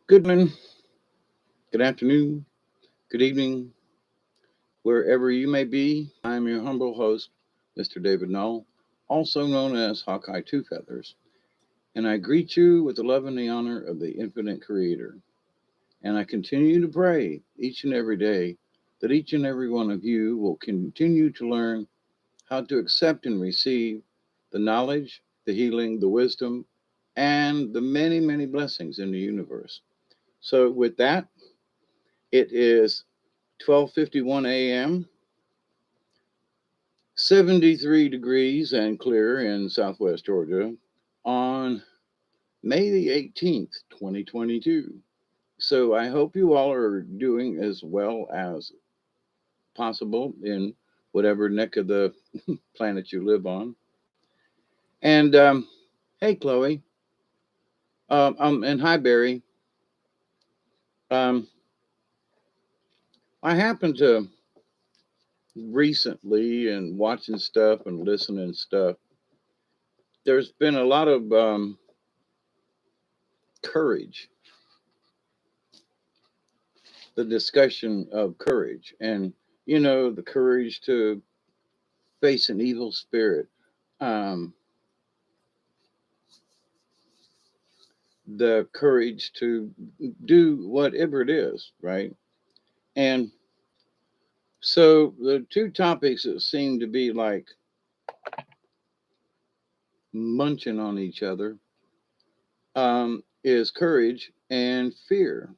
Good morning, good afternoon, good evening, wherever you may be. I'm your humble host, Mr. David Null, also known as Hawkeye Two Feathers, and I greet you with the love and the honor of the infinite creator. And I continue to pray each and every day that each and every one of you will continue to learn how to accept and receive the knowledge, the healing, the wisdom, and the many, many blessings in the universe. So with that, it is 12:51 a.m., 73 degrees and clear in Southwest Georgia on May the 18th, 2022. So I hope you all are doing as well as possible in whatever neck of the planet you live on. And hey, Chloe, and hi, Barry. Um, I happened to recently and watching stuff and listening stuff. There's been a lot of courage, the discussion of courage, and the courage to face an evil spirit, um, the courage to do whatever it is, right? And so the two topics that seem to be like munching on each other is courage and fear.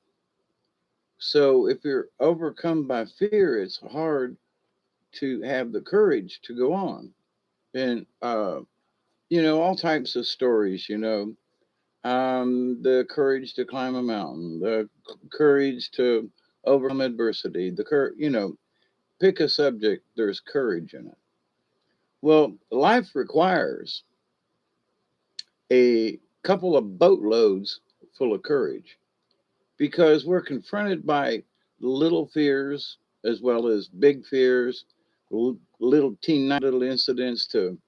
So if you're overcome by fear, it's hard to have the courage to go on. And all types of stories, the courage to climb a mountain, the courage to overcome adversity, pick a subject, there's courage in it. Well, life requires a couple of boatloads full of courage because we're confronted by little fears as well as big fears, little little incidents to,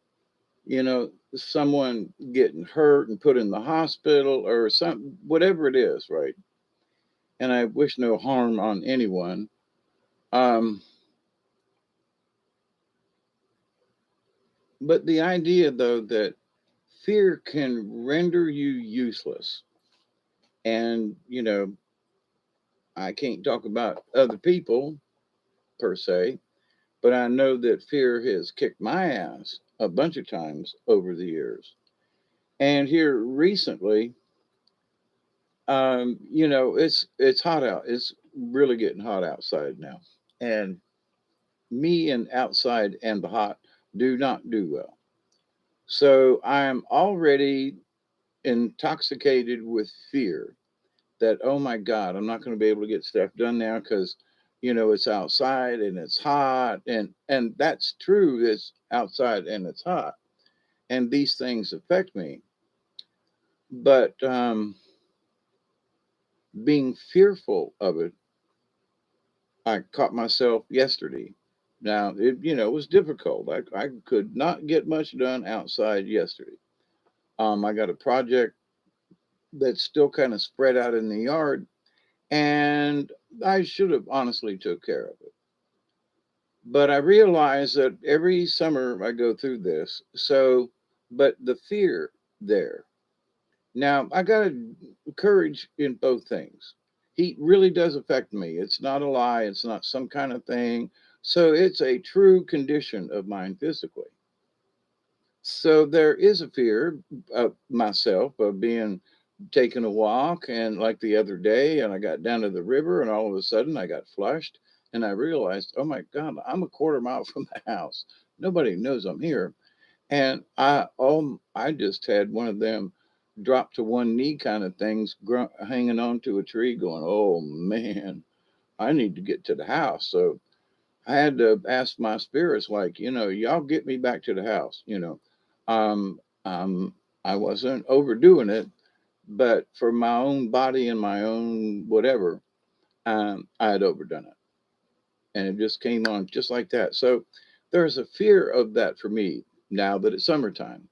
someone getting hurt and put in the hospital or some whatever it is, right? And I wish no harm on anyone. Um, but the idea, though, that fear can render you useless. And, I can't talk about other people per se, but I know that fear has kicked my ass a bunch of times over the years. And here recently, it's hot out. It's really getting hot outside now. And me and outside and the hot do not do well. So I'm already intoxicated with fear that, oh my God, I'm not going to be able to get stuff done now because, it's outside and it's hot. And that's true. It's outside and it's hot. And these things affect me. But being fearful of it, I caught myself yesterday. Now, it was difficult. I could not get much done outside yesterday. I got a project that's still kind of spread out in the yard, and I should have honestly took care of it. But I realize that every summer I go through this. So, but the fear there. Now, I got courage in both things. Heat really does affect me. It's not a lie. It's not some kind of thing. So it's a true condition of mine physically. So there is a fear of myself of being taking a walk, and like the other day, and I got down to the river and all of a sudden I got flushed and I realized, oh my God, I'm a quarter mile from the house. Nobody knows I'm here. And I just had one of them drop to one knee kind of things, hanging on to a tree, going, "Oh man, I need to get to the house." So I had to ask my spirits, like, y'all get me back to the house. Um, um, I wasn't overdoing it, but for my own body and my own whatever, I had overdone it, and it just came on just like that. So there's a fear of that for me now that it's summertime.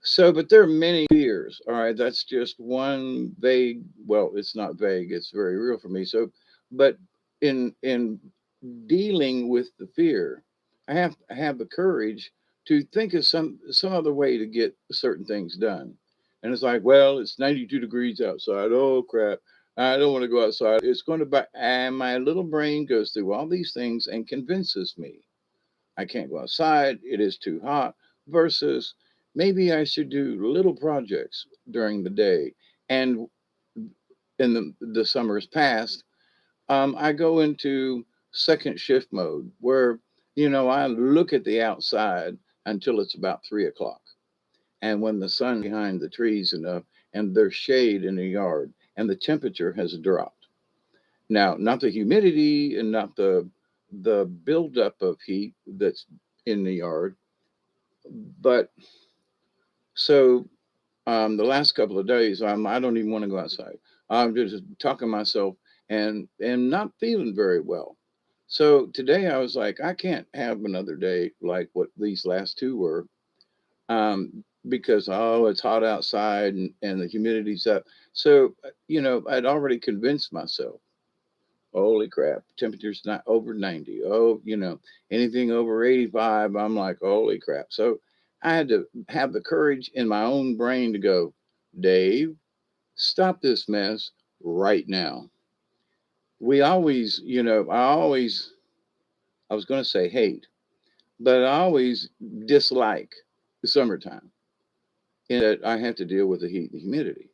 So, but there are many fears. All right, that's just one vague. Well, it's not vague. It's very real for me. So, but in dealing with the fear, I have the courage to think of some other way to get certain things done. And it's like, well, it's 92 degrees outside. Oh crap! I don't want to go outside. It's going to buy. And my little brain goes through all these things and convinces me I can't go outside. It is too hot. Versus maybe I should do little projects during the day. And in the summers past, I go into second shift mode where, I look at the outside until it's about 3 o'clock. And when the sun behind the trees enough and there's shade in the yard and the temperature has dropped. Now, not the humidity and not the buildup of heat that's in the yard, but so the last couple of days, I don't even want to go outside. I'm just talking myself and not feeling very well. So today I was like, I can't have another day like what these last two were, because it's hot outside and the humidity's up. So I'd already convinced myself. Holy crap, temperature's not over 90. Oh, anything over 85, I'm like, holy crap. So I had to have the courage in my own brain to go, Dave, stop this mess right now. We always, I was going to say hate, but I always dislike the summertime in that I have to deal with the heat and humidity.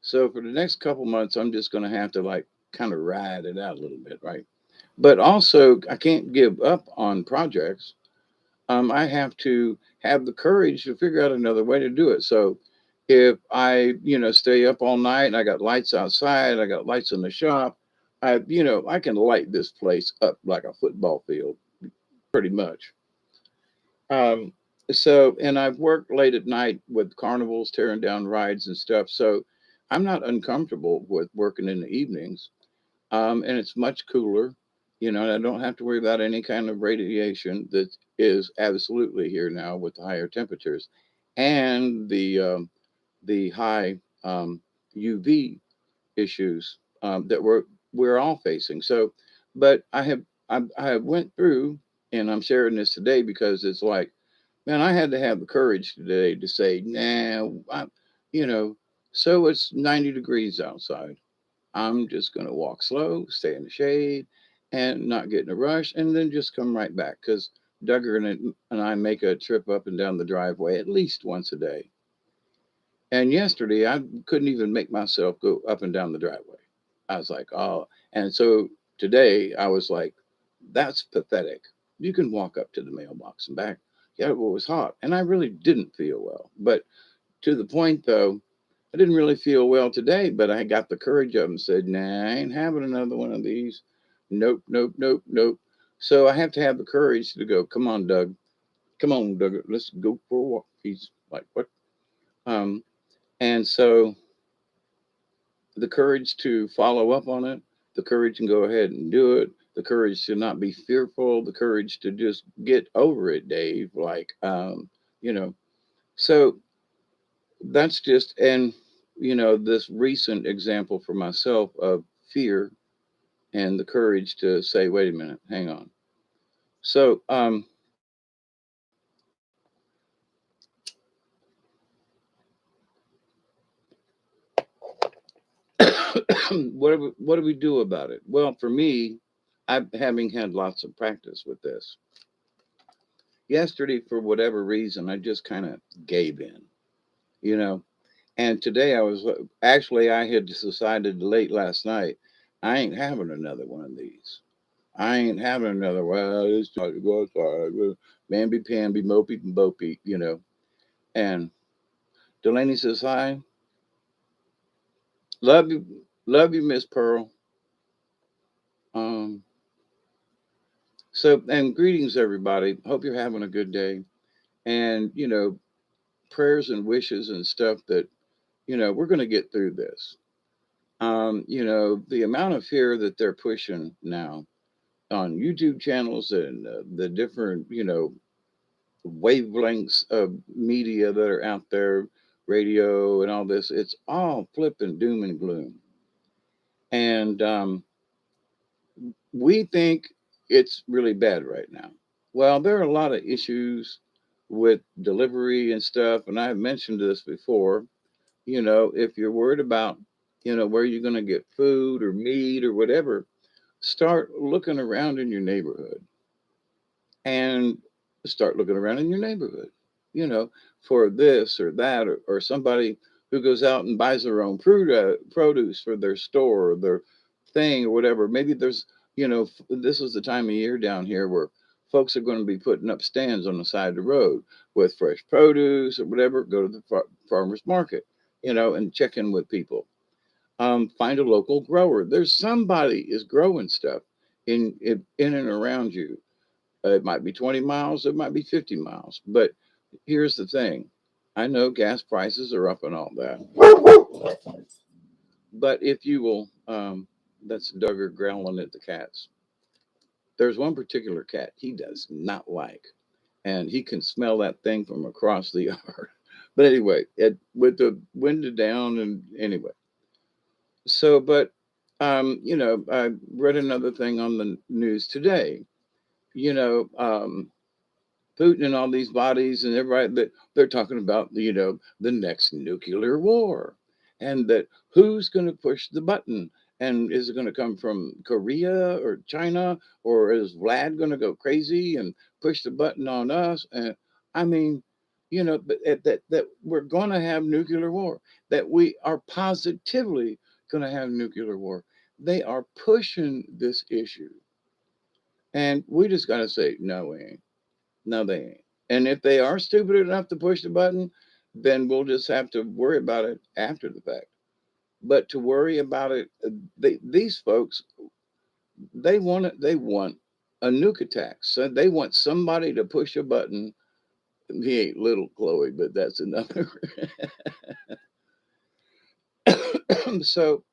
So for the next couple months, I'm just going to have to like kind of ride it out a little bit, right? But also, I can't give up on projects. I have to have the courage to figure out another way to do it. So if I, stay up all night and I got lights outside, I got lights in the shop, I can light this place up like a football field, pretty much. Um, and I've worked late at night with carnivals, tearing down rides and stuff. So I'm not uncomfortable with working in the evenings, and it's much cooler. And I don't have to worry about any kind of radiation that is absolutely here now with the higher temperatures and the high UV issues that we're all facing. So, but I have went through, and I'm sharing this today because it's like, man, I had to have the courage today to say, nah, you know, so it's 90 degrees outside. I'm just going to walk slow, stay in the shade, and not get in a rush, and then just come right back. Because Duggar and I make a trip up and down the driveway at least once a day. And yesterday, I couldn't even make myself go up and down the driveway. I was like, oh. And so today, I was like, that's pathetic. You can walk up to the mailbox and back. Yeah, well, it was hot. And I really didn't feel well. But to the point, though, I didn't really feel well today, but I got the courage up and said, nah, I ain't having another one of these. Nope, nope, nope, nope. So I have to have the courage to go, come on, Doug. Come on, Doug. Let's go for a walk. He's like, what? Um, and so the courage to follow up on it, the courage to go ahead and do it, the courage to not be fearful, the courage to just get over it, Dave. Like, you know, so that's just, and, this recent example for myself of fear and the courage to say, wait a minute, hang on. So, what do we do about it? Well, for me, I'm having had lots of practice with this. Yesterday, for whatever reason, I just kind of gave in, you know. And today I was actually, I had decided late last night, I ain't having another one of these. I ain't having another, well, it's time to go outside. Bambi, Pambi, Mopey, and Bopey, And Delaney says, hi. Love you, Miss Pearl. Um, and greetings, everybody. Hope you're having a good day. And, prayers and wishes and stuff that, we're going to get through this. The amount of fear that they're pushing now on YouTube channels and the different, wavelengths of media that are out there, radio and all this. It's all flipping doom and gloom. And we think it's really bad right now. Well, there are a lot of issues with delivery and stuff. And I've mentioned this before. If you're worried about, where you're going to get food or meat or whatever, start looking around in your neighborhood and start looking around in your neighborhood, you know, for this or that, or somebody who goes out and buys their own produce for their store or their thing or whatever. Maybe there's, this is the time of year down here where folks are going to be putting up stands on the side of the road with fresh produce or whatever. Go to the farmer's market, and check in with people. Find a local grower. There's somebody is growing stuff in and around you. It might be 20 miles, it might be 50 miles. But here's the thing, I know gas prices are up and all that. But if you will, that's Duggar growling at the cats. There's one particular cat he does not like, and he can smell that thing from across the yard. But anyway, with the window down, and anyway. So, but, I read another thing on the news today. You know, Putin and all these bodies and everybody that they're talking about, the next nuclear war, and that who's going to push the button, and is it going to come from Korea or China, or is Vlad going to go crazy and push the button on us? And I mean, but that we're going to have nuclear war, that we are positively going to have nuclear war. They are pushing this issue, and we just got to say no, we ain't. No, they ain't. And if they are stupid enough to push the button, then we'll just have to worry about it after the fact. But to worry about it, these folks, they want it. They want a nuke attack. So they want somebody to push a button. He ain't little Chloe, but that's another. So,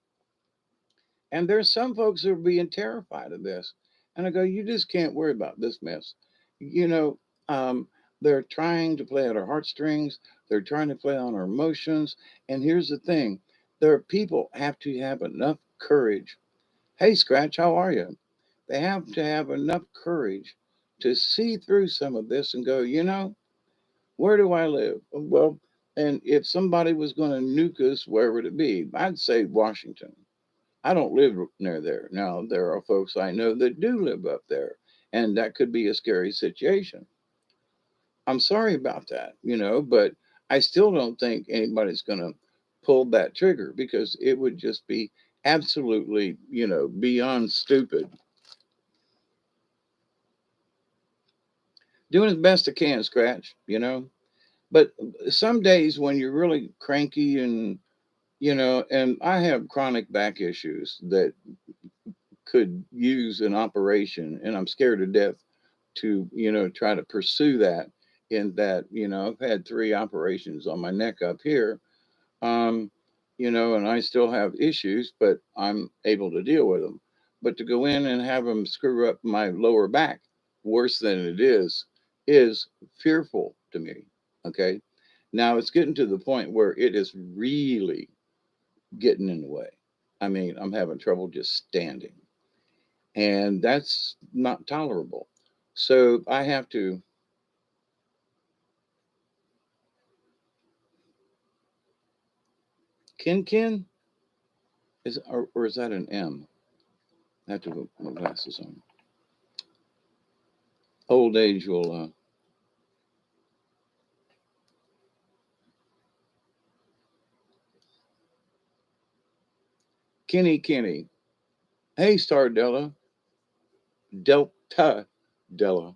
and there's some folks who are being terrified of this. And I go, you just can't worry about this mess. You know, they're trying to play at our heartstrings. They're trying to play on our emotions. And here's the thing, there are people have to have enough courage. Hey, Scratch, how are you? They have to have enough courage to see through some of this and go, where do I live? Well, and if somebody was going to nuke us, where would it be? I'd say Washington. I don't live near there. Now, there are folks I know that do live up there, and that could be a scary situation. I'm sorry about that, but I still don't think anybody's going to pull that trigger because it would just be absolutely, beyond stupid. Doing as best I can, Scratch, But some days when you're really cranky and I have chronic back issues that could use an operation, and I'm scared to death to try to pursue that. In that, I've had 3 operations on my neck up here, um and I still have issues, but I'm able to deal with them. But to go in and have them screw up my lower back worse than it is fearful to me. Okay, now it's getting to the point where it is really getting in the way. I mean, I'm having trouble just standing, and that's not tolerable. So I have to. Kin is, or is that an M? I have to put my glasses on. Old age will. Kenny. Hey, Stardella. Delta Della.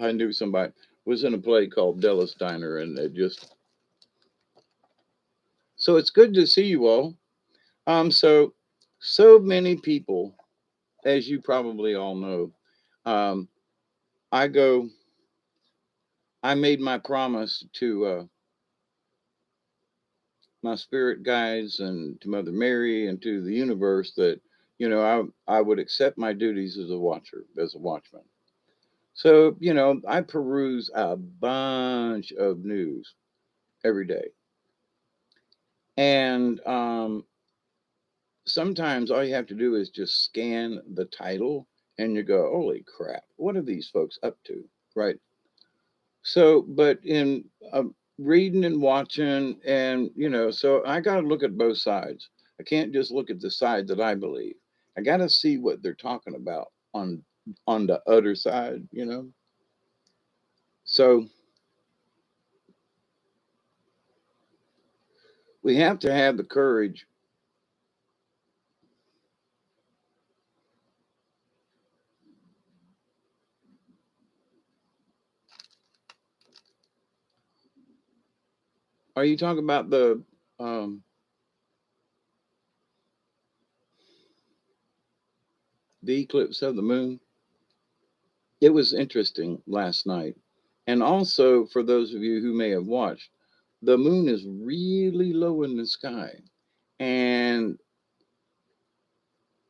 I knew somebody was in a play called Della's Diner, and it just. So it's good to see you all. So many people, as you probably all know, um, I go. I made my promise to my spirit guides and to Mother Mary and to the universe that I would accept my duties as a watcher, as a watchman. So, I peruse a bunch of news every day. And sometimes all you have to do is just scan the title and you go, holy crap, what are these folks up to? Right. So, but in reading and watching, and, so I got to look at both sides. I can't just look at the side that I believe. I got to see what they're talking about on the other side. So we have to have the courage. Are you talking about um, the eclipse of the moon? It was interesting last night. And also, for those of you who may have watched, the moon is really low in the sky. And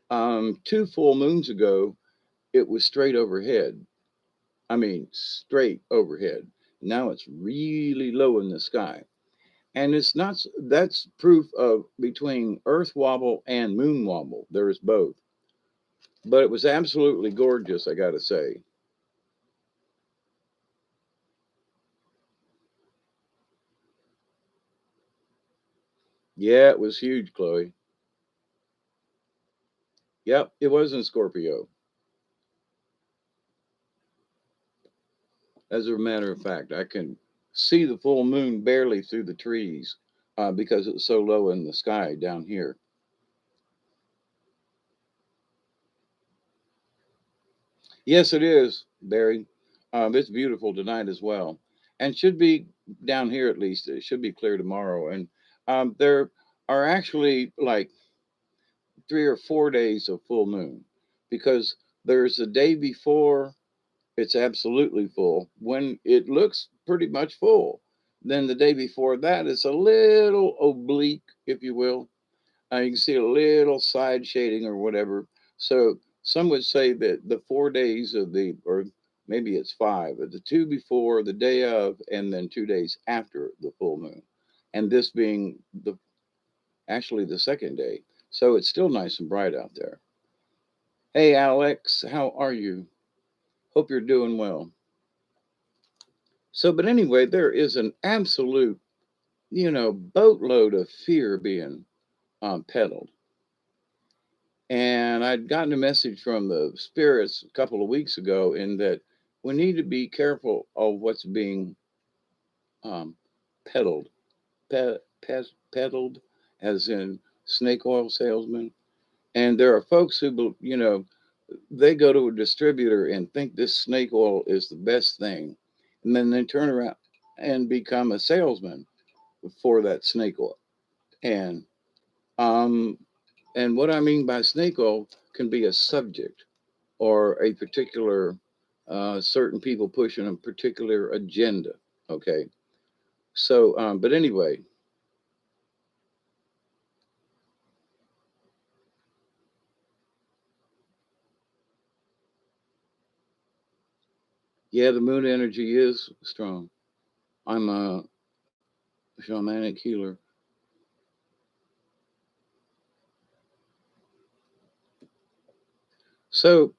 two full moons ago, it was straight overhead. I mean, straight overhead. Now it's really low in the sky. And it's not, that's proof of between Earth wobble and moon wobble. There is both. But it was absolutely gorgeous, I got to say. Yeah, it was huge, Chloe. Yep, it was in Scorpio. As a matter of fact, I can see the full moon barely through the trees because it's so low in the sky down here. Yes, it is, Barry. It's beautiful tonight as well, and should be down here at least. It should be clear tomorrow. And there are actually like 3 or 4 days of full moon because there's the day before it's absolutely full when it looks pretty much full. Then the day before that, it's a little oblique, if you will. You can see a little side shading or whatever. So some would say that the 4 days of or maybe it's five, but the two before, the day of, and then 2 days after the full moon. And this being actually the second day. So it's still nice and bright out there. Hey, Alex, how are you? Hope you're doing well. So, but anyway, there is an absolute, boatload of fear being peddled. And I'd gotten a message from the spirits a couple of weeks ago in that we need to be careful of what's being um, peddled, peddled, as in snake oil salesmen. And there are folks who, they go to a distributor and think this snake oil is the best thing. And then they turn around and become a salesman for that snake oil. And um, and what I mean by snake oil can be a subject or a particular certain people pushing a particular agenda. Okay, so but anyway, yeah, the moon energy is strong. I'm a shamanic healer. So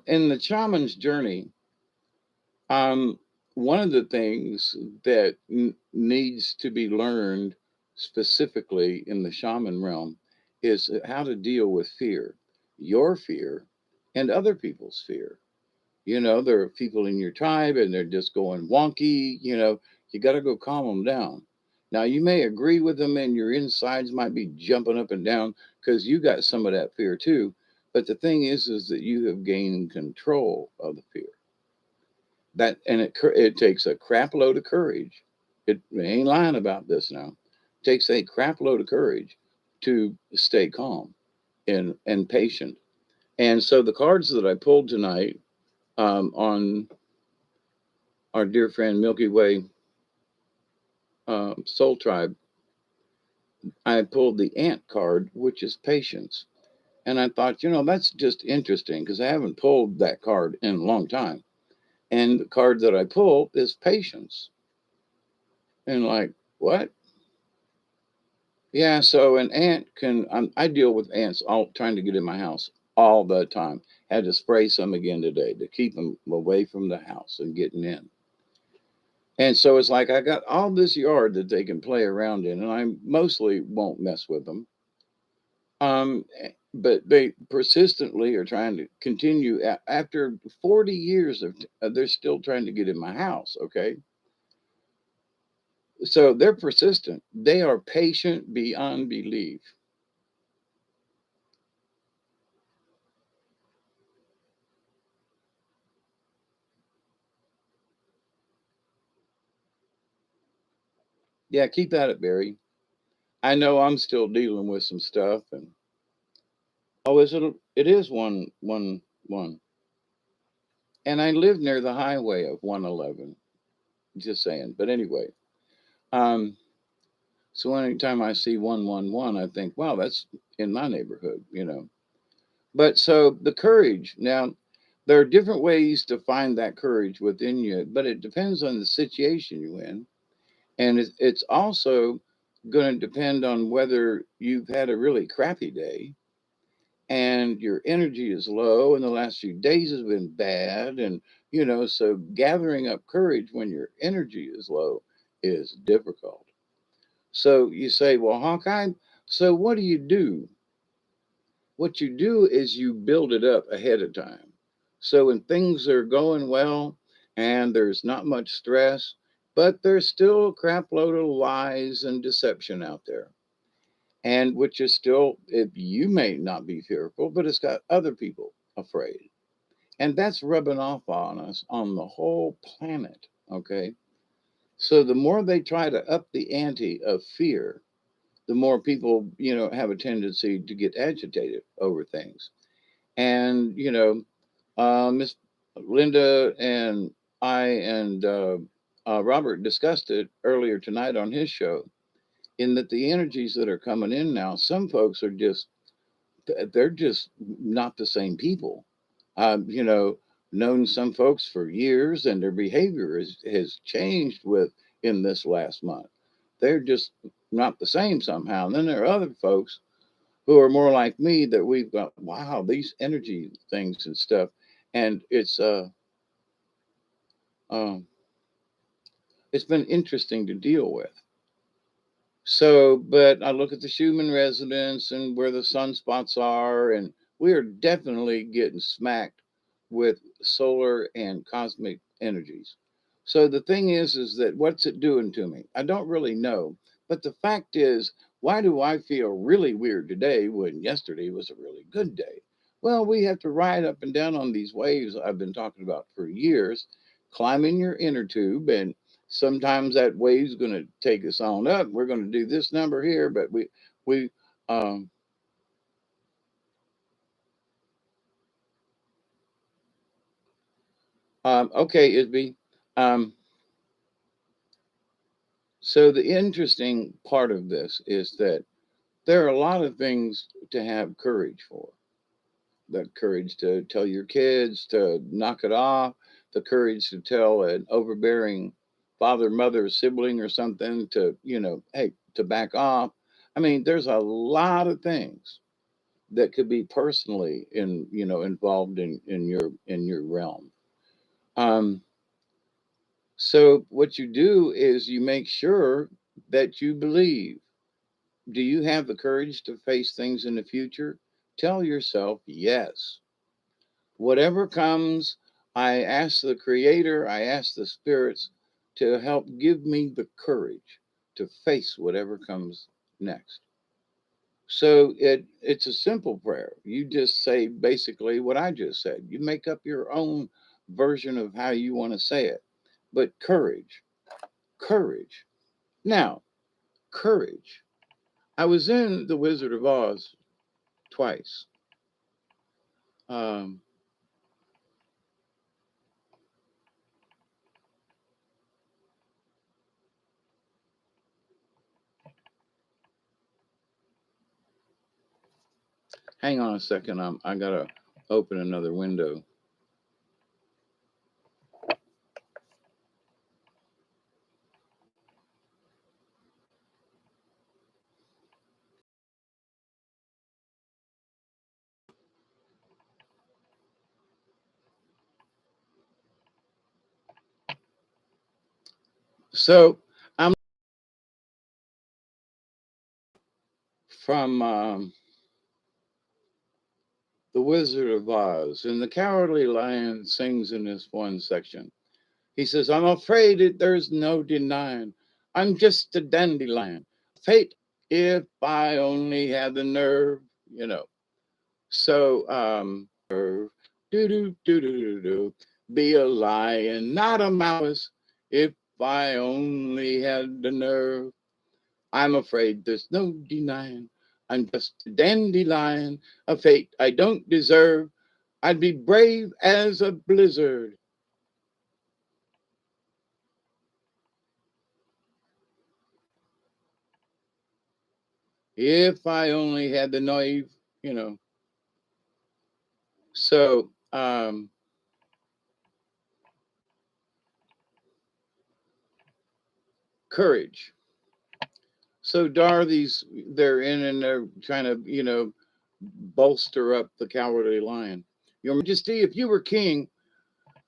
in the shaman's journey, Um, one of the things that needs to be learned specifically in the shaman realm is how to deal with fear, your fear, and other people's fear. There are people in your tribe and they're just going wonky. You got to go calm them down. Now, you may agree with them and your insides might be jumping up and down because you got some of that fear too. But the thing is that you have gained control of the fear. It takes a crap load of courage. It ain't lying about this now. It takes a crap load of courage to stay calm and patient. And so the cards that I pulled tonight on our dear friend Milky Way Soul Tribe, I pulled the Ant card, which is patience. And I thought, that's just interesting because I haven't pulled that card in a long time. And the card that I pull is patience. And like, what? Yeah, so an ant can, I deal with ants all trying to get in my house all the time. Had to spray some again today to keep them away from the house and getting in. And so it's like I got all this yard that they can play around in, and I mostly won't mess with them. But they persistently are trying to continue after 40 years of, they're still trying to get in my house. Okay. So they're persistent. They are patient beyond belief. Yeah, keep at it, Barry. I know I'm still dealing with some stuff, and oh, is it? It is 111, and I live near the highway of 111. Just saying. But anyway, um, so anytime I see 111, I think, wow, that's in my neighborhood. But so the courage now. There are different ways to find that courage within you, but it depends on the situation you're in. And it's also going to depend on whether you've had a really crappy day and your energy is low and the last few days has been bad. And, so gathering up courage when your energy is low is difficult. So you say, well, Hawkeye, so what do you do? What you do is you build it up ahead of time. So when things are going well and there's not much stress, but there's still a crap load of lies and deception out there. And which is still, if you may not be fearful, but it's got other people afraid. And that's rubbing off on us on the whole planet. Okay. So the more they try to up the ante of fear, the more people, have a tendency to get agitated over things. And Miss Linda and I and Robert discussed it earlier tonight on his show. In that the energies that are coming in now, some folks are just they're just not the same people. Known some folks for years, and their behavior has changed in this last month. They're just not the same somehow. And then there are other folks who are more like me that we've got, wow, these energy things and stuff. And um, it's been interesting to deal with. So, but I look at the Schumann resonance and where the sunspots are, and we are definitely getting smacked with solar and cosmic energies. So the thing is that what's it doing to me? I don't really know. But the fact is, why do I feel really weird today when yesterday was a really good day? Well, we have to ride up and down on these waves I've been talking about for years, climbing your inner tube, and sometimes that wave's going to take us on up. We're going to do this number here, but we um, okay, Isby. Um, so the interesting part of this is that there are a lot of things to have courage for. The courage to tell your kids to knock it off, the courage to tell an overbearing father, mother, sibling, or something to, hey, to back off. I mean, there's a lot of things that could be personally involved in your realm. Um, so what you do is you make sure that you believe. Do you have the courage to face things in the future? Tell yourself yes. Whatever comes, I ask the Creator, I ask the spirits to help give me the courage to face whatever comes next. So it's a simple prayer. You just say basically what I just said. You make up your own version of how you want to say it. But courage, courage. Now, courage. I was in The Wizard of Oz twice. Um, Hang on a second. I gotta open another window. So I'm from The Wizard of Oz, and the Cowardly Lion sings in this one section. He says, I'm afraid that there's no denying. I'm just a dandelion. Fate, if I only had the nerve, you know. So, do do do do do do, be a lion, not a mouse. If I only had the nerve, I'm afraid there's no denying. I'm just a dandelion, a fate I don't deserve. I'd be brave as a blizzard. If I only had the nerve, you know. So, courage. So Dorothy's they're in and they're trying to, bolster up the cowardly lion. Your Majesty, if you were king,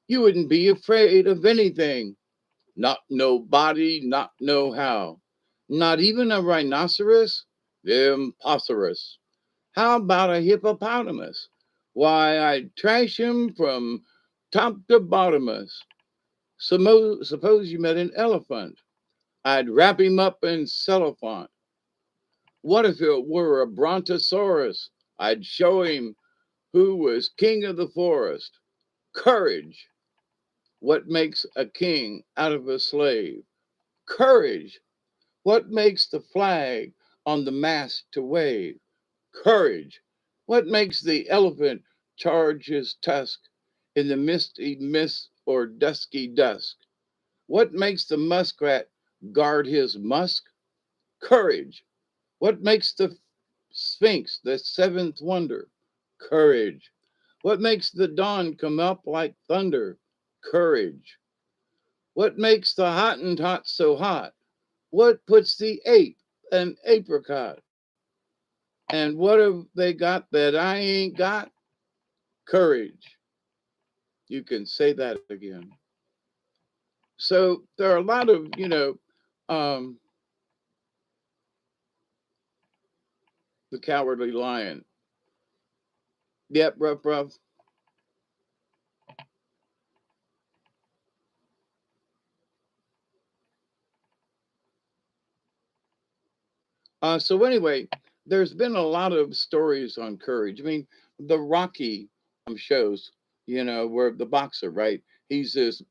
you wouldn't be afraid of anything. Not nobody, not no how. Not even a rhinoceros? Impossible. How about a hippopotamus? Why, I'd trash him from top to bottomus. Suppose you met an elephant. I'd wrap him up in cellophane. What if it were a brontosaurus? I'd show him who was king of the forest. Courage. What makes a king out of a slave? Courage. What makes the flag on the mast to wave? Courage. What makes the elephant charge his tusk in the misty mist or dusky dusk? What makes the muskrat guard his musk? Courage. What makes the sphinx the seventh wonder? Courage. What makes the dawn come up like thunder? Courage. What makes the Hottentot so hot? What puts the ape an apricot? And what have they got that I ain't got? Courage. You can say that again. So there are a lot of, um, the cowardly lion. Yep, rough, rough. So anyway, there's been a lot of stories on courage. I mean, the Rocky shows, where the boxer, right? He's this,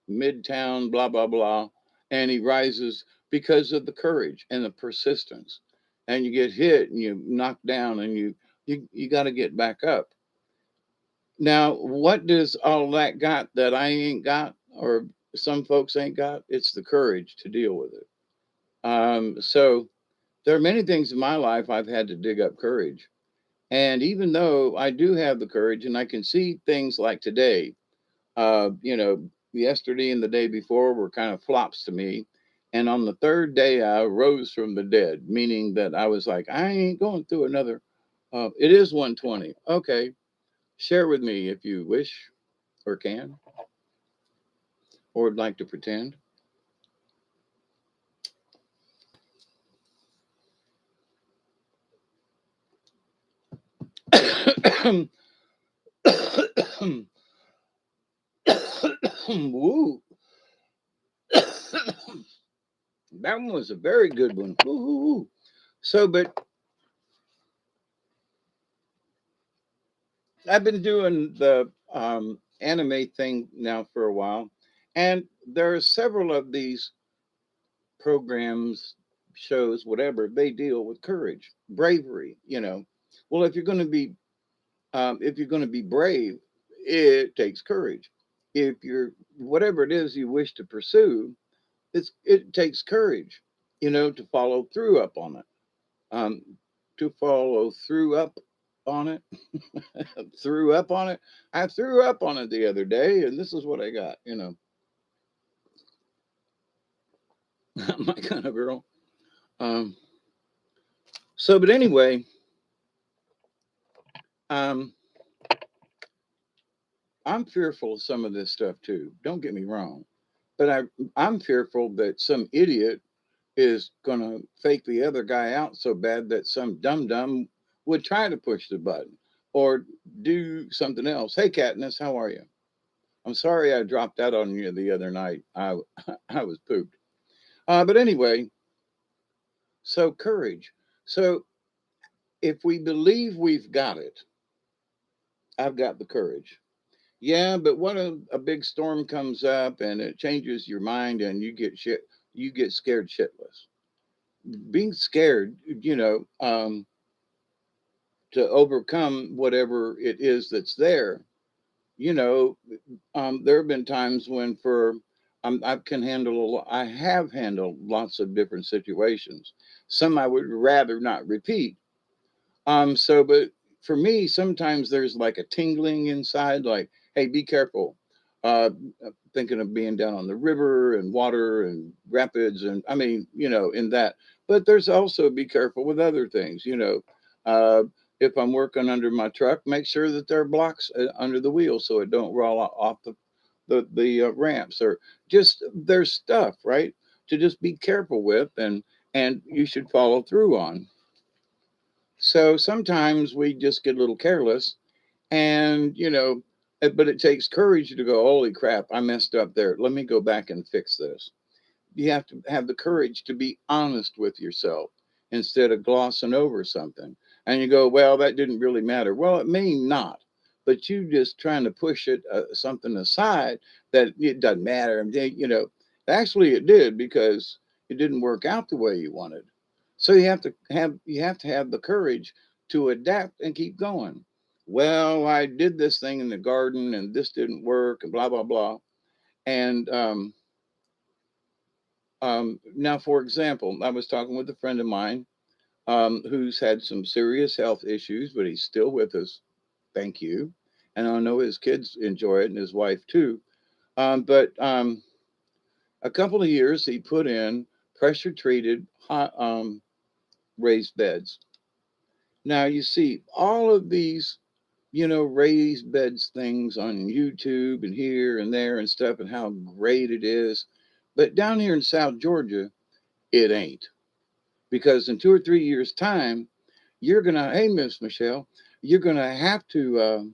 midtown, blah, blah, blah. And he rises because of the courage and the persistence. And you get hit and you knock down and you got to get back up. Now, what does all that got that I ain't got or some folks ain't got? It's the courage to deal with it. So there are many things in my life I've had to dig up courage. And even though I do have the courage and I can see things like today, yesterday and the day before were kind of flops to me. And on the third day, I rose from the dead, meaning that I was like, I ain't going through another. It is 1:20. Okay. Share with me if you wish or can or would like to pretend. Woo. That one was a very good one. Woo-hoo-hoo. So, but I've been doing the anime thing now for a while, and there are several of these programs, shows, whatever. They deal with courage, bravery. Well, if you're going to be brave, it takes courage. If you're whatever it is you wish to pursue, it takes courage. To follow through up on it. Um, to follow through up on it. Threw up on it. I threw up on it the other day, and this is what I got. My kind of girl. Um, but anyway, um, I'm fearful of some of this stuff too. Don't get me wrong, But I'm fearful that some idiot is going to fake the other guy out so bad that some dum dum would try to push the button or do something else. Hey, Katniss, how are you? I'm sorry I dropped out on you the other night. I was pooped. But anyway, so courage. So if we believe we've got it, I've got the courage. Yeah, but what a big storm comes up and it changes your mind and you get scared shitless. Being scared, to overcome whatever it is that's there. You know, there have been times when I have handled lots of different situations. Some I would rather not repeat. But for me, sometimes there's like a tingling inside, like, hey, be careful. Uh, Thinking of being down on the river and water and rapids, and I mean, in that. But there's also be careful with other things. Uh, if I'm working under my truck, make sure that there are blocks under the wheel so it don't roll off the ramps, or just there's stuff right to just be careful with, and you should follow through on. So sometimes we just get a little careless and, but it takes courage to go, holy crap, I messed up there. Let me go back and fix this. You have to have the courage to be honest with yourself instead of glossing over something. And you go, well, that didn't really matter. Well, it may not, but you just trying to push something aside that it doesn't matter. And actually it did because it didn't work out the way you wanted. So you have to have the courage to adapt and keep going. Well, I did this thing in the garden and this didn't work and blah blah blah. And now, for example, I was talking with a friend of mine who's had some serious health issues, but he's still with us. Thank you. And I know his kids enjoy it and his wife too. But a couple of years he put in pressure treated hot, raised beds. Now, you see all of these, raised beds things on YouTube and here and there and stuff and how great it is. But down here in South Georgia, it ain't. Because in 2 or 3 years' time, hey, Miss Michelle, you're gonna have to,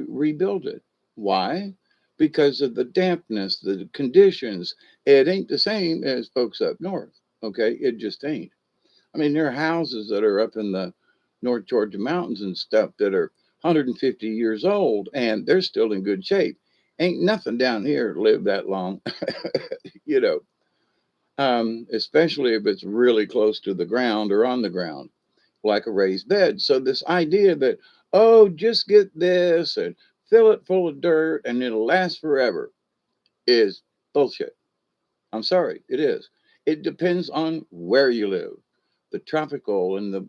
rebuild it. Why? Because of the dampness, the conditions. It ain't the same as folks up north. Okay, it just ain't. I mean, there are houses that are up in the North Georgia mountains and stuff that are 150 years old and they're still in good shape. Ain't nothing down here live that long, you know. Especially if it's really close to the ground or on the ground, like a raised bed. So this idea that, oh, just get this and fill it full of dirt and it'll last forever is bullshit. I'm sorry, it is. It depends on where you live, the tropical and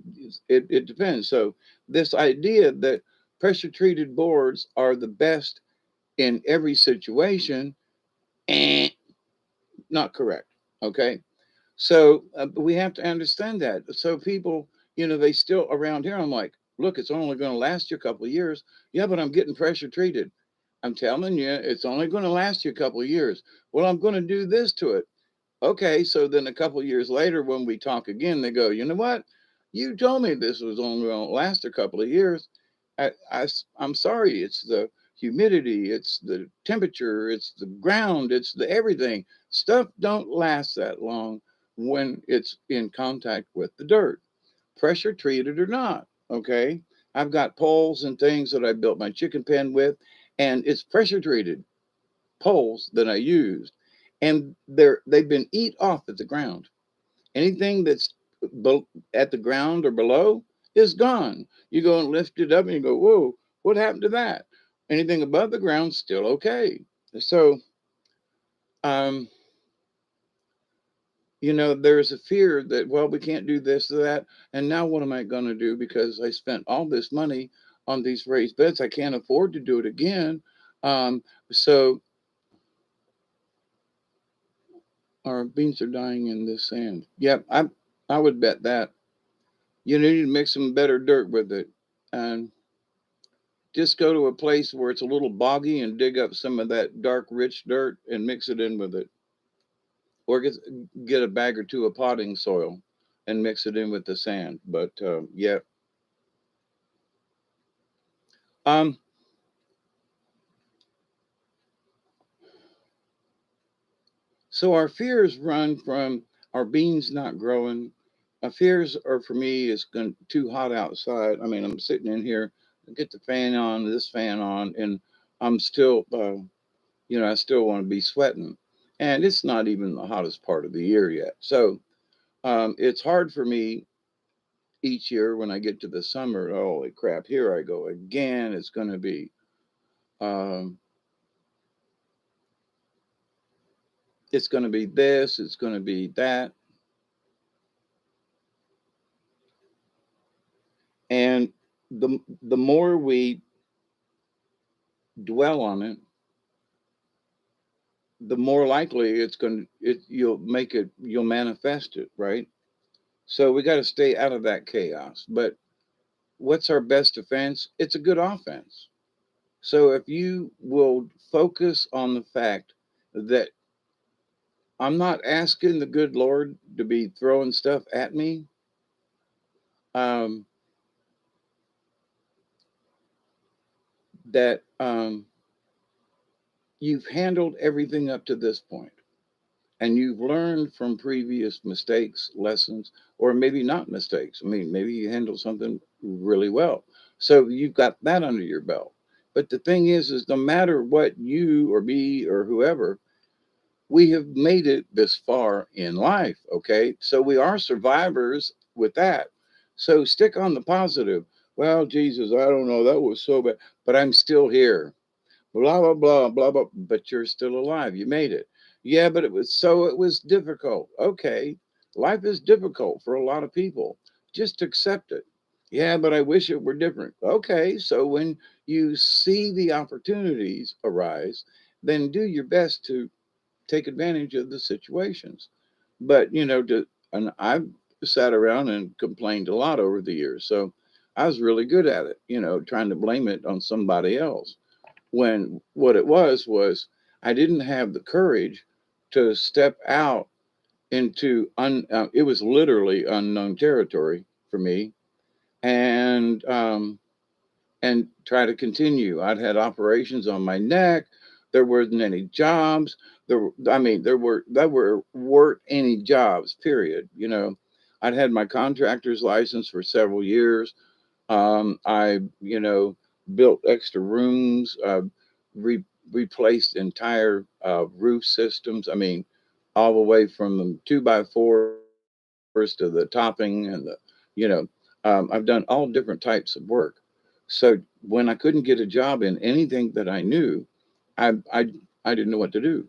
it depends. So this idea that pressure treated boards are the best in every situation, eh, not correct. Okay. So we have to understand that. So people, they still around here. I'm like, look, it's only going to last you a couple of years. Yeah, but I'm getting pressure treated. I'm telling you, it's only going to last you a couple of years. Well, I'm going to do this to it. Okay, so then a couple of years later, when we talk again, they go, you know what? You told me this was only going to last a couple of years. I'm sorry. It's the humidity, it's the temperature, it's the ground, it's the everything. Stuff don't last that long when it's in contact with the dirt, pressure treated or not. Okay, I've got poles and things that I built my chicken pen with, and it's pressure treated poles that I used, and they've been eat off at the ground. Anything that's at the ground or below is gone. You go and lift it up, and you go, "Whoa, what happened to that?" Anything above the ground still okay. So, um, there's a fear that, well, we can't do this or that, and now what am I going to do because I spent all this money on these raised beds? I can't afford to do it again. So our beans are dying in this sand. Yep, I would bet that. You need to mix some better dirt with it and Just go to a place where it's a little boggy and dig up some of that dark, rich dirt and mix it in with it. Or get a bag or two of potting soil and mix it in with the sand. But yeah. Um, so our fears run from our beans not growing. Our fears are for me is going too hot outside. I mean, I'm sitting in here, get the fan on, this fan on, and I'm still, I still want to be sweating. And it's not even the hottest part of the year yet. So it's hard for me each year when I get to the summer. Holy crap, here I go again. Um, it's going to be this, it's going to be that. And the more we dwell on it, the more likely you'll manifest it, right? So we got to stay out of that chaos. But what's our best defense? It's a good offense. So if you will focus on the fact that I'm not asking the good Lord to be throwing stuff at me, um, that you've handled everything up to this point and you've learned from previous mistakes, lessons, or maybe not mistakes. I mean, maybe you handled something really well. So you've got that under your belt. But the thing is no matter what you or me or whoever, we have made it this far in life. Okay. So we are survivors with that. So stick on the positive. Well, Jesus, I don't know. That was so bad, but I'm still here. Blah, blah, blah, blah, blah. But you're still alive. You made it. Yeah, but it was difficult. Okay. Life is difficult for a lot of people. Just accept it. Yeah, but I wish it were different. Okay. So when you see the opportunities arise, then do your best to take advantage of the situations. But and I've sat around and complained a lot over the years, so I was really good at it. Trying to blame it on somebody else when what it was I didn't have the courage to step out into it was literally unknown territory for me, and try to continue. I'd had operations on my neck. There wasn't any jobs. I mean, weren't any jobs. Period. I'd had my contractor's license for several years. I, built extra rooms, replaced entire roof systems. I mean, all the way from the 2x4s to the topping and I've done all different types of work. So when I couldn't get a job in anything that I knew, I I I didn't know what to do.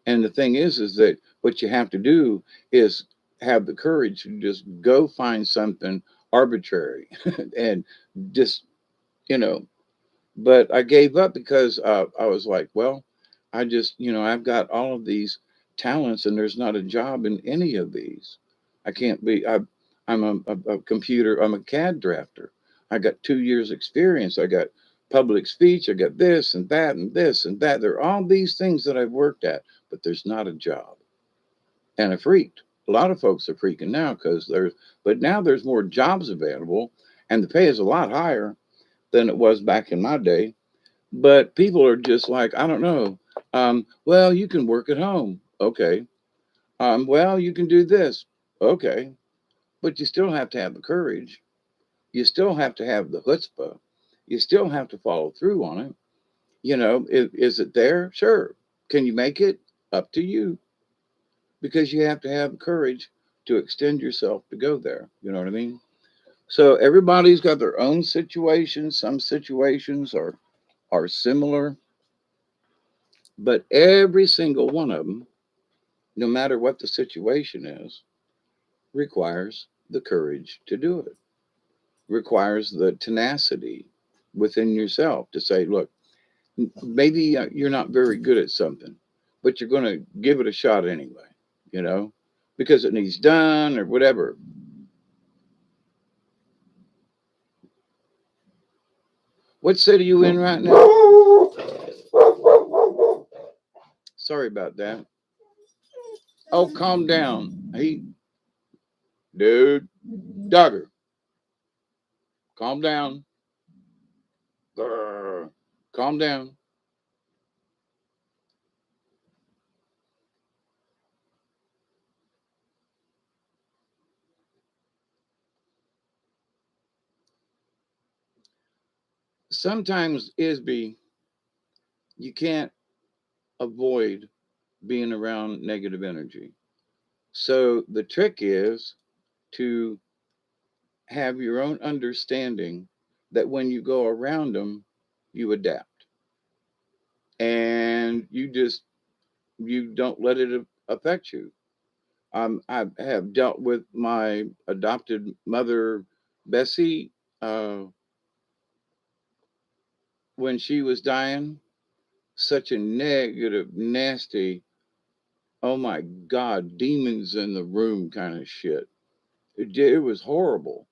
And the thing is that what you have to do is have the courage to just go find something arbitrary and just you know but I gave up because I was like, well, I've got all of these talents and there's not a job in any of these. I can't be, I'm a computer, I'm a CAD drafter. I got 2 years experience. I got public speech. I got this and that and this and that. There are all these things that I've worked at, but there's not a job. And I freaked. A lot of folks are freaking now but now there's more jobs available and the pay is a lot higher than it was back in my day, but people are just like, I don't know. Well, you can work at home. Okay. Well, you can do this. Okay. But you still have to have the courage. You still have to have the chutzpah. You still have to follow through on it. Is it there? Sure. Can you make it? Up to you. Because you have to have the courage to extend yourself to go there. You know what I mean? So everybody's got their own situations. Some situations are similar, but every single one of them, no matter what the situation is, requires the courage to do it, requires the tenacity within yourself to say, look, maybe you're not very good at something, but you're going to give it a shot anyway, you know, because it needs done or whatever. What city you in right now? Sorry about that. Oh, calm down. Hey, dude, Dogger, calm down. Grr. Calm down. Sometimes, Isby, you can't avoid being around negative energy. So the trick is to have your own understanding that when you go around them, you adapt and you don't let it affect you. I have dealt with my adopted mother, Bessie, uh, when she was dying. Such a negative, nasty, oh my God, demons in the room kind of shit. It was horrible.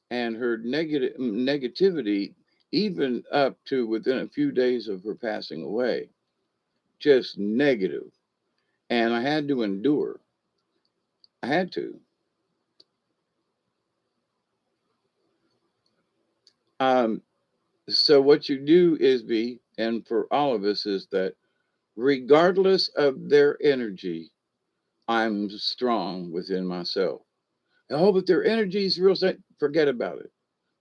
And her negativity, even up to within a few days of her passing away, just negative. And I had to endure. I had to. Um, so what you do is be, and for all of us, is that regardless of their energy, I'm strong within myself. Oh, but their energy is real. Forget about it.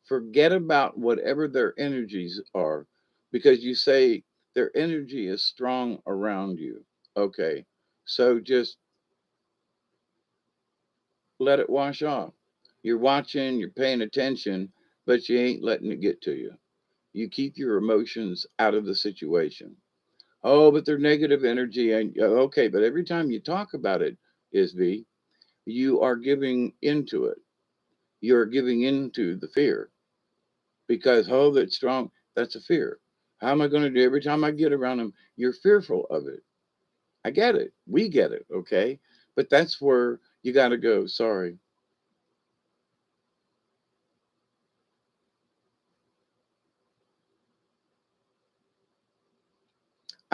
Forget about whatever their energies are, because you say their energy is strong around you. Okay, so just let it wash off. You're watching, you're paying attention, but you ain't letting it get to you. You keep your emotions out of the situation. Oh, but they're negative energy. And okay, but every time you talk about it, Isby, you are giving into it. You're giving into the fear because, oh, that's strong. That's a fear. How am I going to do? Every time I get around them, you're fearful of it. I get it. We get it. Okay. But that's where you got to go. Sorry.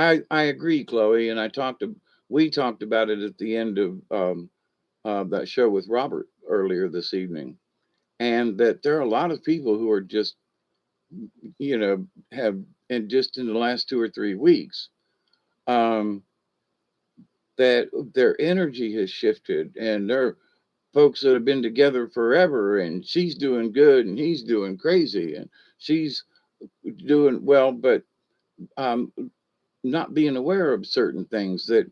I agree, Chloe. And we talked about it at the end of that show with Robert earlier this evening. And that there are a lot of people who are just, have, and just in the last 2 or 3 weeks, um, that their energy has shifted and they're folks that have been together forever and she's doing good and he's doing crazy and she's doing well, but um, not being aware of certain things that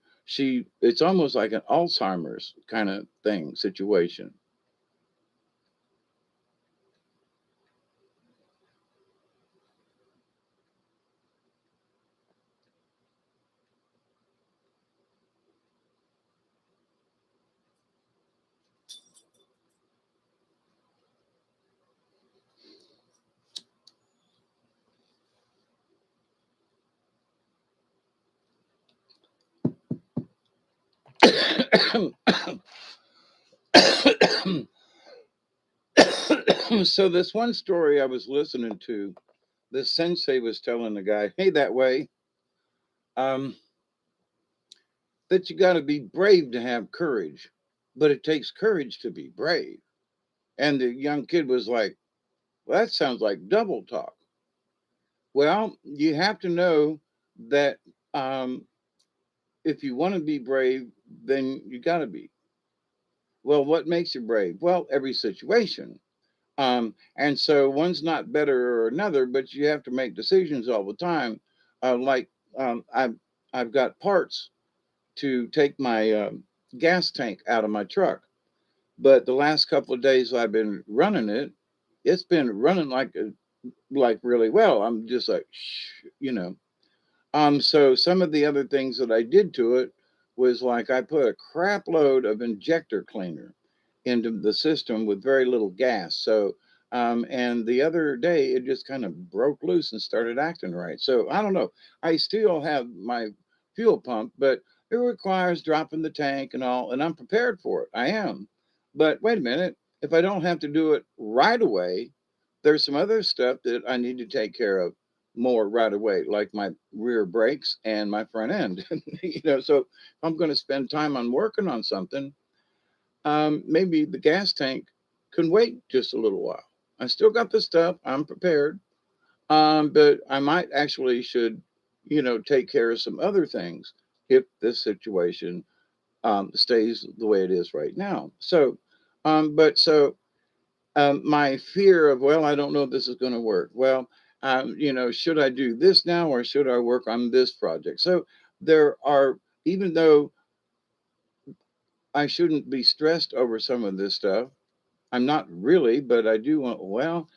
it's almost like an Alzheimer's kind of thing situation. So this one story I was listening to, this sensei was telling the guy, hey, that way, um, that you got to be brave to have courage, but it takes courage to be brave. And the young kid was like, well, that sounds like double talk. Well, you have to know that um, if you want to be brave, then you got to be. Well, what makes you brave? Well, every situation. And so one's not better or another, but you have to make decisions all the time. Like I've got parts to take my gas tank out of my truck, but the last couple of days I've been running it, it's been running like really well. I'm just like, shh. So some of the other things that I did to it was like I put a crap load of injector cleaner into the system with very little gas. So, and the other day it just kind of broke loose and started acting right. So I don't know. I still have my fuel pump, but it requires dropping the tank and all, and I'm prepared for it. I am. But wait a minute. If I don't have to do it right away, there's some other stuff that I need to take care of more right away, like my rear brakes and my front end. So if I'm going to spend time on working on something, maybe the gas tank can wait just a little while. I still got the stuff. I'm prepared. But I might actually should, take care of some other things if this situation stays the way it is right now. So, but so my fear of, well, I don't know if this is going to work. Well, should I do this now or should I work on this project? So there are, even though I shouldn't be stressed over some of this stuff, I'm not really, but I do want, well,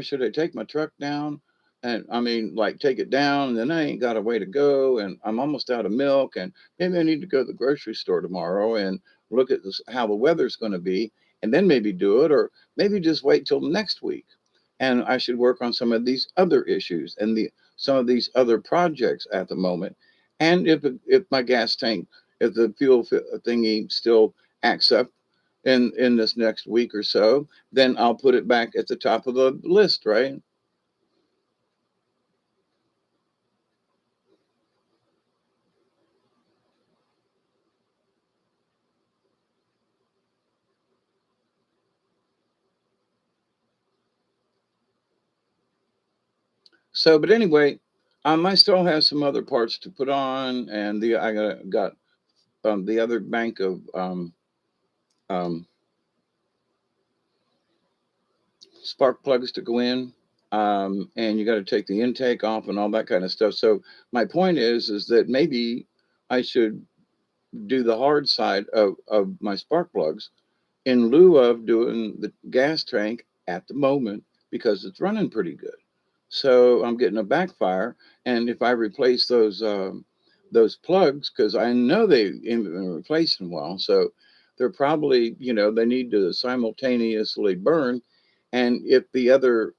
should I take my truck down? And I mean, like take it down, and then I ain't got a way to go, and I'm almost out of milk, and maybe I need to go to the grocery store tomorrow and look at this, how the weather's going to be, and then maybe do it, or maybe just wait till next week. And I should work on some of these other issues and some of these other projects at the moment. And if my gas tank, if the fuel thingy still acts up in this next week or so, then I'll put it back at the top of the list, right? So, but anyway, I still have some other parts to put on, and got the other bank of um, spark plugs to go in, and you got to take the intake off and all that kind of stuff. So my point is that maybe I should do the hard side of my spark plugs in lieu of doing the gas tank at the moment because it's running pretty good. So I'm getting a backfire, and if I replace those plugs, because I know they haven't been replaced in a while, so they're probably they need to simultaneously burn, and if the other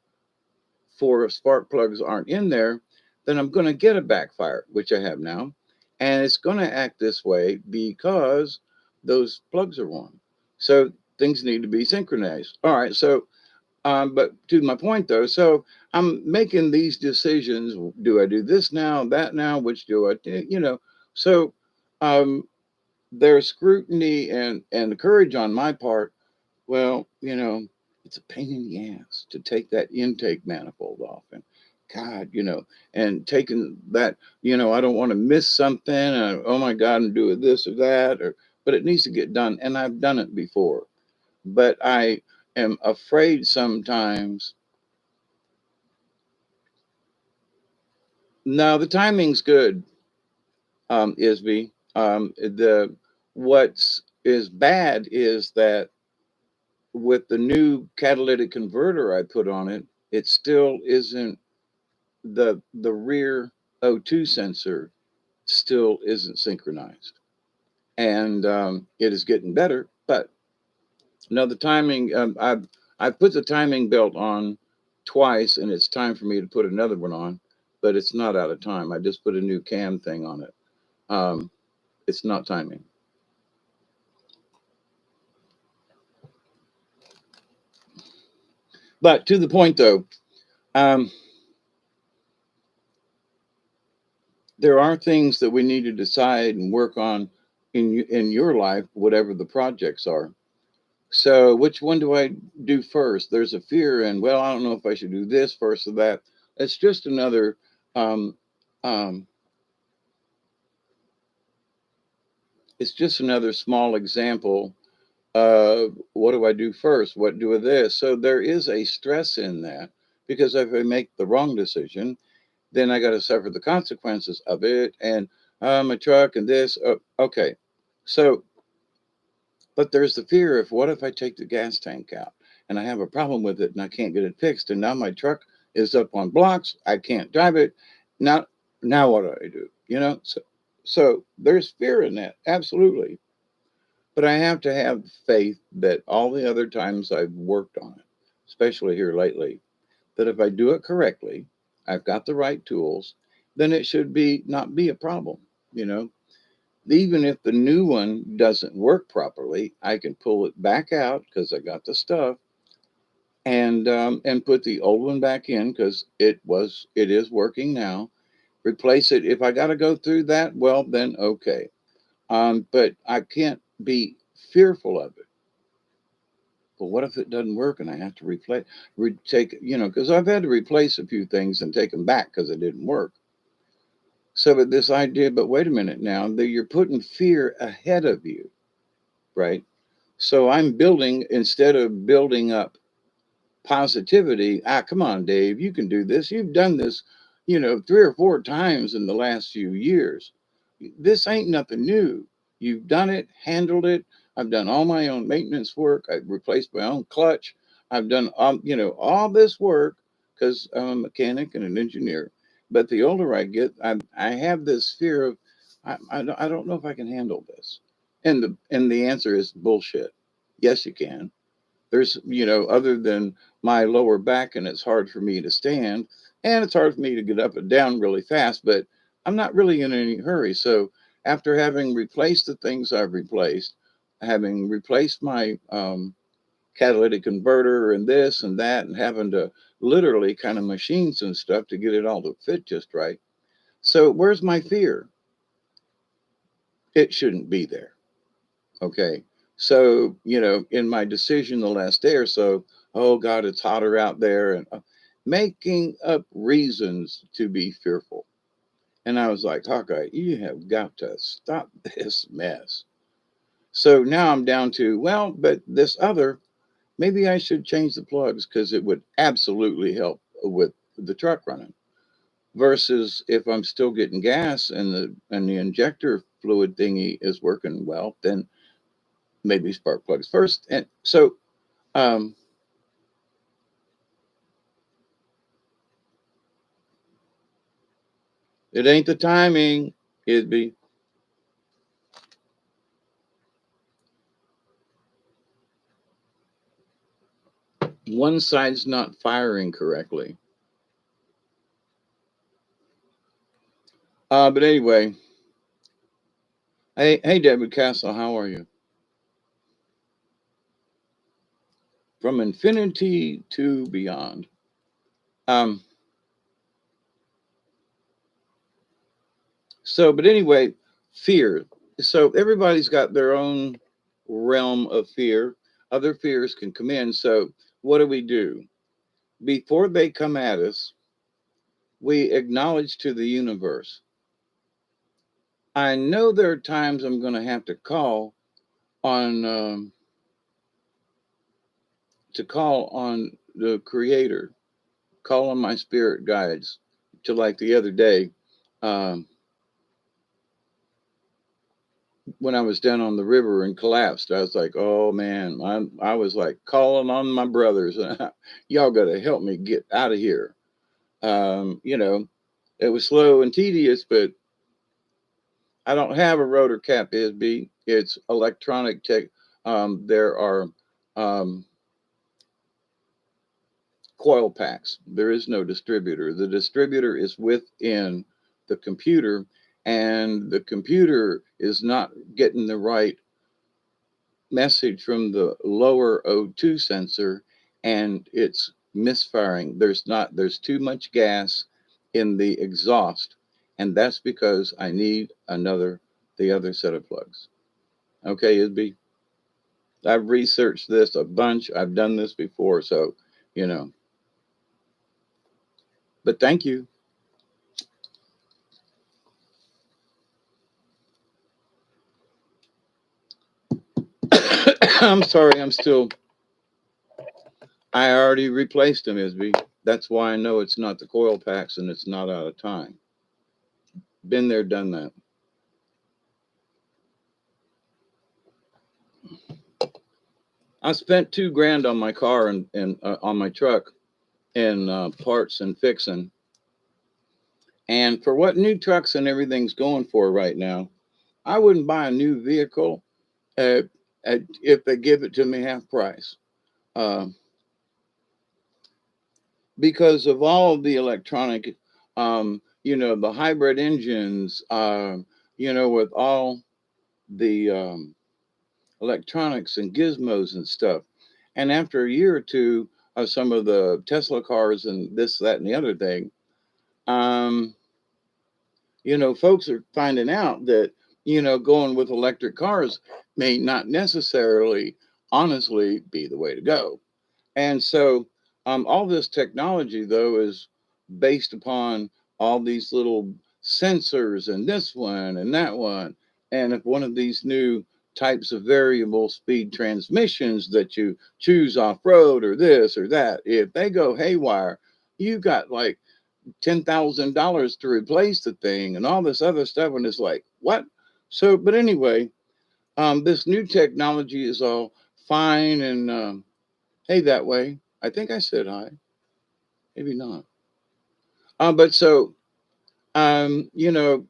four spark plugs aren't in there, then I'm going to get a backfire, which I have now, and it's going to act this way because those plugs are on. So things need to be synchronized. All right, so but to my point though, so I'm making these decisions. Do I do this now, that now? Which do I, So um, there's scrutiny and courage on my part. Well, it's a pain in the ass to take that intake manifold off, and God, and taking that, I don't want to miss something. And, oh my God, and do this or that, but it needs to get done, and I've done it before. But I am afraid sometimes. No, the timing's good, Isby. The what's is bad is that with the new catalytic converter I put on it, it still isn't the rear O2 sensor still isn't synchronized, and it is getting better. But no, the timing. I've put the timing belt on twice, and it's time for me to put another one on, but it's not out of time. I just put a new cam thing on it. Um, it's not timing. But to the point, though, um, there are things that we need to decide and work on in your life, whatever the projects are. So, which one do I do first? There's a fear, and well, I don't know if I should do this first or that. It's just another. Um, um, it's just another small example of what do I do first? What do with this? So there is a stress in that because if I make the wrong decision, then I got to suffer the consequences of it. And my truck and this. Okay. So, but there's the fear of what if I take the gas tank out and I have a problem with it and I can't get it fixed. And now my truck is up on blocks. I can't drive it. Now, now what do I do? So there's fear in that. Absolutely. But I have to have faith that all the other times I've worked on it, especially here lately, that if I do it correctly, I've got the right tools, then it should be not be a problem. You know, Even if the new one doesn't work properly, I can pull it back out because I got the stuff and put the old one back in because it is working now. Replace it. If I got to go through that, well then okay. But I can't be fearful of it. But what if it doesn't work and I have to take, because I've had to replace a few things and take them back because it didn't work. So, but this idea, but wait a minute now, that you're putting fear ahead of you, right? So I'm building, instead of building up positivity. Come on, Dave, you can do this. You've done this, 3 or 4 times in the last few years. This ain't nothing new. You've done it, handled it. I've done all my own maintenance work. I've replaced my own clutch. I've done, all this work because I'm a mechanic and an engineer. But the older I get, I have this fear of, I don't know if I can handle this. And the answer is bullshit. Yes, you can. There's, other than my lower back, and it's hard for me to stand, and it's hard for me to get up and down really fast, but I'm not really in any hurry. So after having replaced the things I've replaced, having replaced my catalytic converter and this and that, and having to literally kind of machine some stuff to get it all to fit just right. So where's my fear? It shouldn't be there. Okay. So, in my decision the last day or so, oh God, it's hotter out there, and making up reasons to be fearful. And I was like, Hawkeye, you have got to stop this mess. So now I'm down to, well, but this other, maybe I should change the plugs because it would absolutely help with the truck running. Versus if I'm still getting gas and the injector fluid thingy is working well, then maybe spark plugs first. And so um, it ain't the timing. It'd be one side's not firing correctly. But anyway, hey, David Castle, how are you? From infinity to beyond. Um, but anyway, fear. So everybody's got their own realm of fear. Other fears can come in. So what do? Before they come at us, we acknowledge to the universe. I know there are times I'm going to have on call on the creator, call on my spirit guides. To like the other day, um, when I was down on the river and collapsed, I was like, oh man, I was like calling on my brothers, y'all got to help me get out of here. It was slow and tedious, but I don't have a rotor cap ISB. It's electronic tech. There are um, coil packs. There is no distributor. The distributor is within the computer, and the computer is not getting the right message from the lower O2 sensor, and it's misfiring. There's too much gas in the exhaust, and that's because I need the other set of plugs. Okay, I've researched this a bunch. I've done this before, so you know. But thank you. I'm sorry. I already replaced them, Isby. That's why I know it's not the coil packs and it's not out of time. Been there, done that. I spent $2,000 on my car and on my truck and parts and fixing. And for what new trucks and everything's going for right now, I wouldn't buy a new vehicle uh, if they give it to me half price. Uh, because of all of the electronic, the hybrid engines, with all the electronics and gizmos and stuff. And after a year or two, some of the Tesla cars and this, that, and the other thing, um, folks are finding out that, going with electric cars may not necessarily honestly be the way to go. And so, all this technology, though, is based upon all these little sensors and this one and that one. And if one of these new types of variable speed transmissions that you choose off road or this or that, if they go haywire, you got like $10,000 to replace the thing and all this other stuff. And it's like, what? So, but anyway, this new technology is all fine and hey, that way. I think I said hi. Maybe not. But so, um, you know,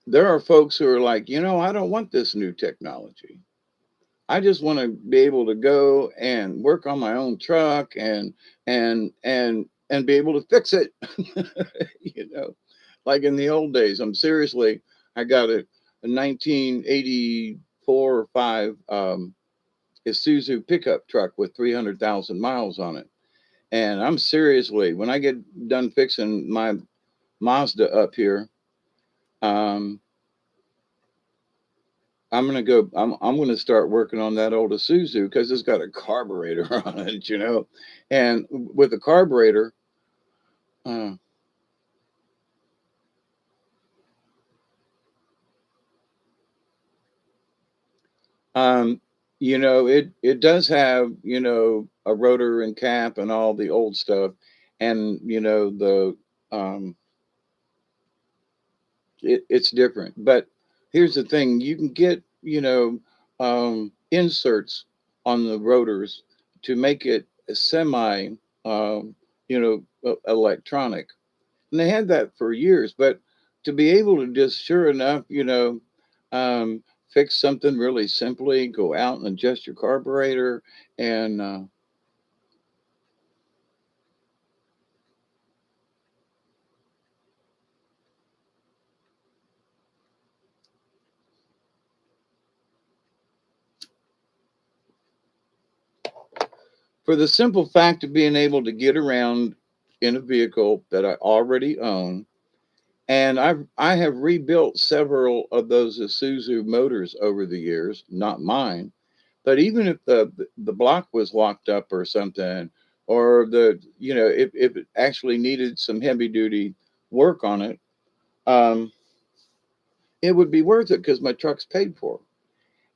there are folks who are like, I don't want this new technology. I just want to be able to go and work on my own truck and be able to fix it. you know, like in the old days. I got a 1984 or 5 Isuzu pickup truck with 300,000 miles on it. And I'm seriously, when I get done fixing my Mazda up here, um, I'm gonna start working on that old Isuzu because it's got a carburetor on it. And with a carburetor, uh, um, it does have, a rotor and cap and all the old stuff, and the um, it's different. But here's the thing: you can get inserts on the rotors to make it semi electronic, and they had that for years. But to be able to just sure enough, fix something really simply, go out and adjust your carburetor, and for the simple fact of being able to get around in a vehicle that I already own. And I have rebuilt several of those Isuzu motors over the years, not mine. But even if the block was locked up or something, or if it actually needed some heavy duty work on it, um, it would be worth it because my truck's paid for.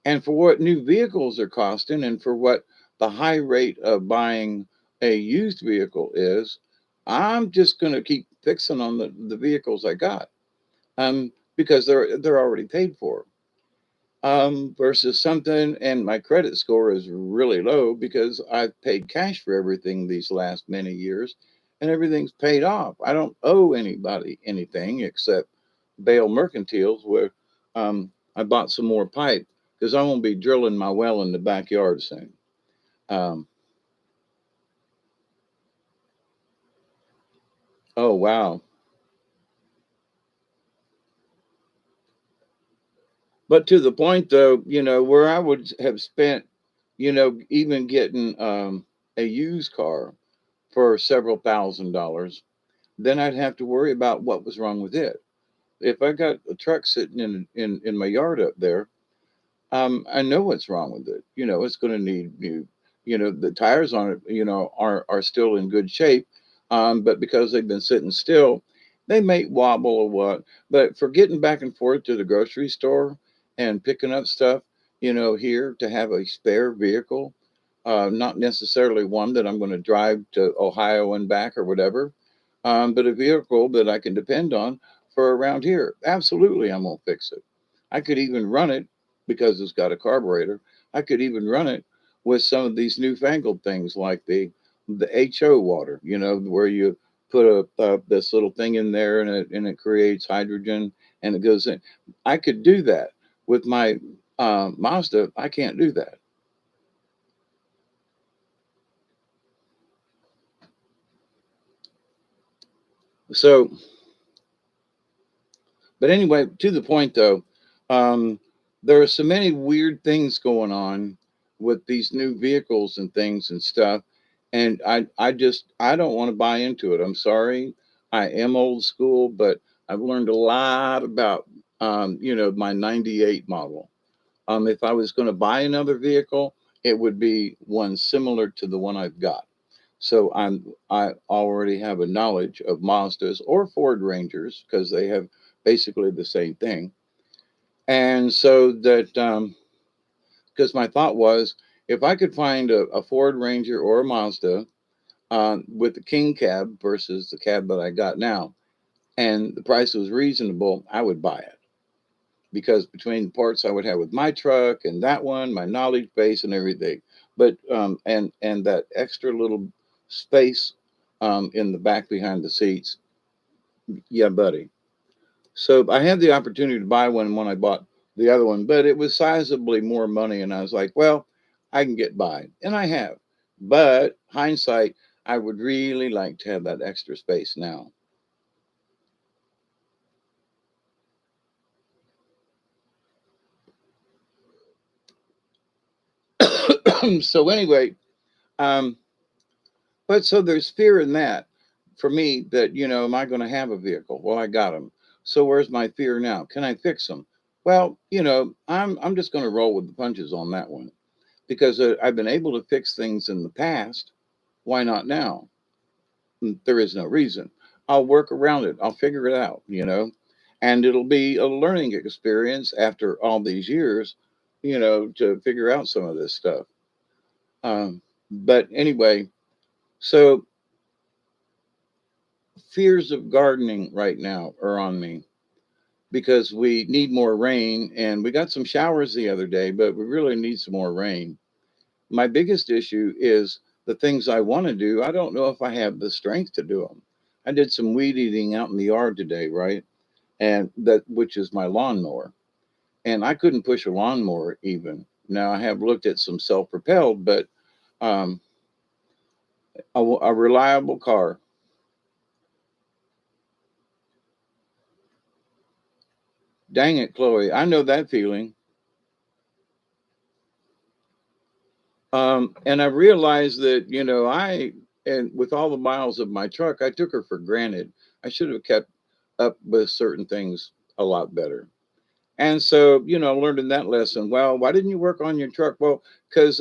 And for what new vehicles are costing, and for what the high rate of buying a used vehicle is, I'm just going to keep fixing on the vehicles I got, because they're already paid for. Versus something, and my credit score is really low because I've paid cash for everything these last many years, and everything's paid off. I don't owe anybody anything except Bale Mercantiles, where I bought some more pipe because I won't be drilling my well in the backyard soon. Um, oh wow! But to the point though, where I would have spent, even getting a used car for several $1,000s, then I'd have to worry about what was wrong with it. If I got a truck sitting in my yard up there, I know what's wrong with it. It's going to need new. The tires on it, are still in good shape, but because they've been sitting still, they may wobble or what. But for getting back and forth to the grocery store and picking up stuff, here to have a spare vehicle, not necessarily one that I'm going to drive to Ohio and back or whatever, but a vehicle that I can depend on for around here. Absolutely, I'm going to fix it. I could even run it because it's got a carburetor. I could even run it with some of these newfangled things like the HO water, where you put this little thing in there and it creates hydrogen and it goes in. I could do that with my Mazda. I can't do that. So, but anyway, to the point though, um, there are so many weird things going on with these new vehicles and things and stuff. And I don't want to buy into it. I'm sorry. I am old school, but I've learned a lot about, my 98 model. If I was going to buy another vehicle, it would be one similar to the one I've got. So I already have a knowledge of Mazdas or Ford Rangers because they have basically the same thing. And so that because my thought was, if I could find a Ford Ranger or a Mazda with the King cab versus the cab that I got now, and the price was reasonable, I would buy it because between the parts I would have with my truck and that one, my knowledge base and everything, but and that extra little space in the back behind the seats, yeah, buddy. So I had the opportunity to buy one when I bought the other one, but it was sizably more money, and I was like, well, I can get by, and I have. But hindsight, I would really like to have that extra space now. So anyway, um, but so there's fear in that for me that, am I going to have a vehicle? Well, I got them. So where's my fear now? Can I fix them? Well, I'm just going to roll with the punches on that one because I've been able to fix things in the past. Why not now? There is no reason. I'll work around it. I'll figure it out. And it'll be a learning experience after all these years, to figure out some of this stuff. But anyway, so fears of gardening right now are on me because we need more rain and we got some showers the other day, but we really need some more rain. My biggest issue is the things I want to do. I don't know if I have the strength to do them. I did some weed eating out in the yard today, right? And that, which is my lawnmower. And I couldn't push a lawnmower even. Now I have looked at some self propelled, but um, a reliable car. Dang it, Chloe. I know that feeling. And I realized that, and with all the miles of my truck, I took her for granted. I should have kept up with certain things a lot better. And so, learning that lesson. Well, why didn't you work on your truck? Well, because,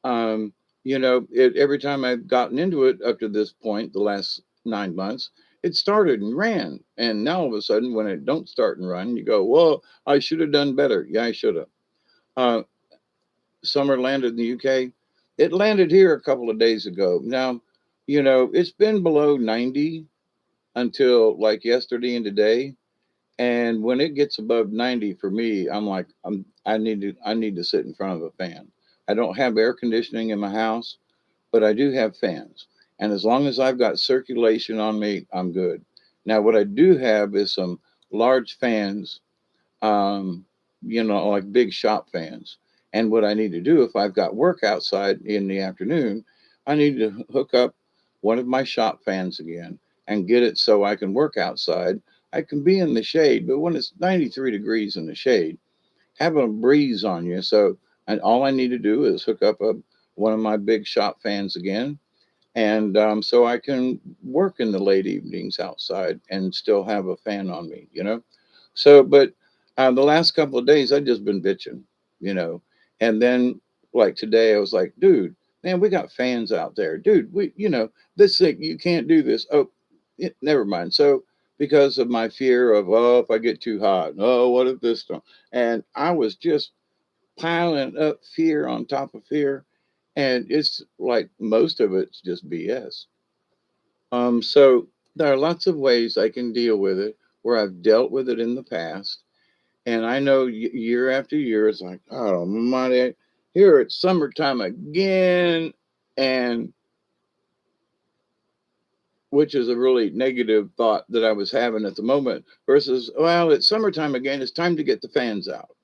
um, every time I've gotten into it up to this point, the last 9 months, it started and ran. And now all of a sudden, when it don't start and run, you go, well, I should have done better. Yeah, I should have. Uh, Summer landed in the UK. It landed here a couple of days ago. Now, it's been below 90 until like yesterday and today. And when it gets above 90 for me, I'm like, I need to sit in front of a fan. I don't have air conditioning in my house, but I do have fans. And as long as I've got circulation on me, I'm good. Now, what I do have is some large fans, um, like big shop fans. And what I need to do if I've got work outside in the afternoon, I need to hook up one of my shop fans again and get it so I can work outside. I can be in the shade, but when it's 93 degrees in the shade, having a breeze on you. So, and all I need to do is hook up one of my big shop fans again and so I can work in the late evenings outside and still have a fan on me. So, but the last couple of days I've just been bitching, you know, and then like today I was like, dude, man, we got fans out there, dude. This thing you can't do this. Oh, never mind. So because of my fear of if I get too hot, oh, what if this don't? And I was just piling up fear on top of fear. And it's like most of it's just BS. So there are lots of ways I can deal with it where I've dealt with it in the past. And I know year after year, it's like, oh, my, here it's summertime again. And which is a really negative thought that I was having at the moment versus, well, it's summertime again. It's time to get the fans out,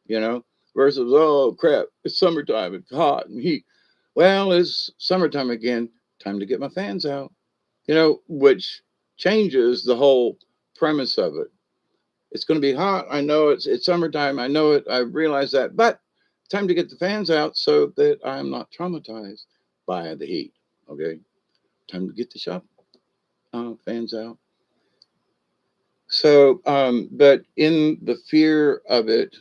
you know, versus, oh, crap, it's summertime. It's hot and heat. Well, it's summertime again. Time to get my fans out, which changes the whole premise of it. It's going to be hot. I know it's summertime. I know it. I realize that. But time to get the fans out so that I'm not traumatized by the heat. Okay, time to get the shop fans out. So, but in the fear of it,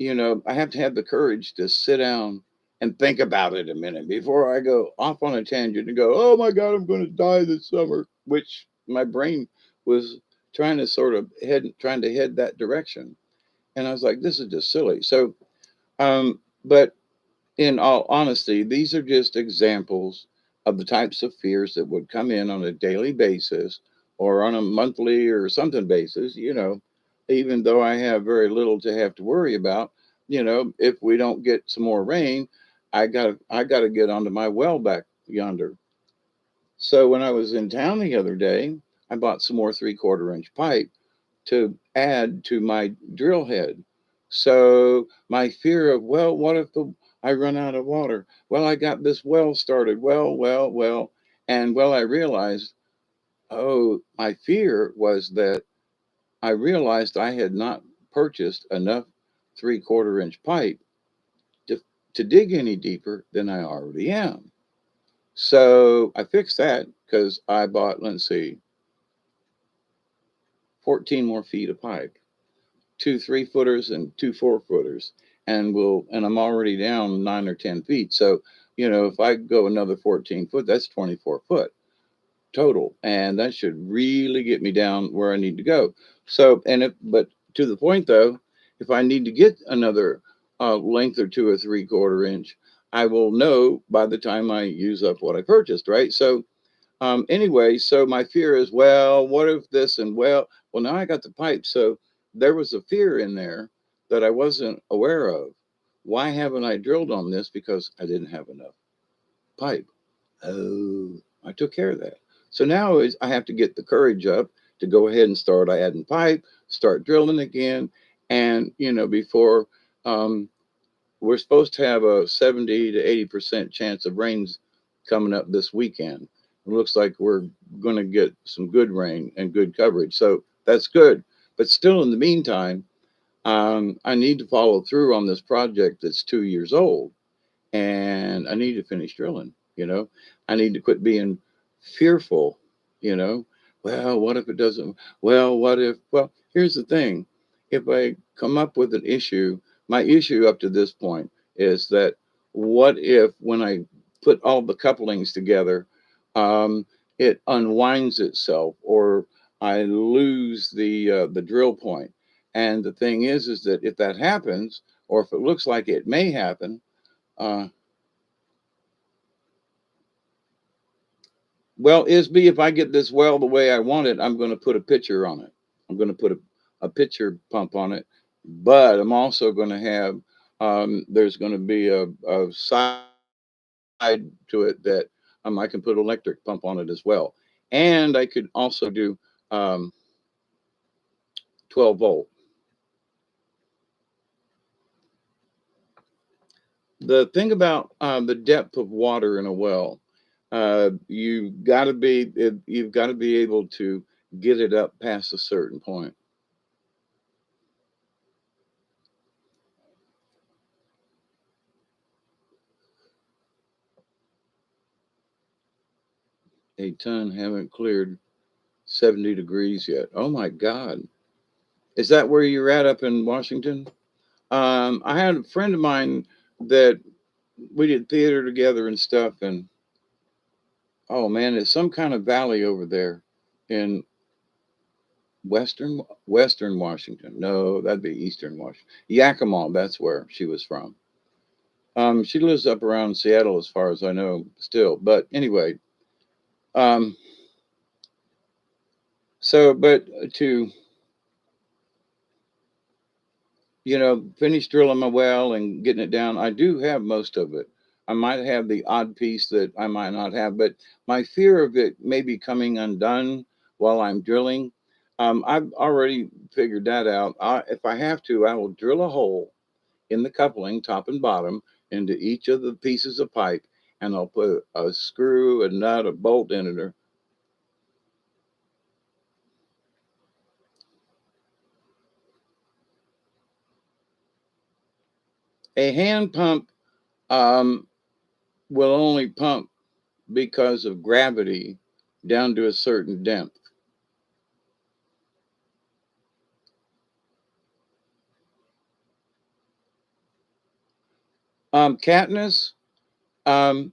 I have to have the courage to sit down and think about it a minute before I go off on a tangent and go, oh my God, I'm going to die this summer, which my brain was trying to head that direction. And I was like, this is just silly. So, but in all honesty, these are just examples of the types of fears that would come in on a daily basis or on a monthly or something basis, even though I have very little to have to worry about, if we don't get some more rain, I gotta get onto my well back yonder. So when I was in town the other day, I bought some more 3/4 inch pipe to add to my drill head. So my fear of, well, what if I run out of water? Well, I got this well started. Well. And I realized, oh, my fear was that I realized I had not purchased enough 3/4 inch pipe to, to dig any deeper than I already am. So I fixed that because I bought, let's see, 14 more feet of pipe. 2 3-footers and 2 4-footers, and I'm already down 9 or 10 feet. So if I go another 14 foot, that's 24 foot total, and that should really get me down where I need to go. So but to the point though, if I need to get another length or 2 or 3/4 inch, I will know by the time I use up what I purchased, right? So anyway, so my fear is, well, what if this and well, now I got the pipe. So there was a fear in there that I wasn't aware of. Why haven't I drilled on this? Because I didn't have enough pipe. Oh, I took care of that. So now is I have to get the courage up to go ahead and start adding pipe, start drilling again, and before um, we're supposed to have a 70 to 80% chance of rains coming up this weekend. It looks like we're going to get some good rain and good coverage. So that's good. But still, in the meantime, I need to follow through on this project that's 2 years old, and I need to finish drilling. I need to quit being fearful. You know, well, what if it doesn't? Well, what if? Well, here's the thing: if I come up with an issue, my issue up to this point is that what if when I put all the couplings together, um, it unwinds itself, or I lose the drill point. And the thing is that if that happens, or if it looks like it may happen, uh, well, Isby, if I get this well the way I want it, I'm going to put a pitcher on it. I'm going to put a pitcher pump on it, but I'm also going to have there's going to be a side to it that I can put an electric pump on it as well, and I could also do um, 12 volt. The thing about the depth of water in a well, you've got to be able to get it up past a certain point. A ton haven't cleared 70 degrees yet. Oh my God. Is that where you're at up in Washington? I had a friend of mine that we did theater together and stuff. And oh man, it's some kind of valley over there in Western Washington. No, that'd be Eastern Washington. Yakima, that's where she was from. She lives up around Seattle as far as I know still. But anyway, um, but to finish drilling my well and getting it down. I do have most of it. I might have the odd piece that I might not have, but my fear of it maybe coming undone while I'm drilling, I've already figured that out. If I have to, I will drill a hole in the coupling, top and bottom, into each of the pieces of pipe, and I'll put a screw, a nut, a bolt in it, A hand pump um, will only pump because of gravity down to a certain depth. Katniss, um,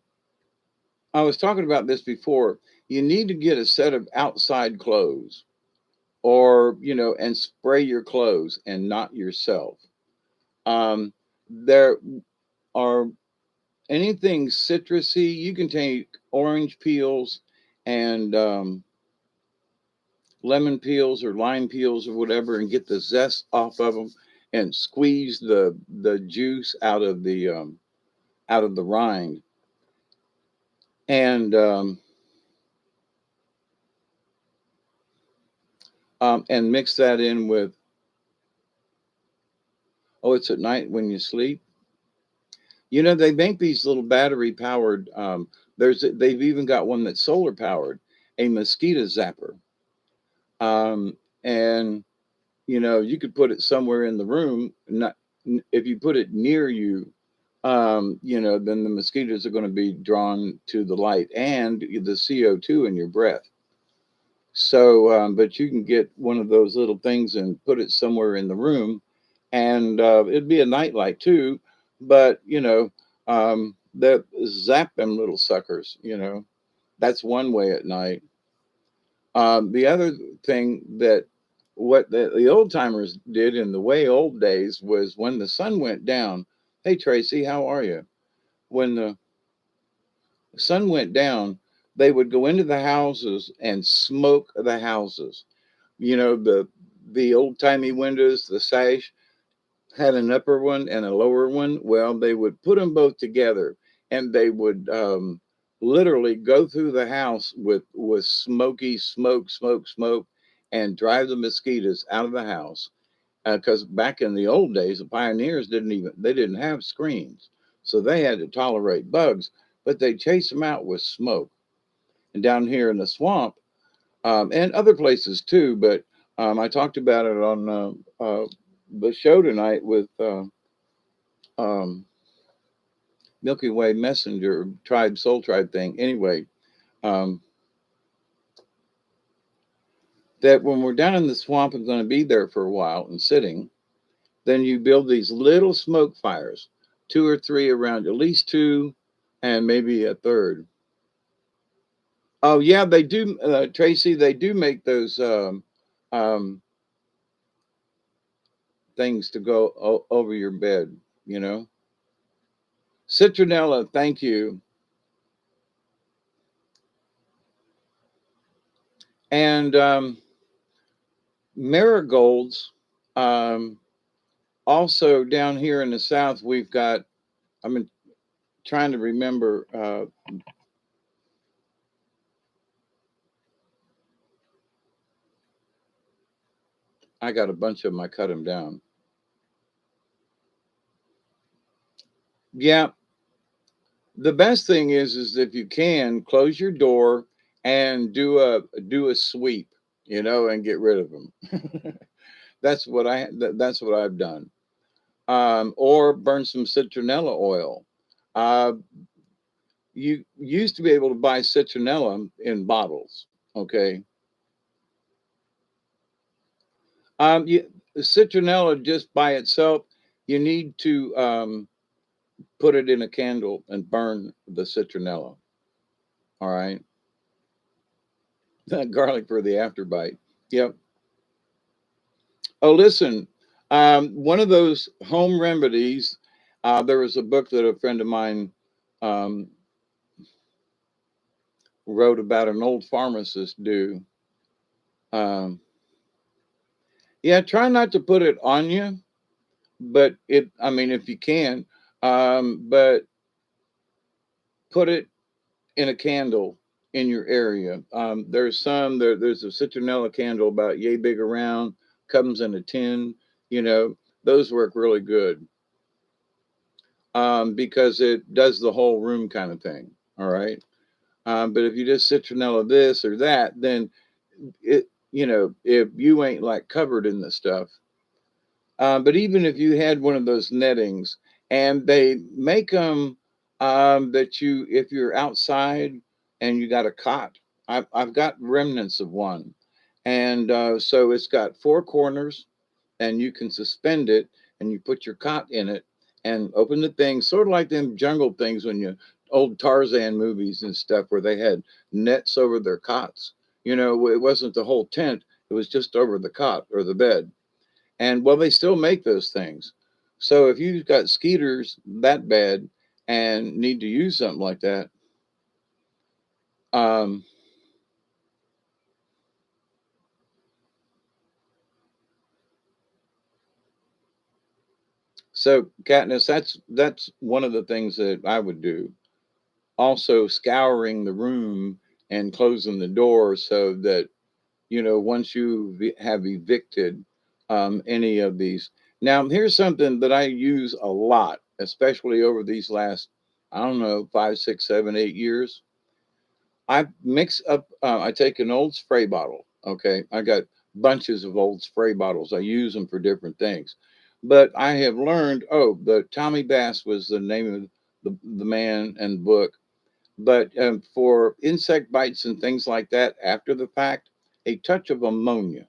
I was talking about this before. You need to get a set of outside clothes or, and spray your clothes and not yourself. There are anything citrusy, you can take orange peels and lemon peels or lime peels or whatever and get the zest off of them and squeeze the juice out of the rind and mix that in with, oh, it's at night when you sleep. They make these little battery powered, they've even got one that's solar powered, a mosquito zapper. And you could put it somewhere in the room. Not if you put it near you, then the mosquitoes are going to be drawn to the light and the CO2 in your breath. So, but you can get one of those little things and put it somewhere in the room, and it'd be a nightlight too. But that zap them little suckers. That's one way at night. The other thing that what the old timers did in the way old days was when the sun went down. Hey Tracy, how are you? When the sun went down, they would go into the houses and smoke the houses. The old timey windows, the sash had an upper one and a lower one. Well, they would put them both together, and they would literally go through the house with smoky smoke, and drive the mosquitoes out of the house. Because back in the old days, the pioneers didn't have screens, so they had to tolerate bugs, but they chase them out with smoke. And down here in the swamp, and other places too. But I talked about it on the show tonight with um, Milky Way Messenger Tribe Soul Tribe thing. Anyway, um, that when we're down in the swamp and going to be there for a while and sitting, then you build these little smoke fires, two or three around, at least two, and maybe a third. Oh yeah, they do, Tracy. They do make those um, things to go over your bed. You know, citronella. Thank you. And marigolds. Um, Also down here in the south, we've got. I'm trying to remember. I got a bunch of them. I cut them down. Yeah, the best thing is if you can close your door and do a sweep, and get rid of them. That's what I've done. Or burn some citronella oil. Uh, you used to be able to buy citronella in bottles. Okay. Citronella just by itself, you need to put it in a candle and burn the citronella. All right. Garlic for the afterbite. Yep. Oh, listen. One of those home remedies. There was a book that a friend of mine um, wrote about an old pharmacist do. Um, yeah, try not to put it on you, but I mean, if you can, but put it in a candle in your area. There's a citronella candle about yay big around, comes in a tin. You know, those work really good because it does the whole room kind of thing. All right. But if you just citronella this or that, then if you ain't like covered in the stuff. But even if you had one of those nettings And they make them that you, if you're outside and you got a cot, I've got remnants of one. And so it's got four corners and you can suspend it and you put your cot in it and open the thing, sort of like them jungle things when you old Tarzan movies and stuff where they had nets over their cots. You know, it wasn't the whole tent, it was just over the cot or the bed. And well, they still make those things. So if you've got skeeters that bad and need to use something like that, um, so Katniss, that's one of the things that I would do. Also, scouring the room and closing the door so that once you have evicted any of these. Now, here's something that I use a lot, especially over these last, I don't know, 5, 6, 7, 8 years. I mix up, I take an old spray bottle. Okay. I got bunches of old spray bottles. I use them for different things. But I have learned, the Tommy Bass was the name of the man and book. But for insect bites and things like that, after the fact, a touch of ammonia.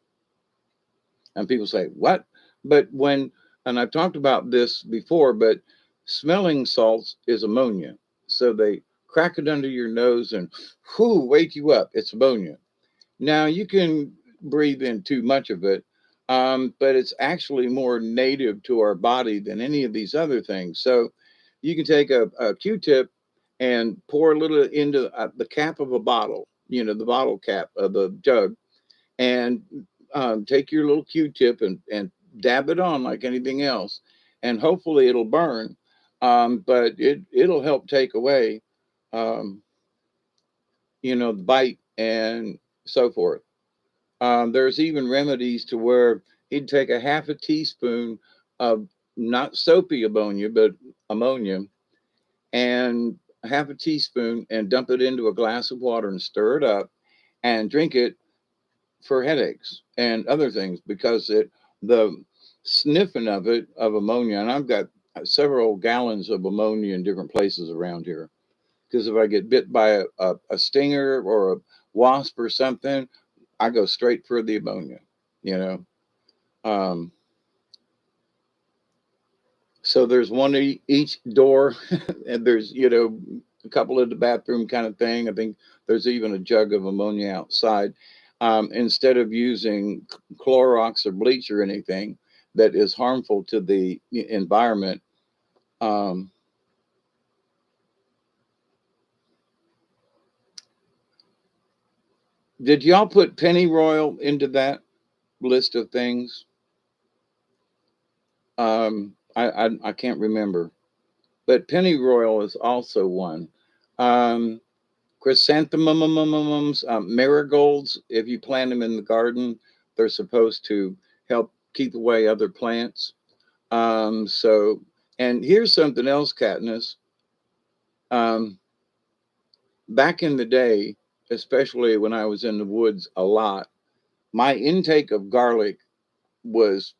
And people say, what? But and I've talked about this before, but smelling salts is ammonia. So they crack it under your nose and wake you up. It's ammonia. Now you can breathe in too much of it, but it's actually more native to our body than any of these other things. So you can take a Q-tip and pour a little into the cap of a bottle, the bottle cap of the jug, and take your little Q-tip and dab it on like anything else, and hopefully it'll burn, but it'll help take away, um, the bite and so forth. There's even remedies to where he'd take a half a teaspoon of not soapy ammonia, but ammonia, and half a teaspoon and dump it into a glass of water and stir it up and drink it for headaches and other things because the sniffing of it of ammonia, and I've got several gallons of ammonia in different places around here because if I get bit by a stinger or a wasp or something, I go straight for the ammonia, you know. Um, so there's one each door, and there's a couple of the bathroom kind of thing. I think there's even a jug of ammonia outside. Instead of using Clorox or bleach or anything that is harmful to the environment. Um, did y'all put pennyroyal into that list of things? I can't remember, but pennyroyal is also one. Um, Chrysanthemums, marigolds, if you plant them in the garden, they're supposed to help keep away other plants. So, and here's something else, Katniss. Um, Back in the day, especially when I was in the woods a lot, my intake of garlic was,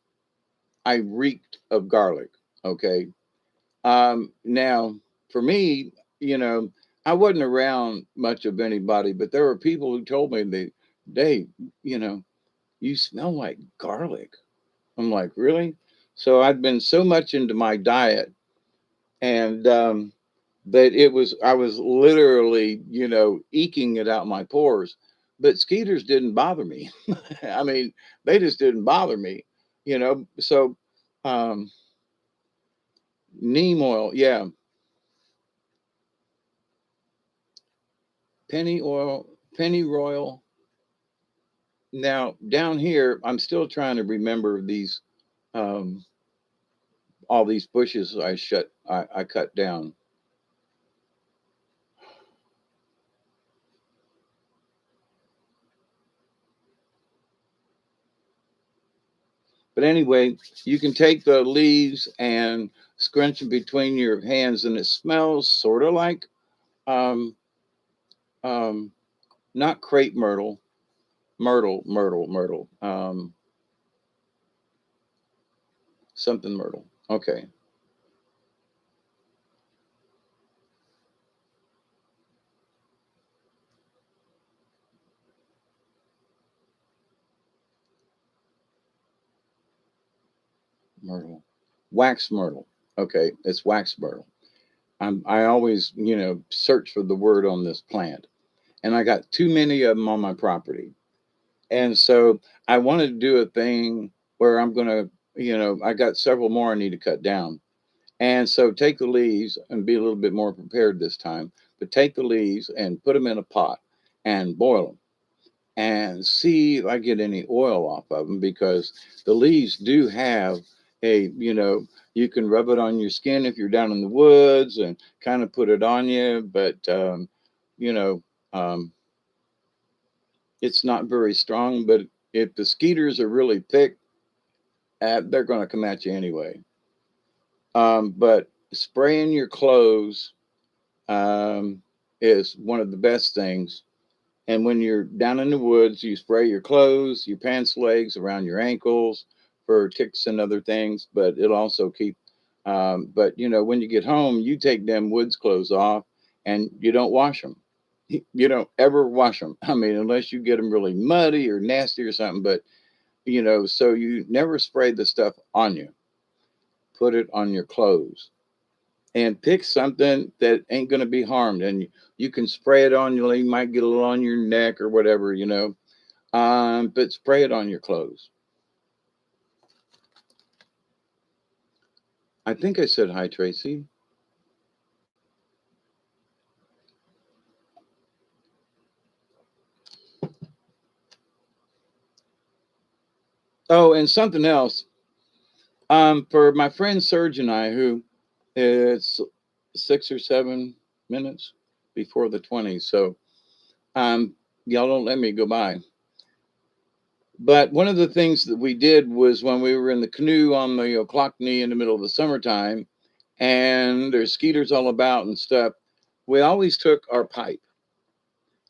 I reeked of garlic. Okay. Now, for me, you know, I wasn't around much of anybody, but there were people who told me Dave, you know, you smell like garlic. I'm like, really? So I'd been so much into my diet, and that I was literally, eking it out my pores. But skeeters didn't bother me. I mean, they just didn't bother me, So, um, neem oil, yeah, penny oil, penny royal. Now down here, I'm still trying to remember these, um, all these bushes I cut down. But anyway, you can take the leaves and scrunch them between your hands, and it smells sort of like, um, um, not crepe myrtle, myrtle, something myrtle. Okay. Myrtle, wax myrtle. Okay, it's wax myrtle. I always, search for the word on this plant, and I got too many of them on my property, and so I wanted to do a thing where I'm gonna, I got several more I need to cut down, and so take the leaves and be a little bit more prepared this time. But take the leaves and put them in a pot and boil them and see if I get any oil off of them, because the leaves do have you can rub it on your skin if you're down in the woods and kind of put it on you, but you know, um, it's not very strong. But if the skeeters are really thick, they're going to come at you anyway. But spraying your clothes um, is one of the best things. And when you're down in the woods, you spray your clothes, your pants legs, around your ankles for ticks and other things. But it'll also keep. But when you get home, you take them woods clothes off, and you don't wash them. You don't ever wash them. I mean, unless you get them really muddy or nasty or something. But so you never spray the stuff on you. Put it on your clothes and pick something that ain't going to be harmed. And you can spray it on you. You might get a little on your neck or whatever, but spray it on your clothes. I think I said hi, Tracy. Oh, and something else. For my friend Serge and I, who it's 6 or 7 minutes before the 20. So y'all don't let me go by. But one of the things that we did was when we were in the canoe on the Clockney in the middle of the summertime, and there's skeeters all about and stuff, we always took our pipe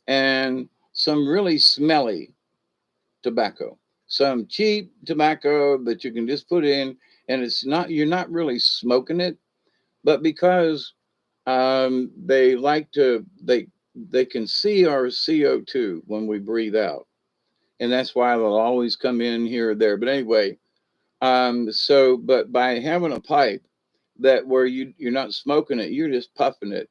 and some really smelly tobacco, some cheap tobacco that you can just put in, and you're not really smoking it, but because they can see our CO2 when we breathe out, and that's why they'll always come in here or there. But anyway, but by having a pipe that where you're not smoking it, you're just puffing it,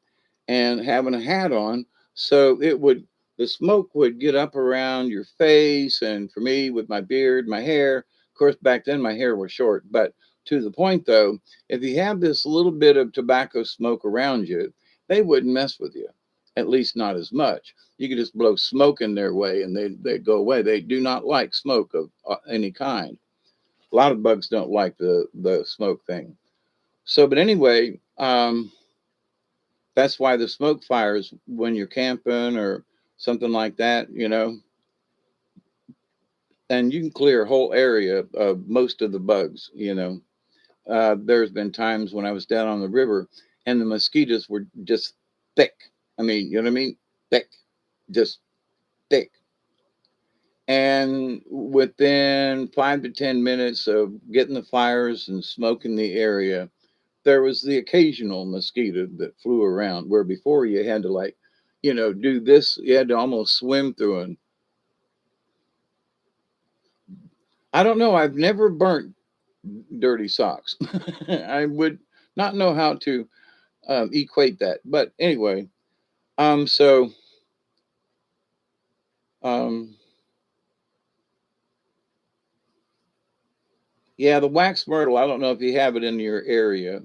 and having a hat on, so the smoke would get up around your face, and for me with my beard, my hair. Of course, back then my hair was short, but to the point though, if you have this little bit of tobacco smoke around you, they wouldn't mess with you, at least not as much. You could just blow smoke in their way, and they go away. They do not like smoke of any kind. A lot of bugs don't like the smoke thing. So, but anyway, that's why the smoke fires when you're camping or something like that, and you can clear a whole area of most of the bugs. There's been times when I was down on the river and the mosquitoes were just thick. I mean, you know what I mean? Thick, just thick. And within 5 to 10 minutes of getting the fires and smoking the area, there was the occasional mosquito that flew around, where before you had to do this, you had to almost swim through them. I don't know. I've never burnt dirty socks. I would not know how to equate that. But anyway, so um, yeah, the wax myrtle. I don't know if you have it in your area,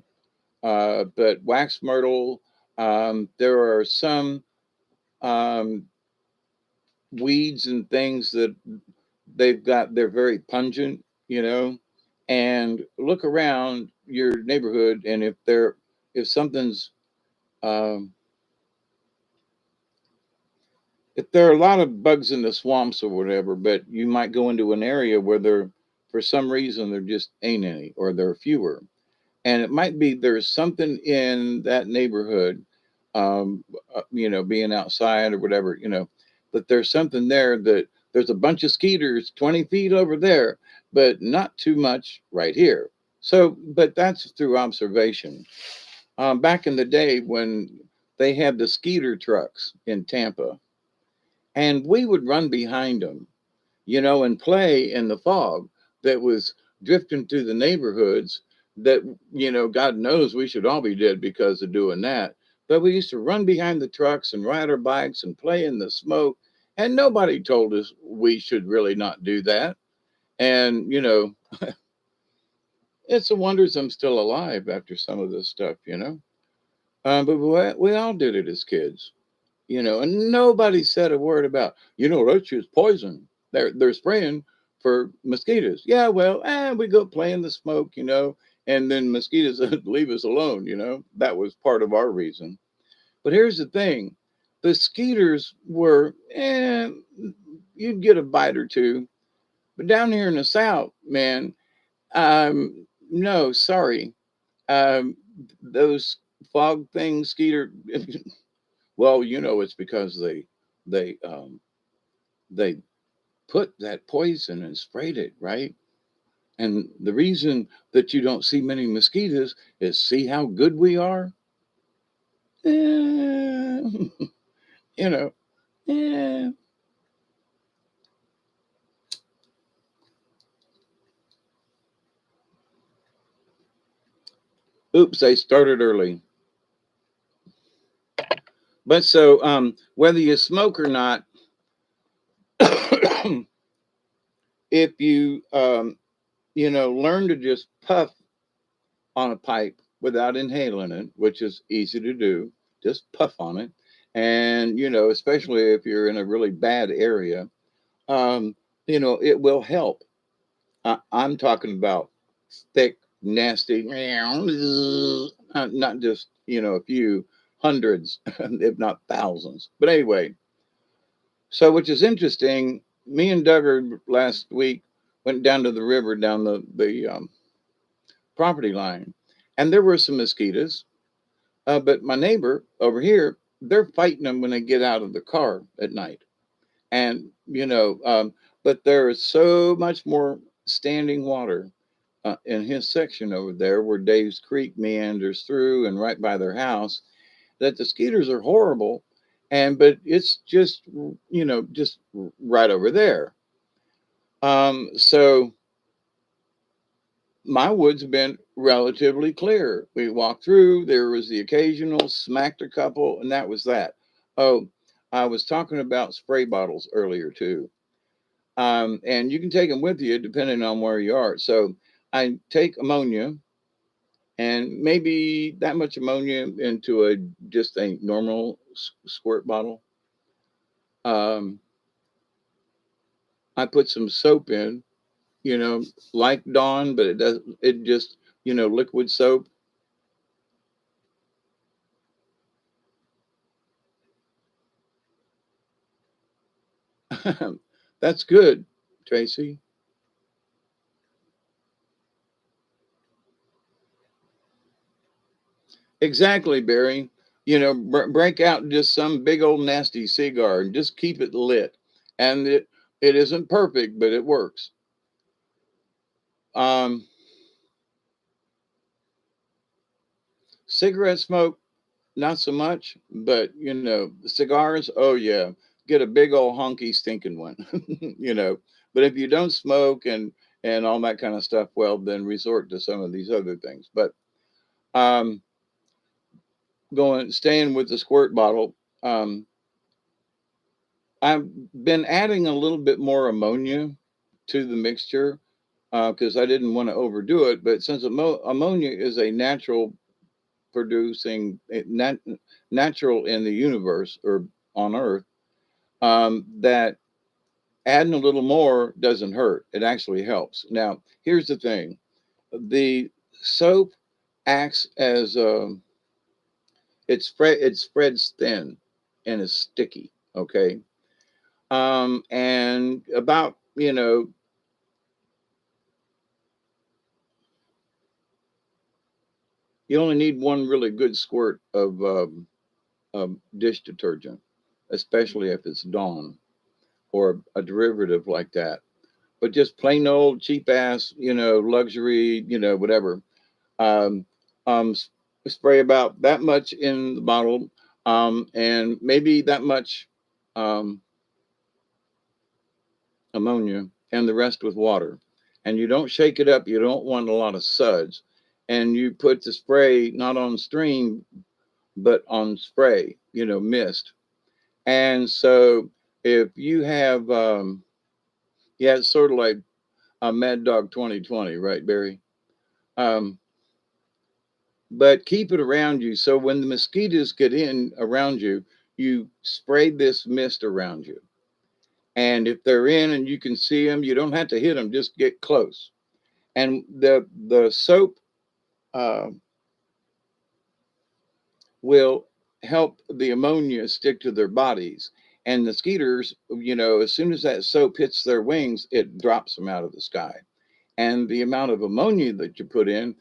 but wax myrtle. There are some um, weeds and things that they're very pungent, and look around your neighborhood, and if something's um, if there are a lot of bugs in the swamps or whatever, but you might go into an area where for some reason there just ain't any, or there are fewer, and it might be there's something in that neighborhood, being outside or whatever, that there's something there, that there's a bunch of skeeters 20 feet over there, but not too much right here. So, but that's through observation. Back in the day when they had the skeeter trucks in Tampa, and we would run behind them, and play in the fog that was drifting through the neighborhoods that, God knows we should all be dead because of doing that. But we used to run behind the trucks and ride our bikes and play in the smoke. And nobody told us we should really not do that. And, it's a wonder I'm still alive after some of this stuff. But we all did it as kids, and nobody said a word about, that's just poison. They're spraying for mosquitoes. Yeah, well, we go play in the smoke, and then mosquitoes leave us alone. That was part of our reason. But here's the thing: the skeeters were, you'd get a bite or two, but down here in the South, man, no, sorry, um, those fog things, skeeter. Well, it's because they they put that poison and sprayed it, right? And the reason that you don't see many mosquitoes is, see how good we are. Eh, you know, eh. Oops, I started early. But so, whether you smoke or not, if you learn to just puff on a pipe without inhaling it, which is easy to do, just puff on it. And, especially if you're in a really bad area, um, it will help. I'm talking about thick, nasty, not just, a few hundreds, if not thousands. But anyway, so which is interesting, me and Duggar last week went down to the river down the property line, and there were some mosquitoes. But my neighbor over here, they're fighting them when they get out of the car at night. And, but there is so much more standing water in his section over there where Dave's Creek meanders through and right by their house, that the skeeters are horrible. But it's just, just right over there. So my woods have been relatively clear. We walked through, there was the occasional smacked a couple, and that was that. Oh, I was talking about spray bottles earlier too. And you can take them with you depending on where you are. So I take ammonia and maybe that much ammonia into just a normal squirt bottle. Um, I put some soap in, like Dawn, but it just, liquid soap. That's good, Tracy. Exactly, Barry. Break out just some big old nasty cigar and just keep it lit. And it isn't perfect, but it works. Um, Cigarette smoke, not so much, but cigars, oh yeah, get a big old honky stinking one, you know. But if you don't smoke and all that kind of stuff, well, then resort to some of these other things. But um, staying with the squirt bottle, um, I've been adding a little bit more ammonia to the mixture because I didn't want to overdo it. But since ammonia is a natural producing, natural in the universe or on Earth, that adding a little more doesn't hurt. It actually helps. Now, here's the thing: the soap acts as it spreads thin and is sticky. Okay, and about you only need one really good squirt of dish detergent, especially if it's Dawn or a derivative like that. But just plain old cheap ass, luxury, whatever. Um, Spray about that much in the bottle, and maybe that much um, ammonia, and the rest with water. and you don't shake it up. You don't want a lot of suds. And you put the spray not on stream, but on spray, mist. And so if you have, yeah, it's sort of like a Mad Dog 2020, right, Barry? Um, but keep it around you. So when the mosquitoes get in around you, you spray this mist around you. And if they're in and you can see them, you don't have to hit them, just get close. And the soap uh, will help the ammonia stick to their bodies. And the skeeters, as soon as that soap hits their wings, it drops them out of the sky. And the amount of ammonia that you put in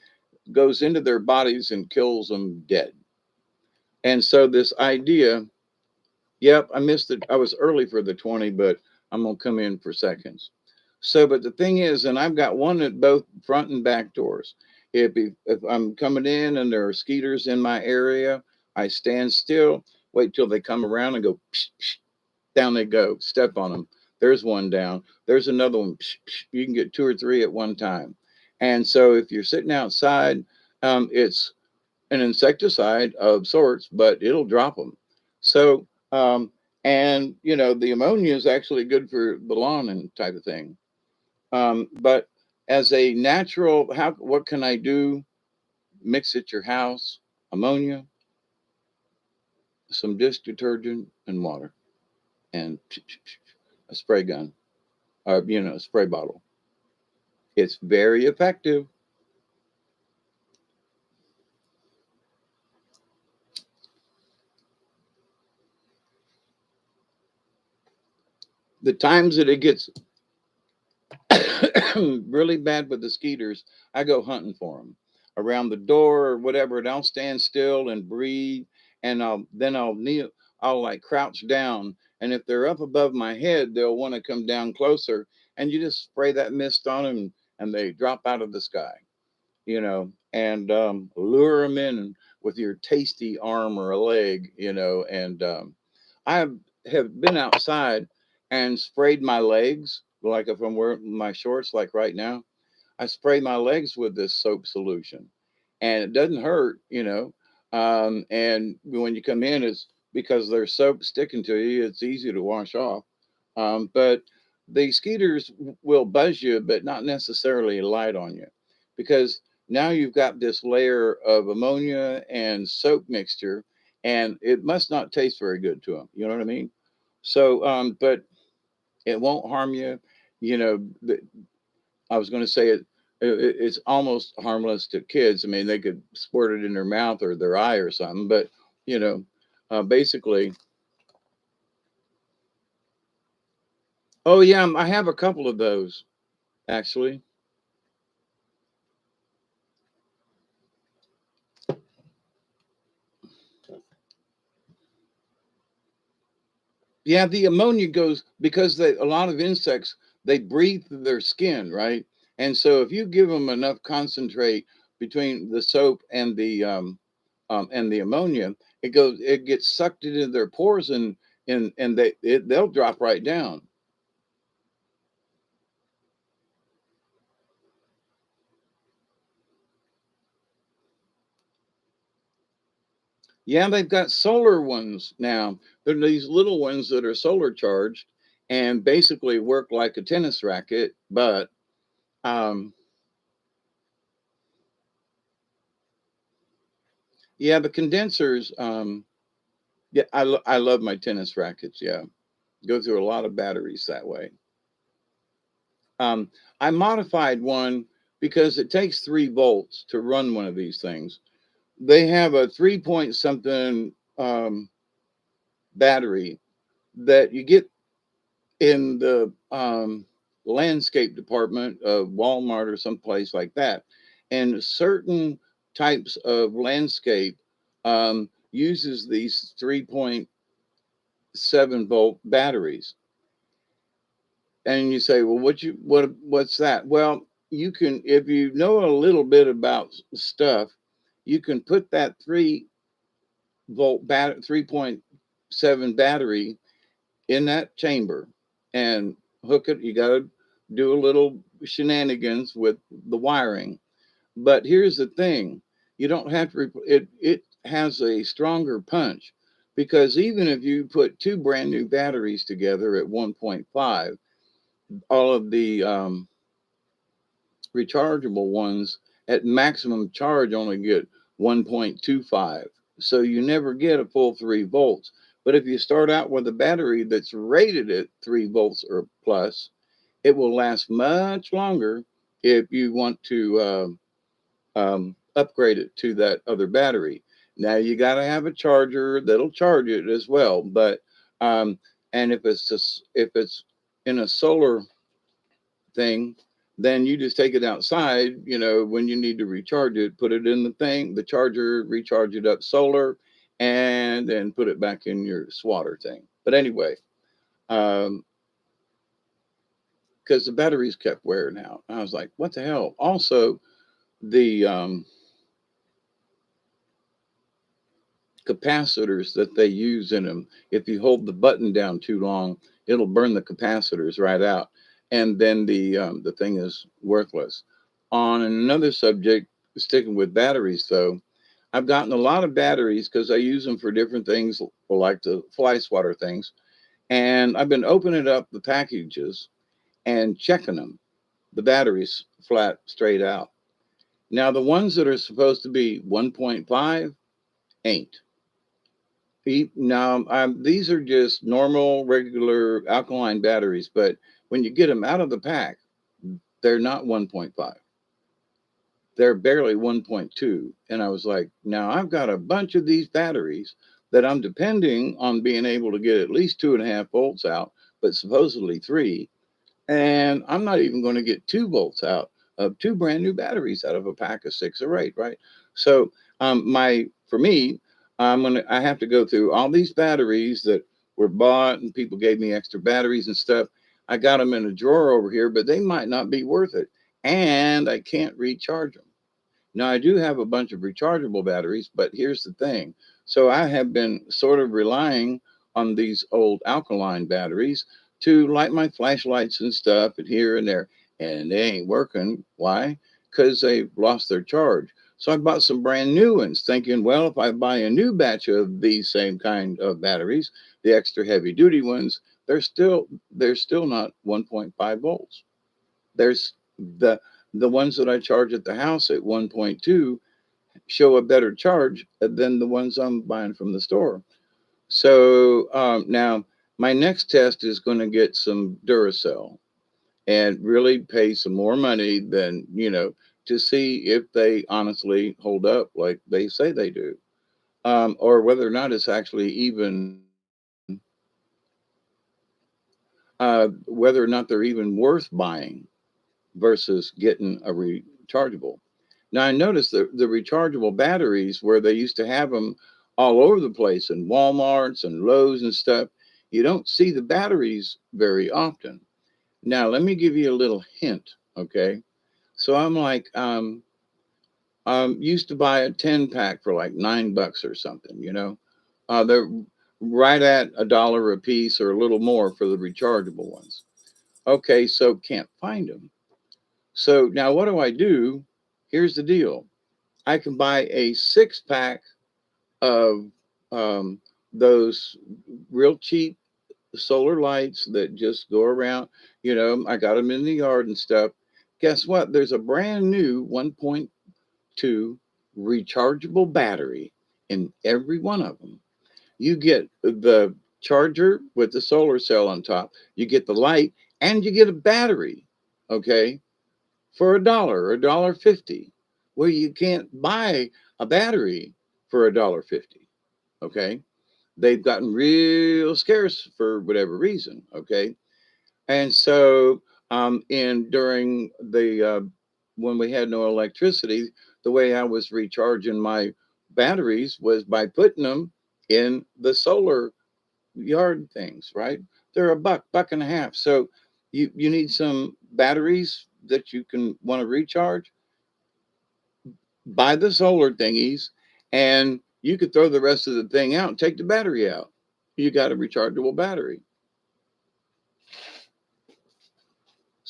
goes into their bodies and kills them dead. And so this idea, yep, I missed it. I was early for the 20, but I'm gonna come in for seconds. So, but the thing is, and I've got one at both front and back doors. If I'm coming in and there are skeeters in my area, I stand still, wait till they come around and go, psh, psh, down they go, step on them. There's one down. There's another one. Psh, psh. You can get two or three at one time. And so if you're sitting outside, it's an insecticide of sorts, but it'll drop them. So, and the ammonia is actually good for the lawn and type of thing. But as a natural, what can I do? Mix at your house, ammonia, some dish detergent, and water, and a spray gun, or a spray bottle. It's very effective. The times that it gets really bad with the skeeters, I go hunting for them around the door or whatever, and I'll stand still and breathe, and I'll kneel, I'll like crouch down, and if they're up above my head, they'll want to come down closer, and you just spray that mist on them, and they drop out of the sky, and lure them in with your tasty arm or a leg, and I have been outside and sprayed my legs, like if I'm wearing my shorts, like right now. I spray my legs with this soap solution, and it doesn't hurt, And when you come in, it's because there's soap sticking to you. It's easy to wash off. But the skeeters will buzz you, but not necessarily light on you, because now you've got this layer of ammonia and soap mixture, and it must not taste very good to them. You know what I mean? So, but it won't harm you. You know, I was going to say it's almost harmless to kids. I mean, they could squirt it in their mouth or their eye or something, but you know, basically, oh yeah, I have a couple of those actually. Yeah, the ammonia goes because a lot of insects, they breathe through their skin, right? And so if you give them enough concentrate between the soap and the ammonia, it gets sucked into their pores, and they'll drop right down. Yeah, they've got solar ones now. They're these little ones that are solar charged and basically work like a tennis racket. But um, yeah, the condensers. Yeah, I love my tennis rackets. Yeah, go through a lot of batteries that way. I modified one because it takes 3 volts to run one of these things. They have a 3 point something battery that you get in the landscape department of Walmart or someplace like that. And certain types of landscape uses these 3.7 volt batteries. And you say, well, what's that? Well, you can, if you know a little bit about stuff, you can put that 3 volt 3.7 battery in that chamber and hook it. You got to do a little shenanigans with the wiring. But here's the thing: you don't have to. It has a stronger punch because even if you put two brand new batteries together at 1.5, all of the rechargeable ones at maximum charge only get 1.25. So you never get a full 3 volts. But if you start out with a battery that's rated at 3 volts or plus, it will last much longer if you want to upgrade it to that other battery. Now you got to have a charger that'll charge it as well. But and if it's in a solar thing, then you just take it outside, when you need to recharge it, put it in the thing, the charger, recharge it up solar, and then put it back in your swatter thing. But anyway, um, because the batteries kept wearing out. I was like, what the hell? Also, the capacitors that they use in them, if you hold the button down too long, it'll burn the capacitors right out, and then the thing is worthless. On another subject, sticking with batteries though, I've gotten a lot of batteries because I use them for different things, like the fly swatter things, and I've been opening up the packages and checking them, the batteries flat straight out. Now the ones that are supposed to be 1.5 ain't. Now, these are just normal, regular alkaline batteries, but when you get them out of the pack, they're not 1.5. They're barely 1.2. And I was like, now I've got a bunch of these batteries that I'm depending on being able to get at least 2.5 volts out, but supposedly 3. And I'm not even going to get 2 volts out of two brand new batteries out of a pack of 6 or 8, right? So for me, I have to go through all these batteries that were bought and people gave me extra batteries and stuff. I got them in a drawer over here, but they might not be worth it. And I can't recharge them. Now, I do have a bunch of rechargeable batteries, but here's the thing. So I have been sort of relying on these old alkaline batteries to light my flashlights and stuff and here and there, and they ain't working. Why? Because they've lost their charge. So I bought some brand new ones, thinking, well, if I buy a new batch of these same kind of batteries, the extra heavy duty ones, they're still not 1.5 volts. There's the ones that I charge at the house at 1.2 show a better charge than the ones I'm buying from the store. So now my next test is going to get some Duracell and really pay some more money than, to see if they honestly hold up like they say they do, or whether or not it's actually even, whether or not they're even worth buying versus getting a rechargeable. Now, I noticed the rechargeable batteries where they used to have them all over the place in Walmarts and Lowe's and stuff, you don't see the batteries very often. Now, let me give you a little hint, okay? So I'm like, used to buy a 10 pack for like $9 or something, they're right at $1 a piece or a little more for the rechargeable ones. Okay, so can't find them. So now what do I do? Here's the deal. I can buy a 6 pack of um, those real cheap solar lights that just go around. I got them in the yard and stuff. Guess what? There's a brand new 1.2 rechargeable battery in every one of them. You get the charger with the solar cell on top, you get the light, and you get a battery. Okay, for a dollar 50. Well, you can't buy a battery for $1.50. Okay. They've gotten real scarce for whatever reason. Okay. And so, during when we had no electricity, the way I was recharging my batteries was by putting them in the solar yard things, right? They're a buck and a half. So you need some batteries that you can want to recharge, buy the solar thingies, and you could throw the rest of the thing out and take the battery out. You got a rechargeable battery.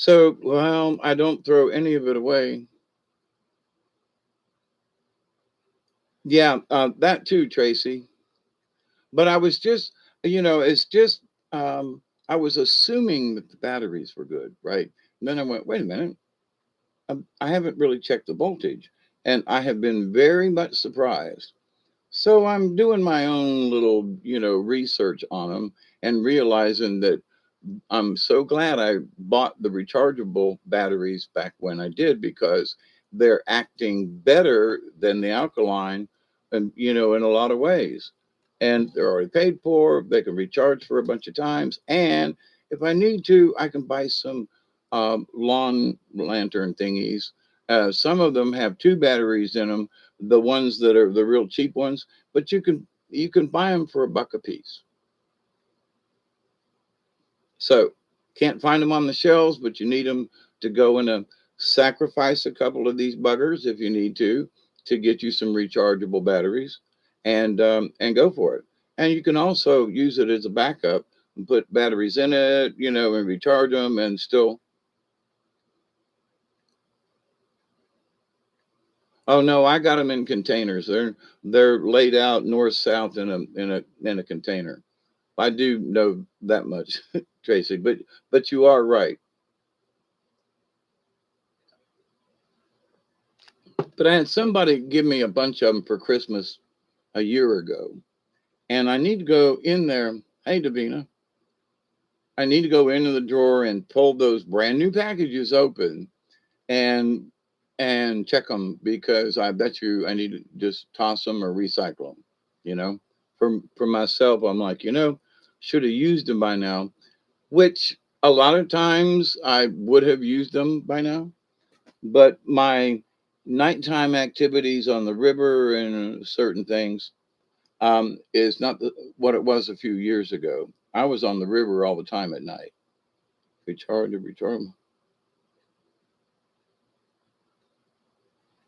So, well, I don't throw any of it away. Yeah, that too, Tracy. But I was just, it's just, I was assuming that the batteries were good, right? And then I went, wait a minute, I haven't really checked the voltage. And I have been very much surprised. So I'm doing my own little, research on them and realizing that I'm so glad I bought the rechargeable batteries back when I did because they're acting better than the alkaline and in a lot of ways. And they're already paid for, they can recharge for a bunch of times. And if I need to, I can buy some lawn lantern thingies. Some of them have two batteries in them, the ones that are the real cheap ones, but you can buy them for $1 a piece. So can't find them on the shelves, but you need them to go in a sacrifice a couple of these buggers if you need to get you some rechargeable batteries, and go for it. And you can also use it as a backup and put batteries in it, and recharge them and still. Oh no, I got them in containers. They're laid out north south in a container. I do know that much, Tracy, but you are right. But I had somebody give me a bunch of them for Christmas a year ago, and I need to go in there. Hey, Davina, I need to go into the drawer and pull those brand new packages open and check them because I bet you I need to just toss them or recycle them. You know, for myself, I'm like, should have used them by now. Which a lot of times I would have used them by now, but my nighttime activities on the river and certain things is not what it was a few years ago. I was on the river all the time at night. Recharge, recharge.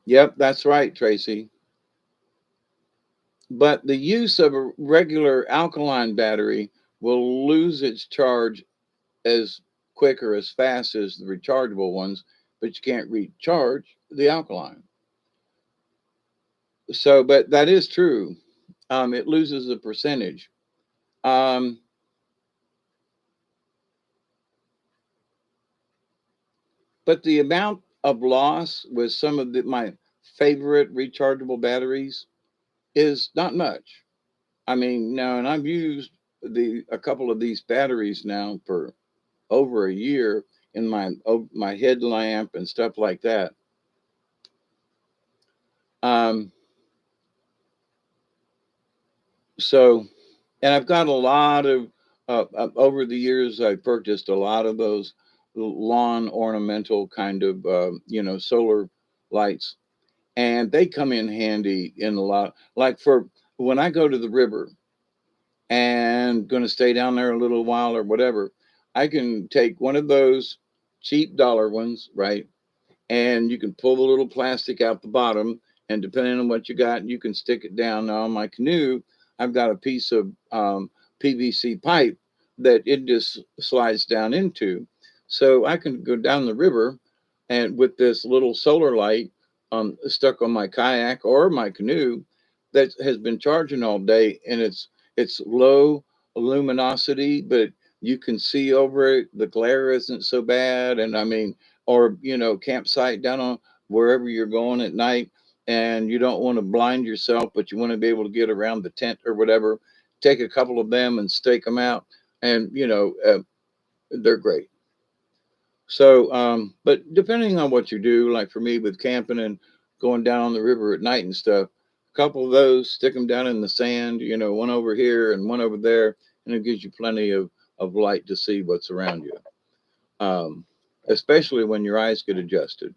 Yep, that's right, Tracy. But the use of a regular alkaline battery will lose its charge as quick or as fast as the rechargeable ones, but you can't recharge the alkaline. So, but that is true. It loses a percentage. Um, but the amount of loss with some of my favorite rechargeable batteries is not much. I mean, now, and I've used a couple of these batteries now for over a year in my headlamp and stuff like that. Um, so, and I've got a lot of over the years. I've purchased a lot of those lawn ornamental kind of solar lights, and they come in handy in a lot. Like for when I go to the river and going to stay down there a little while or whatever, I can take one of those cheap dollar ones, right? And you can pull the little plastic out the bottom, and depending on what you got, you can stick it down. Now on my canoe, I've got a piece of PVC pipe that it just slides down into, so I can go down the river and with this little solar light stuck on my kayak or my canoe that has been charging all day, and it's low luminosity, but you can see over it. The glare isn't so bad, and I mean, or campsite down on wherever you're going at night, and you don't want to blind yourself, but you want to be able to get around the tent or whatever. Take a couple of them and stake them out, and they're great. So, but depending on what you do, like for me with camping and going down on the river at night and stuff, a couple of those, stick them down in the sand, one over here and one over there, and it gives you plenty of light to see what's around you. Um, Especially when your eyes get adjusted.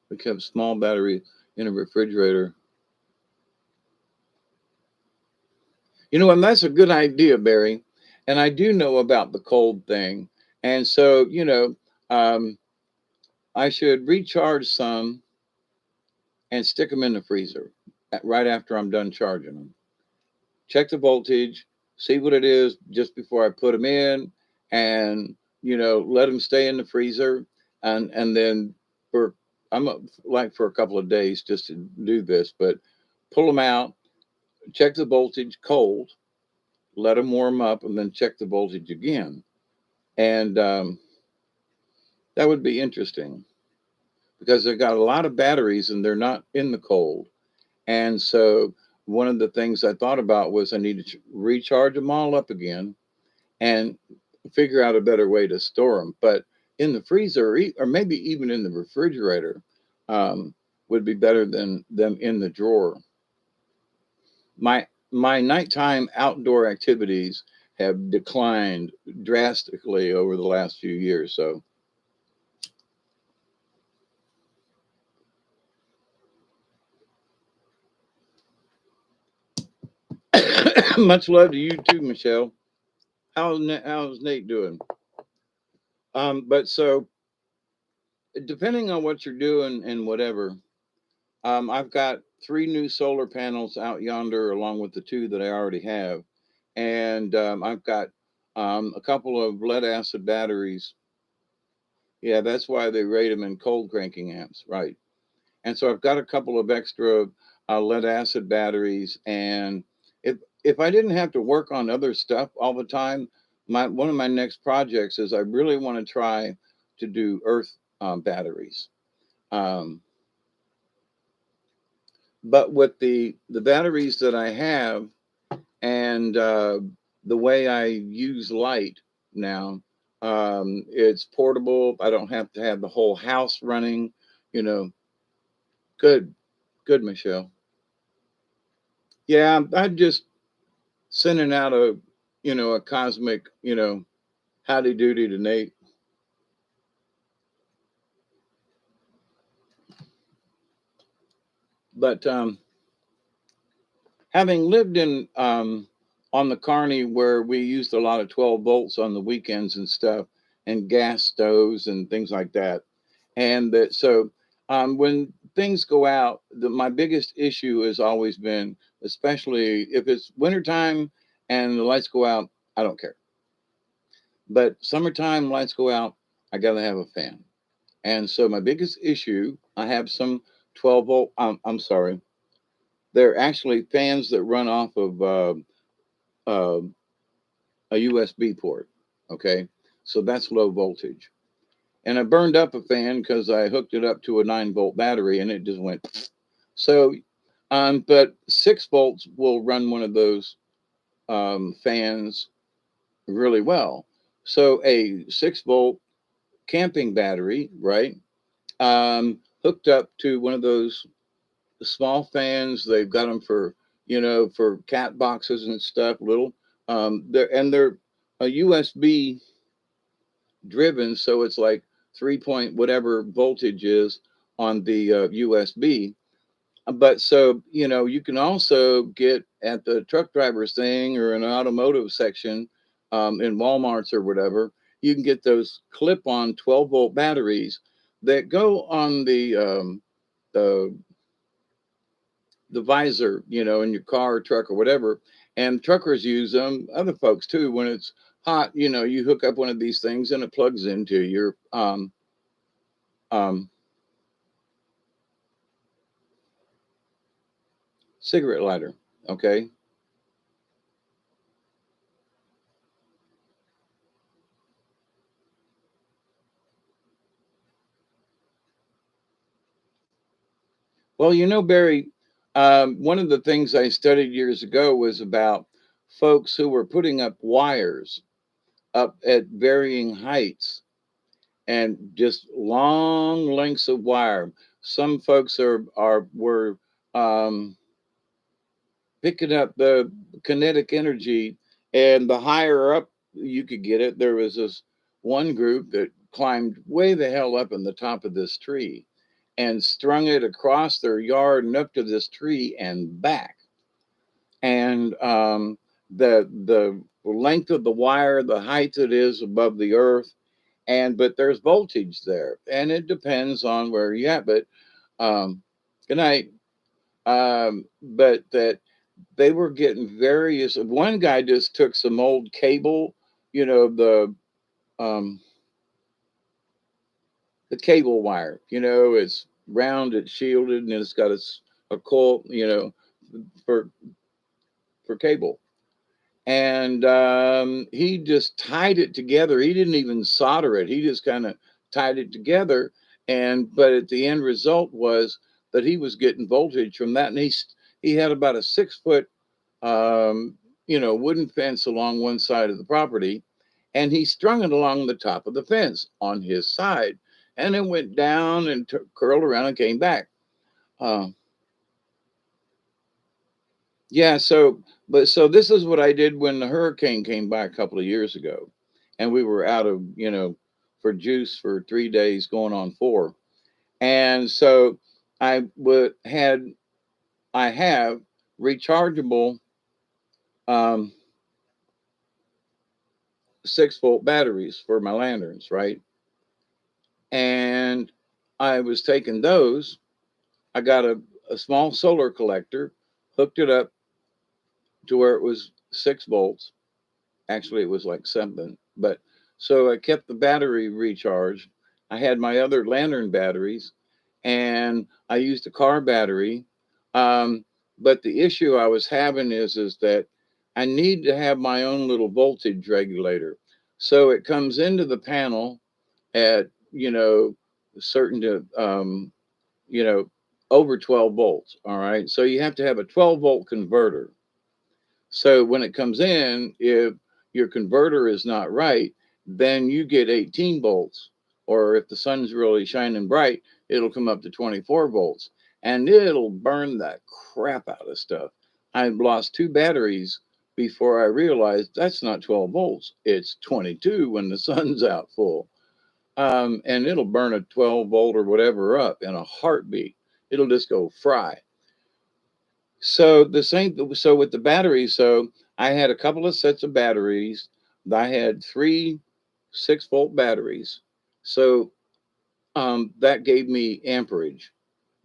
We kept small battery in a refrigerator. And that's a good idea, Barry. And I do know about the cold thing. And so, um, I should recharge some and stick them in the freezer. right after I'm done charging them. Check the voltage, see what it is just before I put them in, and let them stay in the freezer, and then for like for a couple of days just to do this, but pull them out, check the voltage cold, let them warm up, and then check the voltage again, and that would be interesting because they've got a lot of batteries and they're not in the cold. And so one of the things I thought about was I need to recharge them all up again and figure out a better way to store them. But in the freezer, or maybe even in the refrigerator, would be better than them in the drawer. My nighttime outdoor activities have declined drastically over the last few years. So much love to you too, Michelle. How's Nate doing? But so depending on what you're doing and whatever, I've got three new solar panels out yonder, along with the two that I already have, and I've got a couple of lead acid batteries. Yeah, that's why they rate them in cold cranking amps, right? And so I've got a couple of extra lead acid batteries, and if I didn't have to work on other stuff all the time, my one of my next projects is I really want to try to do earth batteries. Um, but with the batteries that I have and the way I use light now, it's portable. I don't have to have the whole house running. You know, good, good, Michelle. Yeah, I'm just sending out a cosmic, howdy doody to Nate. But having lived in on the Carney where we used a lot of 12 volts on the weekends and stuff, and gas stoves and things like that, and that so when things go out, my biggest issue has always been, especially if it's wintertime and the lights go out, I don't care. But summertime lights go out, I gotta have a fan. And so my biggest issue, I have some 12 volt. I'm sorry, they're actually fans that run off of uh, a USB port. Okay, so that's low voltage. And I burned up a fan because I hooked it up to a 9 volt battery, and it just went. So, but 6 volts will run one of those fans really well. So a 6 volt camping battery, right? Hooked up to one of those small fans. They've got them for for cat boxes and stuff. Little, they're a USB driven, so it's like 3 point whatever voltage is on the USB. But so you can also get at the truck drivers thing or an automotive section in Walmart's or whatever. You can get those clip-on 12-volt batteries that go on the the visor, in your car or truck or whatever. And truckers use them, other folks too. When it's hot, you hook up one of these things and it plugs into your um, cigarette lighter. Okay. Well, Barry, one of the things I studied years ago was about folks who were putting up wires up at varying heights and just long lengths of wire. Some folks were um, picking up the kinetic energy, and the higher up you could get it, there was this one group that climbed way the hell up in the top of this tree and strung it across their yard and up to this tree and back. And the length of the wire, the height it is above the earth, but there's voltage there, and it depends on where you're at. But good night. But that they were getting various. One guy just took some old cable, you know, um, the cable wire. You know, it's round, it's shielded, and it's got a coil. You know, for cable. And he just tied it together. He didn't even solder it. He just kind of tied it together. And but at the end result was that he was getting voltage from that, and he had about a 6 foot um, wooden fence along one side of the property, and he strung it along the top of the fence on his side, and it went down and curled around and came back. Uh, yeah, so this is what I did when the hurricane came by a couple of years ago, and we were out of for juice for 3 days, going on four, and so I would had I have rechargeable um, 6 volt batteries for my lanterns, right? And I was taking those. I got a small solar collector, hooked it up to where it was 6 volts. Actually, it was like 7, but so I kept the battery recharged. I had my other lantern batteries, and I used a car battery. Um, but the issue I was having is that I need to have my own little voltage regulator. So it comes into the panel at certain to you know over 12 volts. All right, so you have to have a 12-volt converter. So when it comes in, if your converter is not right, then you get 18 volts. Or if the sun's really shining bright, it'll come up to 24 volts, and it'll burn the crap out of stuff. I lost 2 batteries before I realized that's not 12 volts. It's 22 when the sun's out full. And it'll burn a 12-volt or whatever up in a heartbeat. It'll just go fry. So the same. So with the batteries, so I had a couple of sets of batteries. I had 3 6-volt batteries. So that gave me amperage,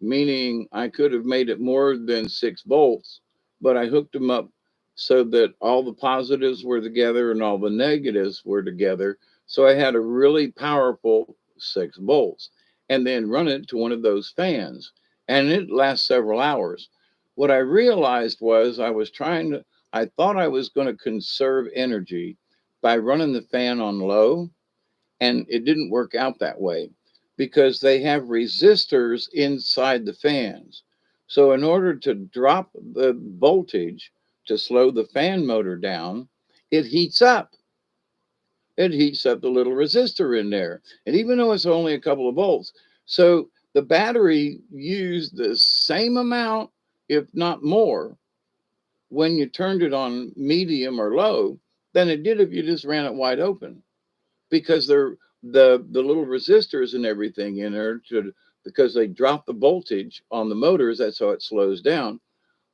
meaning I could have made it more than 6 volts, but I hooked them up so that all the positives were together and all the negatives were together. So I had a really powerful 6 volts, and then run it to one of those fans, and it lasts several hours. What I realized was I thought I was going to conserve energy by running the fan on low, and it didn't work out that way because they have resistors inside the fans. So, in order to drop the voltage to slow the fan motor down, it heats up. It heats up the little resistor in there. And even though it's only a couple of volts, so the battery used the same amount, if not more, when you turned it on medium or low than it did if you just ran it wide open, because they're the little resistors and everything in there because they drop the voltage on the motors. That's how it slows down.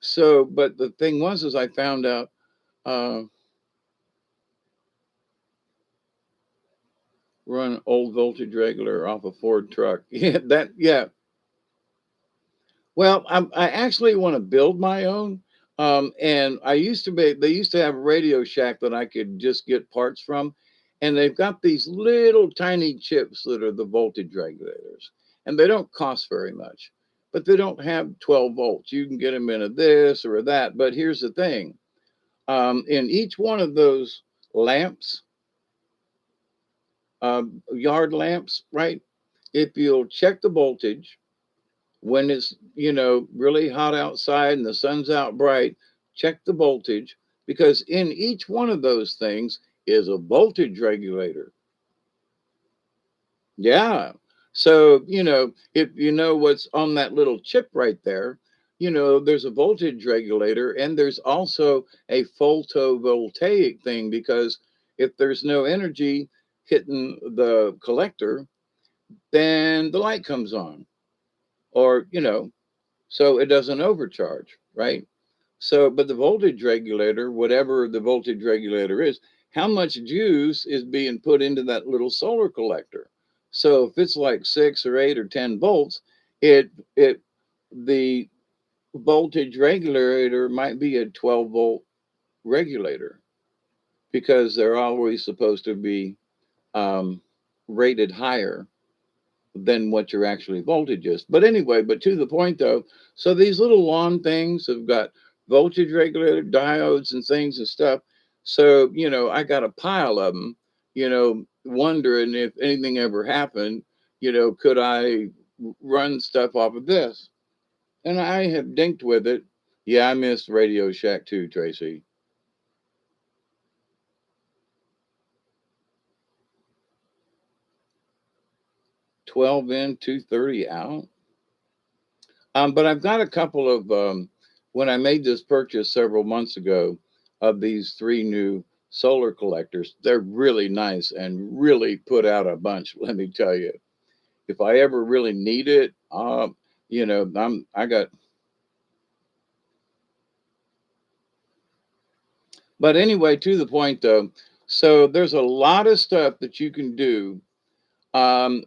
So, but the thing was, is I found out uh, run old voltage regulator off a Ford truck. Yeah, yeah. Well, I actually want to build my own. And they used to have a Radio Shack that I could just get parts from. And they've got these little tiny chips that are the voltage regulators. And they don't cost very much, but they don't have 12 volts. You can get them in a this or a that. But here's the thing, in each one of those lamps, yard lamps, right? If you'll check the voltage, when it's really hot outside and the sun's out bright, check the voltage, because in each one of those things is a voltage regulator. Yeah, so if you know what's on that little chip right there, there's a voltage regulator, and there's also a photovoltaic thing, because if there's no energy hitting the collector, then the light comes on, or so it doesn't overcharge, right? So, but the voltage regulator, whatever the voltage regulator is, how much juice is being put into that little solar collector? So if it's like 6 or 8 or 10 volts, it the voltage regulator might be a 12-volt regulator because they're always supposed to be um, rated higher than what your actually voltage is. But anyway, but to the point though, so these little lawn things have got voltage regulator diodes and things and stuff. So, I got a pile of them, wondering if anything ever happened, could I run stuff off of this? And I have dinked with it. Yeah, I missed Radio Shack too, Tracy. 12 in, 230 out. But I've got a couple of, when I made this purchase several months ago of these three new solar collectors, they're really nice and really put out a bunch, let me tell you. If I ever really need it, I got, but anyway, to the point though. So there's a lot of stuff that you can do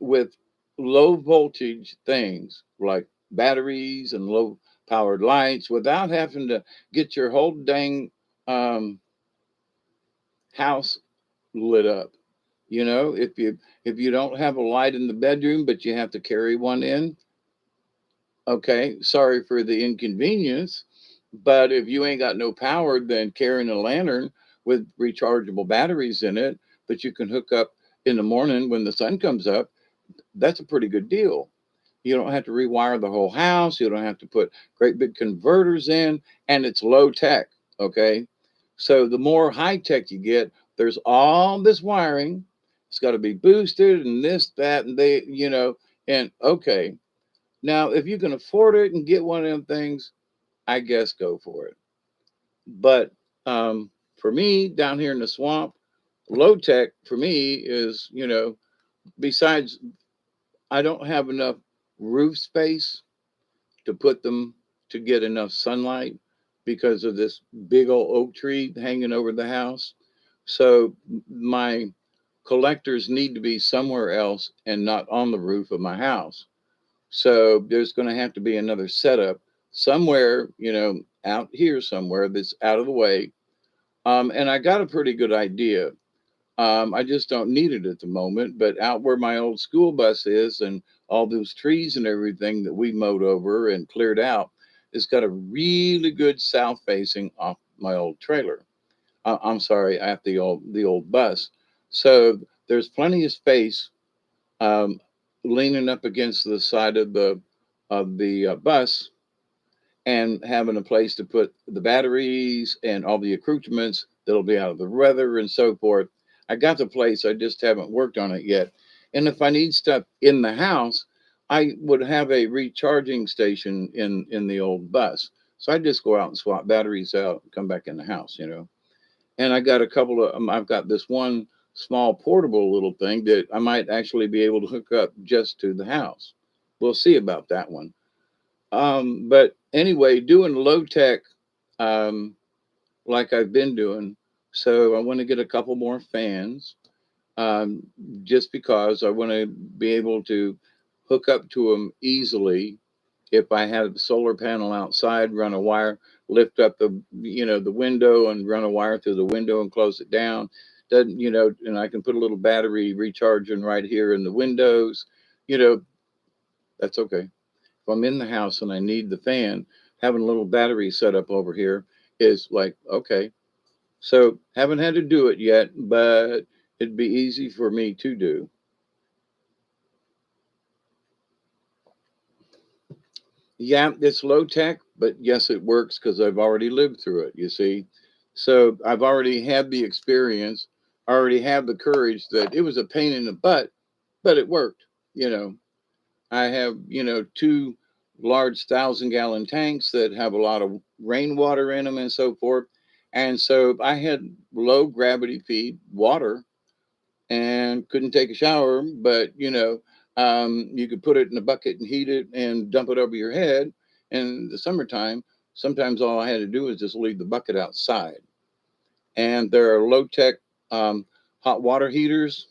with low voltage things like batteries and low powered lights without having to get your whole dang um, house lit up. If you don't have a light in the bedroom, but you have to carry one in, okay, sorry for the inconvenience. But if you ain't got no power, then carrying a lantern with rechargeable batteries in it that you can hook up in the morning when the sun comes up, that's a pretty good deal. You don't have to rewire the whole house. You don't have to put great big converters in, and it's low tech. Okay. So the more high tech you get, there's all this wiring. It's got to be boosted and this, that, and and okay. Now, if you can afford it and get one of them things, I guess go for it. But for me, down here in the swamp, low tech for me is, besides, I don't have enough roof space to put them to get enough sunlight because of this big old oak tree hanging over the house. So my collectors need to be somewhere else and not on the roof of my house. So there's going to have to be another setup somewhere, out here somewhere that's out of the way. And I got a pretty good idea. I just don't need it at the moment. But out where my old school bus is and all those trees and everything that we mowed over and cleared out, it's got a really good south facing off my old trailer. I'm sorry, at the old bus. So there's plenty of space um, leaning up against the side of the bus and having a place to put the batteries and all the accoutrements that'll be out of the weather and so forth. I got the place, I just haven't worked on it yet. And if I need stuff in the house, I would have a recharging station in the old bus. So I just go out and swap batteries out and come back in the house. And I got a couple of I've got this one small portable little thing that I might actually be able to hook up just to the house. We'll see about that one. But anyway, doing low tech, um, like I've been doing. So I want to get a couple more fans, um, just because I want to be able to hook up to them easily. If I have a solar panel outside, run a wire, lift up the window and run a wire through the window and close it down. Doesn't, and I can put a little battery recharging right here in the windows. You know, that's okay. If I'm in the house and I need the fan, having a little battery set up over here is like, okay. So haven't had to do it yet, but it'd be easy for me to do. Yeah, it's low tech, but yes, it works because I've already lived through it, you see. So I've already had the experience, I already have the courage that it was a pain in the butt, but it worked. You know, I have, two large 1,000-gallon tanks that have a lot of rainwater in them and so forth. And so I had low gravity feed water and couldn't take a shower, but you could put it in a bucket and heat it and dump it over your head. In the summertime, sometimes all I had to do was just leave the bucket outside. And there are low tech hot water heaters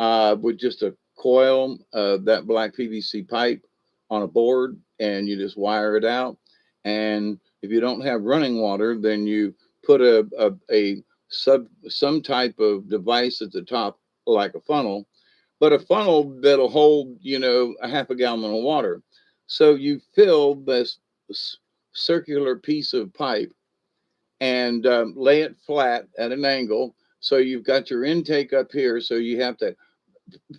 with just a coil of that black PVC pipe on a board, and you just wire it out. And if you don't have running water, then you put some type of device at the top, like a funnel, but a funnel that'll hold, a half a gallon of water. So you fill this circular piece of pipe and lay it flat at an angle. So you've got your intake up here. So you have to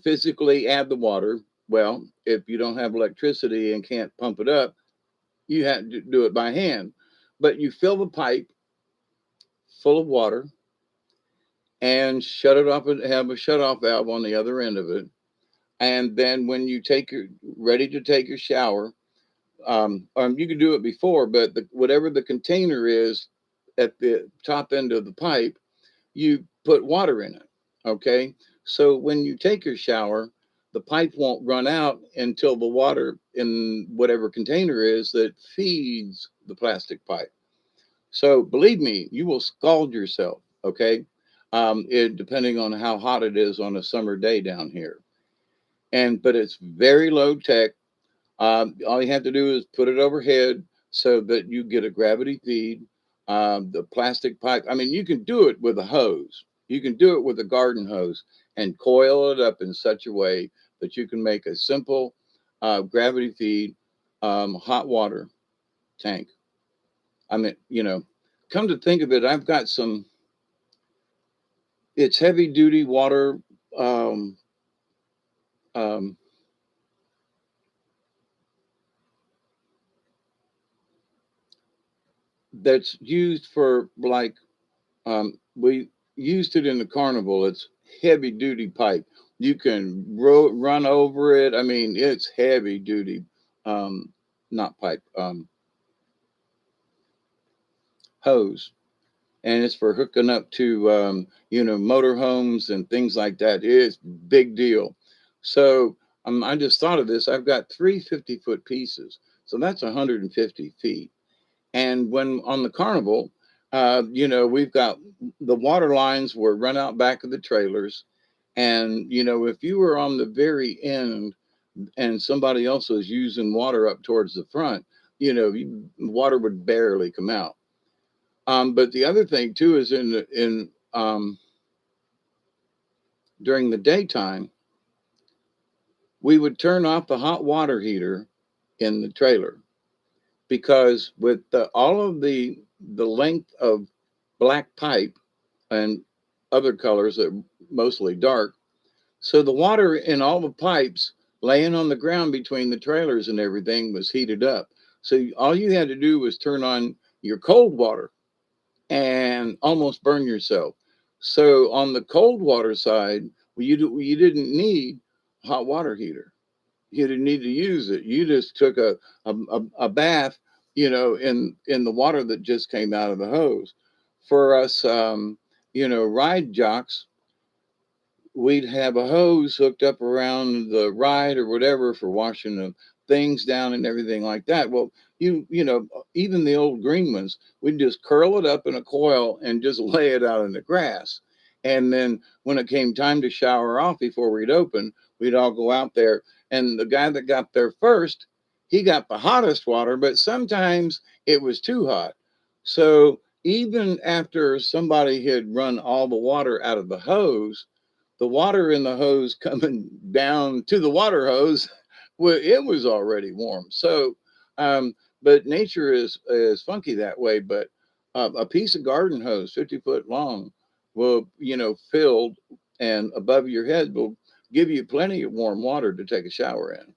physically add the water. Well, if you don't have electricity and can't pump it up, you have to do it by hand. But you fill the pipe full of water and shut it off and have a shut off valve on the other end of it. And then when you ready to take your shower, you can do it before, but whatever the container is at the top end of the pipe, you put water in it. Okay. So when you take your shower, the pipe won't run out until the water in whatever container is that feeds the plastic pipe. So believe me, you will scald yourself. Okay. Depending on how hot it is on a summer day down here. But it's very low tech. All you have to do is put it overhead so that you get a gravity feed. The plastic pipe, I mean, you can do it with a hose. You can do it with a garden hose and coil it up in such a way that you can make a simple gravity feed hot water tank. I mean, come to think of it, I've got it's heavy duty water. Um, um, that's used for like we used it in the carnival. It's heavy duty pipe. You can run over it. I mean, it's heavy duty, not pipe, hose, and it's for hooking up to motorhomes and things like that. It's big deal. So I just thought of this. I've got three 50-foot pieces, so that's 150 feet. And when on the carnival, we've got the water lines were run out back of the trailers. And, if you were on the very end and somebody else was using water up towards the front, water would barely come out. But the other thing too is during the daytime, we would turn off the hot water heater in the trailer because with all of the length of black pipe and other colors that are mostly dark. So the water in all the pipes laying on the ground between the trailers and everything was heated up. So all you had to do was turn on your cold water and almost burn yourself. So on the cold water side, you didn't need hot water heater. You didn't need to use it. You just took a bath, in the water that just came out of the hose. For us, ride jocks, we'd have a hose hooked up around the ride or whatever for washing the things down and everything like that. Well, even the old green ones, we'd just curl it up in a coil and just lay it out in the grass. And then when it came time to shower off before we'd open, we'd all go out there. And the guy that got there first, he got the hottest water, but sometimes it was too hot. So even after somebody had run all the water out of the hose, the water in the hose coming down to the water hose, well, it was already warm. So, but nature is funky that way. But a piece of garden hose, 50-foot long, will filled and above your head will give you plenty of warm water to take a shower in.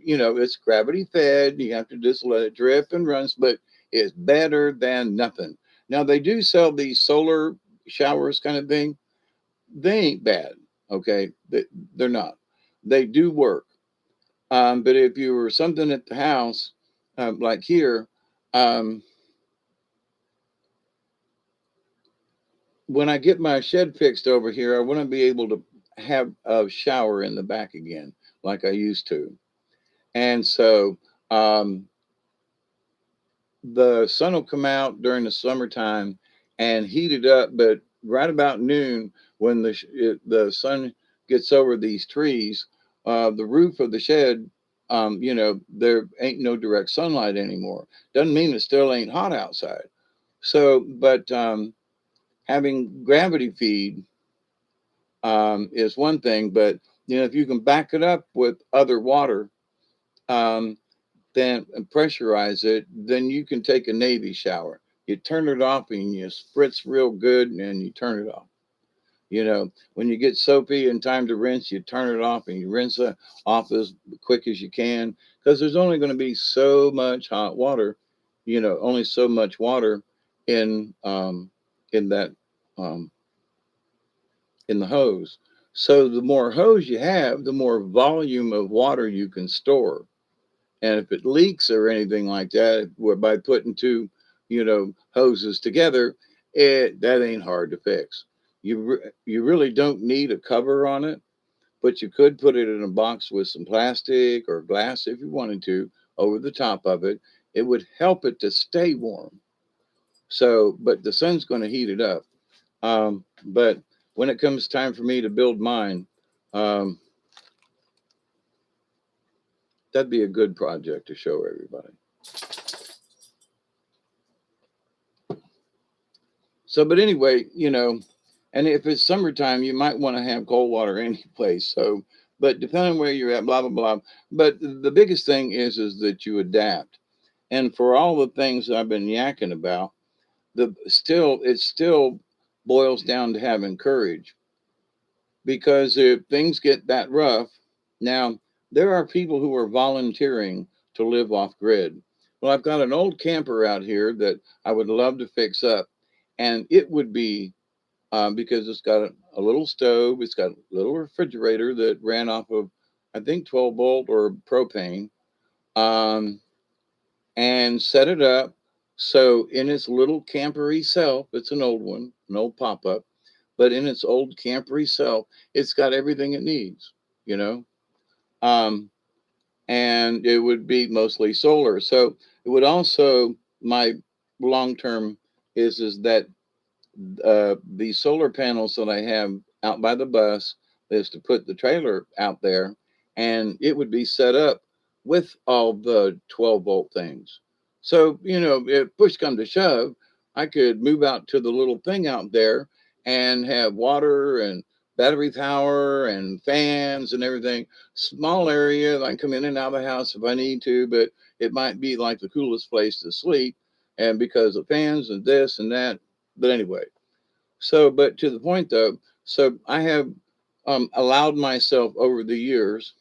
It's gravity fed. You have to just let it drip and runs, but it's better than nothing. Now they do sell these solar showers kind of thing. They ain't bad. Okay, they're not. They do work. But if you were something at the house, like here, um, when I get my shed fixed over here, I want to be able to have a shower in the back again, like I used to. And so the sun will come out during the summertime and heat it up, but right about noon, when the sun gets over these trees, the roof of the shed there ain't no direct sunlight anymore. Doesn't mean it still ain't hot outside. So, but having gravity feed is one thing, but if you can back it up with other water, um, then and pressurize it, then you can take a Navy shower. You turn it off and you spritz real good, and you turn it off. When you get soapy and time to rinse, you turn it off and you rinse it off as quick as you can, because there's only going to be so much hot water, only so much water in in that um, in the hose. So the more hose you have, the more volume of water you can store. And if it leaks or anything like that, by putting two, hoses together, that ain't hard to fix. You really don't need a cover on it, but you could put it in a box with some plastic or glass if you wanted to over the top of it. It would help it to stay warm. So, but the sun's going to heat it up. But when it comes time for me to build mine, um, that'd be a good project to show everybody. So, but anyway, and if it's summertime, you might want to have cold water any place. So, but depending on where you're at, blah blah blah. But the biggest thing is that you adapt. And for all the things I've been yakking about, it still boils down to having courage. Because if things get that rough, now there are people who are volunteering to live off grid. Well, I've got an old camper out here that I would love to fix up, and it would be because it's got a little stove, it's got a little refrigerator that ran off of, I think, 12-volt or propane, um, and set it up. So in its little campery self, it's an old one, an old pop up, but in its old campery self, it's got everything it needs, you know. Um, and it would be mostly solar. So it would also, my long term is that the solar panels that I have out by the bus is to put the trailer out there, and it would be set up with all the 12-volt things. So, if push come to shove, I could move out to the little thing out there and have water and battery power and fans and everything. Small area, I can come in and out of the house if I need to, but it might be like the coolest place to sleep. And because of fans and this and that, but anyway, so, but to the point though, so I have allowed myself over the years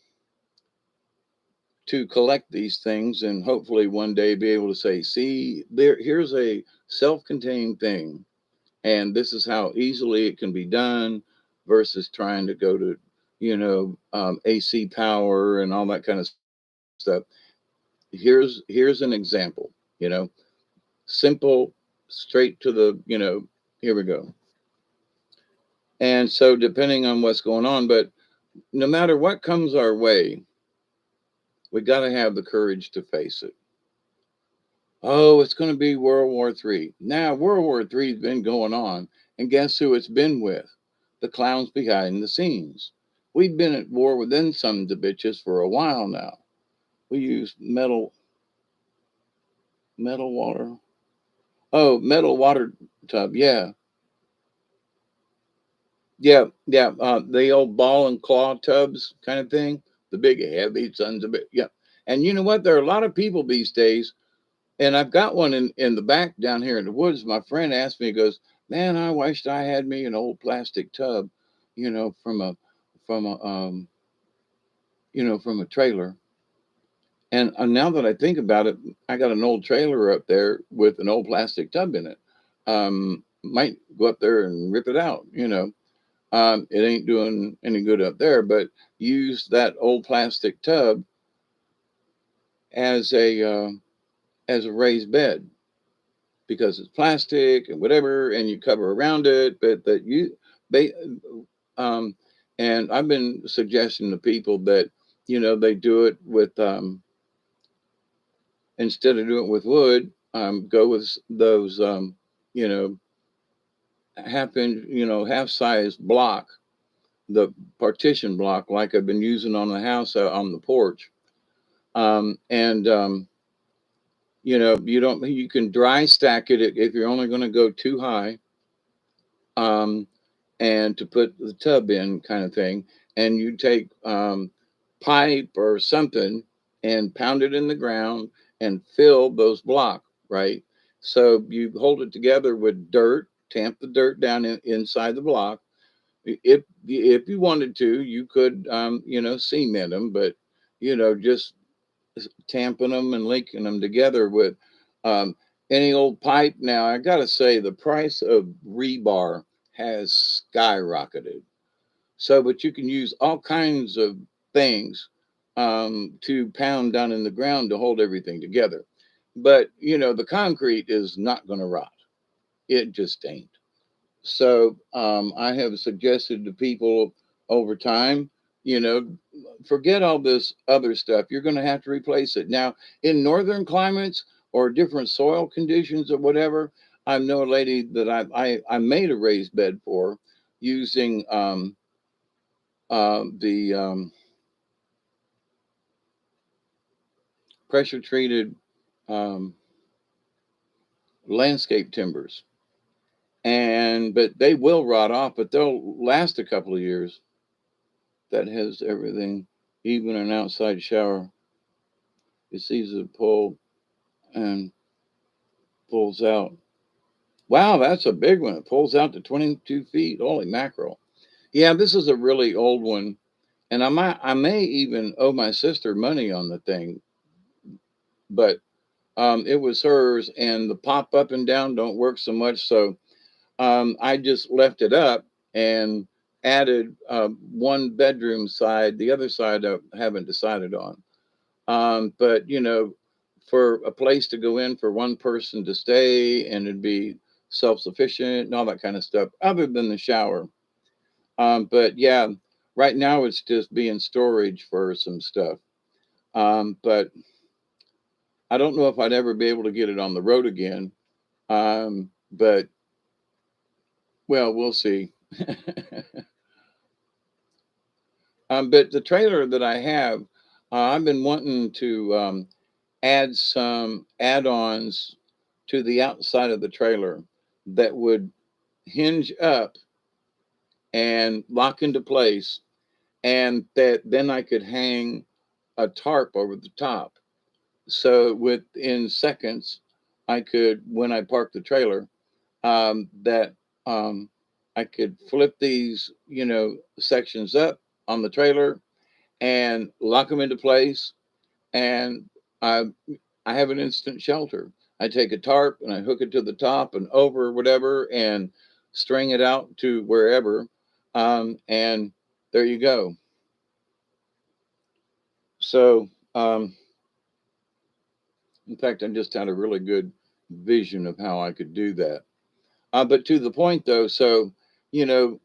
to collect these things and hopefully one day be able to say, see, here's a self contained thing. And this is how easily it can be done versus trying to go to, AC power and all that kind of stuff. Here's an example, simple, straight to the, here we go. And so, depending on what's going on, but no matter what comes our way, we got to have the courage to face it. Oh, it's going to be World War III. Now, World War III has been going on, and guess who it's been with? The clowns behind the scenes. We've been at war with them some of the bitches for a while now. We use metal water. Oh, metal water tub. Yeah, yeah, yeah. The old ball and claw tubs kind of thing. The big heavy sons of it. Yeah. And you know what? There are a lot of people these days. And I've got one in the back down here in the woods. My friend asked me, he goes, "Man, I wished I had me an old plastic tub, from a from a trailer." And now that I think about it, I got an old trailer up there with an old plastic tub in it. Might go up there and rip it out. It ain't doing any good up there, but use that old plastic tub as a raised bed, because it's plastic and whatever, and you cover around it. But that you, they, um, and I've been suggesting to people that they do it with instead of doing it with wood, go with those you know half size block, the partition block like I've been using on the house on the porch. And you can dry stack it if you're only going to go too high, um, and to put the tub in, kind of thing. And you take pipe or something and pound it in the ground and fill those blocks, right? So you hold it together with dirt, tamp the dirt down inside the block. If you wanted to, you could cement them, but just tamping them and linking them together with um, any old pipe. Now, I got to say, the price of rebar has skyrocketed. So, but you can use all kinds of things to pound down in the ground to hold everything together. But, the concrete is not going to rot. It just ain't. So I have suggested to people over time, you know, forget all this other stuff. You're going to have to replace it. Now, in northern climates or different soil conditions or whatever, I know a lady that I made a raised bed for using the pressure treated um, landscape timbers. But they will rot off, but they'll last a couple of years. That has everything, even an outside shower. It's easy to pull and pulls out. Wow, that's a big one. It pulls out to 22 feet. Holy mackerel. Yeah, this is a really old one. And I may even owe my sister money on the thing, but it was hers, and the pop up and down don't work so much. So I just left it up and added one bedroom side. The other side I haven't decided on. But for a place to go in for one person to stay and it'd be self-sufficient and all that kind of stuff, other than the shower. But yeah, right now it's just being storage for some stuff. But I don't know if I'd ever be able to get it on the road again. But well, we'll see. But the trailer that I have, I've been wanting to add some add-ons to the outside of the trailer that would hinge up and lock into place, and that then I could hang a tarp over the top. So within seconds, I could, when I park the trailer, that I could flip these, sections up on the trailer and lock them into place, and I I have an instant shelter. I take a tarp and I hook it to the top and over whatever and string it out to wherever, and there you go. So, in fact, I just had a really good vision of how I could do that. But to the point, though, so you know,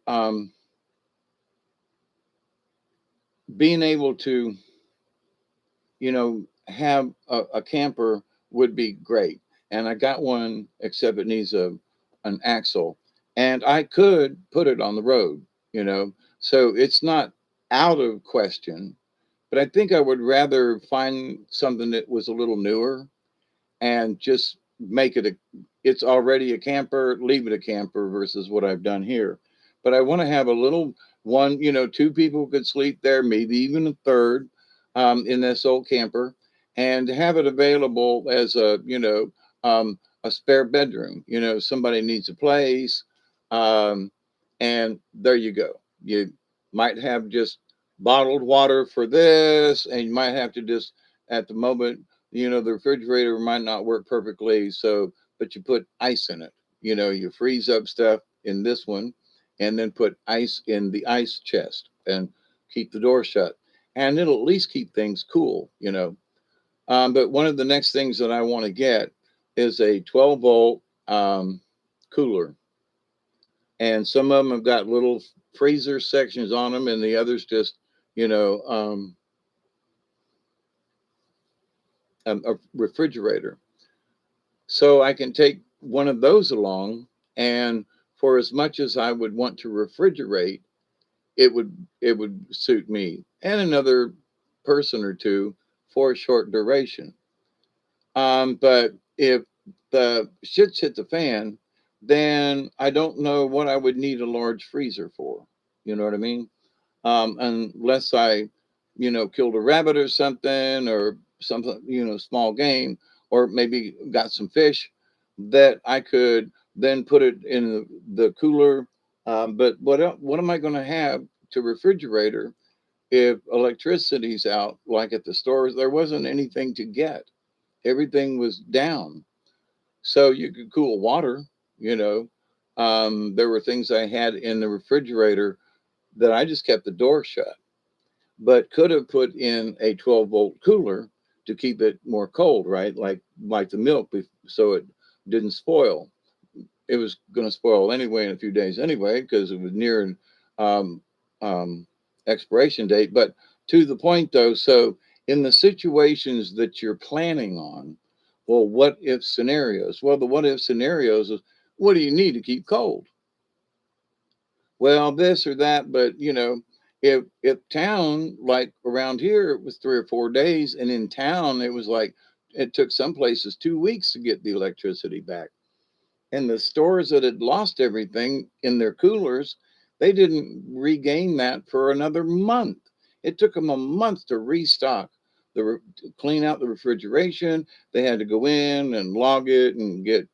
being able to have a camper would be great. And I got one, except it needs an axle, and I could put it on the road, so it's not out of question. But I think I would rather find something that was a little newer and just make it it's already a camper, leave it a camper versus what I've done here. But I want to have a little one, two people could sleep there, maybe even a third, in this old camper, and have it available as a spare bedroom. Somebody needs a place, um, and there you go. You might have just bottled water for this, and you might have to just at the moment, the refrigerator might not work perfectly. So, but you put ice in it. You freeze up stuff in this one and then put ice in the ice chest and keep the door shut. And it'll at least keep things cool. But one of the next things that I want to get is a 12-volt cooler. And some of them have got little freezer sections on them, and the others just, you know, um, a refrigerator. So I can take one of those along, and for as much as I would want to refrigerate, it would suit me and another person or two for a short duration. But if the shits hit the fan, then I don't know what I would need a large freezer for. You know what I mean? Unless I, killed a rabbit or something, small game, or maybe got some fish that I could then put it in the cooler. But what am I going to have to refrigerator if electricity's out? Like at the stores, there wasn't anything to get. Everything was down. So you could cool water, you know. There were things I had in the refrigerator that I just kept the door shut, but could have put in a 12-volt cooler to keep it more cold, right? Like the milk, so it didn't spoil. It was going to spoil anyway in a few days anyway because it was near an um, um, expiration date. But to the point though, so in the situations that you're planning on, well, what if scenarios? Well, the what if scenarios is, what do you need to keep cold? Well, this or that, but if town, like around here, it was 3 or 4 days, and in town it was like it took some places 2 weeks to get the electricity back. And the stores that had lost everything in their coolers, they didn't regain that for another month. It took them a month to restock, to clean out the refrigeration. They had to go in and log it and get,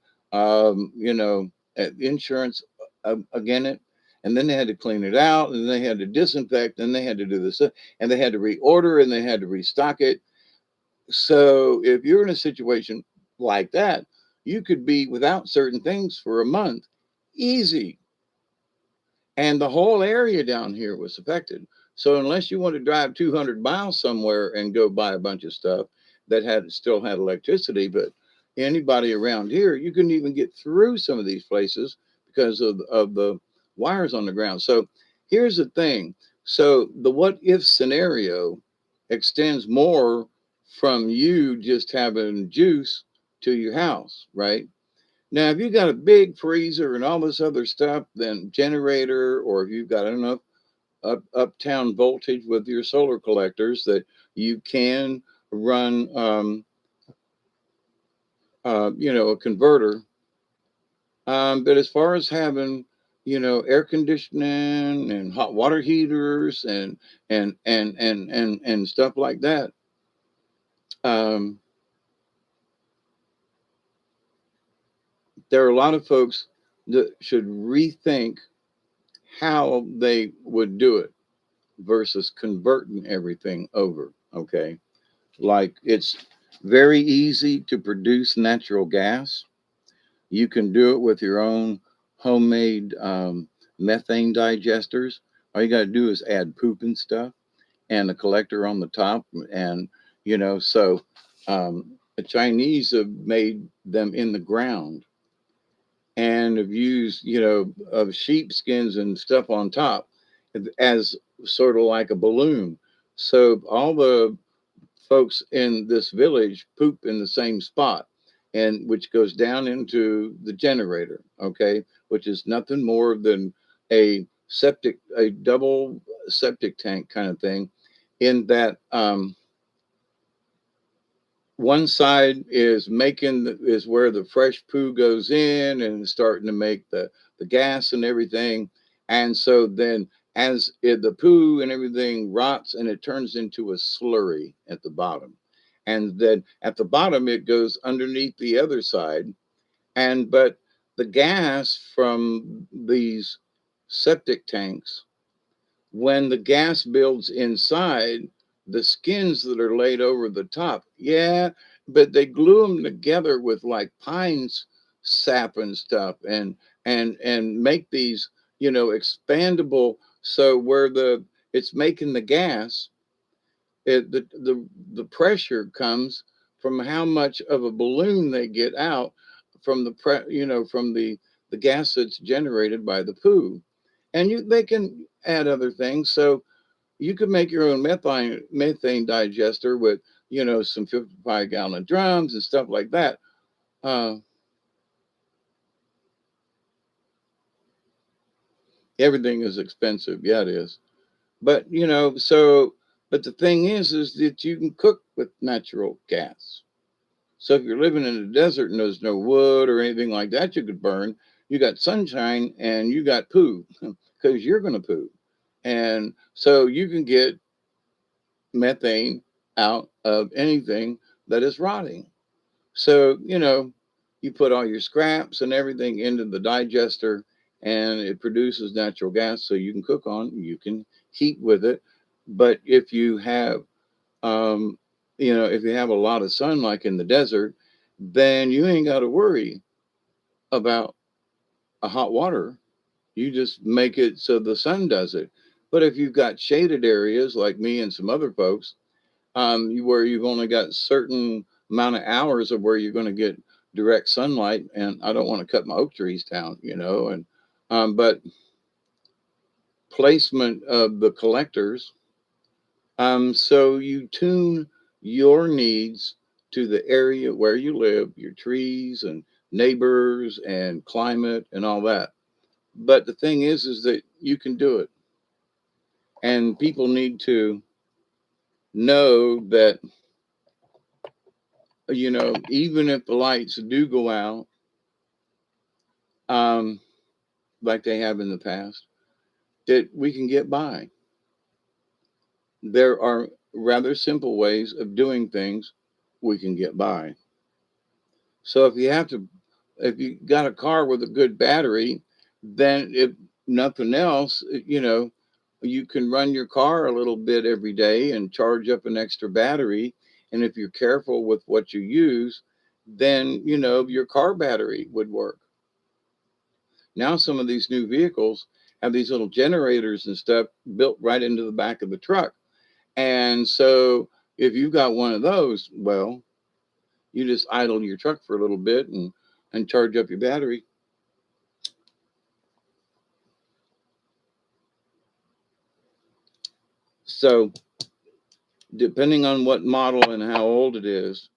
insurance again it. And then they had to clean it out, and they had to disinfect, and they had to do this, and they had to reorder, and they had to restock it. So if you're in a situation like that, you could be without certain things for a month, easy. And the whole area down here was affected. So unless you want to drive 200 miles somewhere and go buy a bunch of stuff that still had electricity, but anybody around here, you couldn't even get through some of these places because of the wires on the ground. So here's the thing. So the what if scenario extends more from you just having juice to your house, right? Now, if you've got a big freezer and all this other stuff, then generator, or if you've got enough uptown voltage with your solar collectors that you can run, a converter. But as far as having, air conditioning and hot water heaters and stuff like that, um, there are a lot of folks that should rethink how they would do it versus converting everything over. Okay. Like it's very easy to produce natural gas. You can do it with your own homemade methane digesters. All you got to do is add poop and stuff and a collector on the top. And, so the Chinese have made them in the ground and have used, of sheepskins and stuff on top as sort of like a balloon. So all the folks in this village poop in the same spot, and which goes down into the generator, okay, which is nothing more than a double septic tank kind of thing, in that one side is where the fresh poo goes in and starting to make the gas and everything. And so then the poo and everything rots and it turns into a slurry at the bottom. And then at the bottom it goes underneath the other side. But the gas from these septic tanks, when the gas builds inside, the skins that are laid over the top, yeah, but they glue them together with like pines sap and stuff, and make these, expandable. So where it's making the gas, the pressure comes from how much of a balloon they get out from from the gas that's generated by the poo. And they can add other things. So you could make your own methane digester with, some 55-gallon drums and stuff like that. Uh, Everything is expensive. Yeah, it is. But, so But the thing is that you can cook with natural gas. So if you're living in a desert and there's no wood or anything like that you could burn, you got sunshine and you got poo because you're going to poo. And so you can get methane out of anything that is rotting. So, you put all your scraps and everything into the digester and it produces natural gas so you can cook on, you can heat with it. But um, if you have a lot of sun, like in the desert, then you ain't got to worry about a hot water. You just make it so the sun does it. But if you've got shaded areas like me and some other folks, where you've only got certain amount of hours of where you're going to get direct sunlight, and I don't want to cut my oak trees down, and but placement of the collectors. So you tune your needs to the area where you live, your trees and neighbors and climate and all that. But the thing is that you can do it, and people need to know that even if the lights do go out, um, like they have in the past, that we can get by. There are rather simple ways of doing things we can get by. So if you got a car with a good battery, then if nothing else, you can run your car a little bit every day and charge up an extra battery. And if you're careful with what you use, then, your car battery would work. Now, some of these new vehicles have these little generators and stuff built right into the back of the truck. And so if you've got one of those, well, you just idle your truck for a little bit and charge up your battery. So depending on what model and how old it is,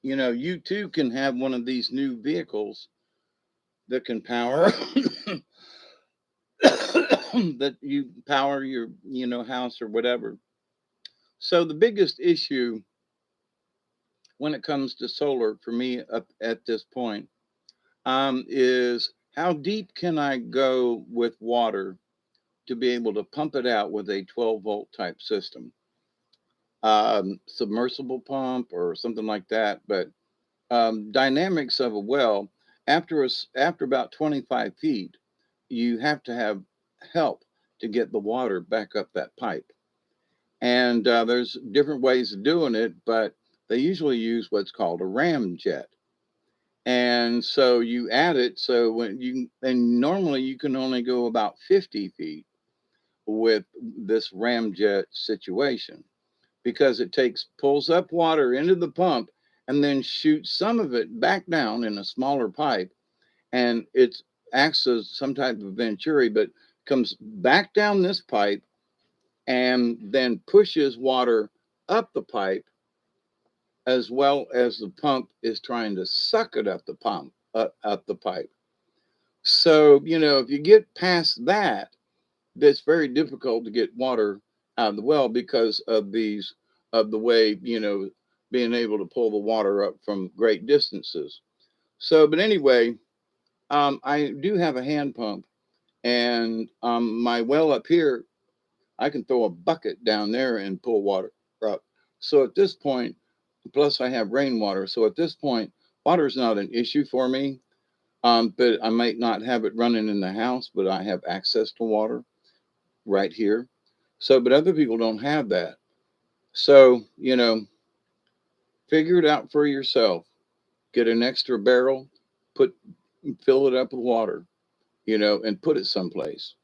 you too can have one of these new vehicles that can power that you power your house or whatever. So the biggest issue when it comes to solar for me up at this point, is how deep can I go with water to be able to pump it out with a 12-volt type system, submersible pump or something like that. But dynamics of a well, after about 25 feet, you have to have help to get the water back up that pipe. And there's different ways of doing it, but they usually use what's called a ram jet. And so you add it. So and normally you can only go about 50 feet with this ramjet situation because pulls up water into the pump and then shoots some of it back down in a smaller pipe. And it acts as some type of venturi, but comes back down this pipe and then pushes water up the pipe as well as the pump is trying to suck it up the pipe. So, if you get past that, it's very difficult to get water out of the well because of the way, being able to pull the water up from great distances. So, but anyway, I do have a hand pump, and my well up here, I can throw a bucket down there and pull water up. So at this point, plus I have rainwater. So at this point, water is not an issue for me. But I might not have it running in the house, but I have access to water right here. So, but other people don't have that. So, figure it out for yourself. Get an extra barrel, put fill it up with water, and put it someplace.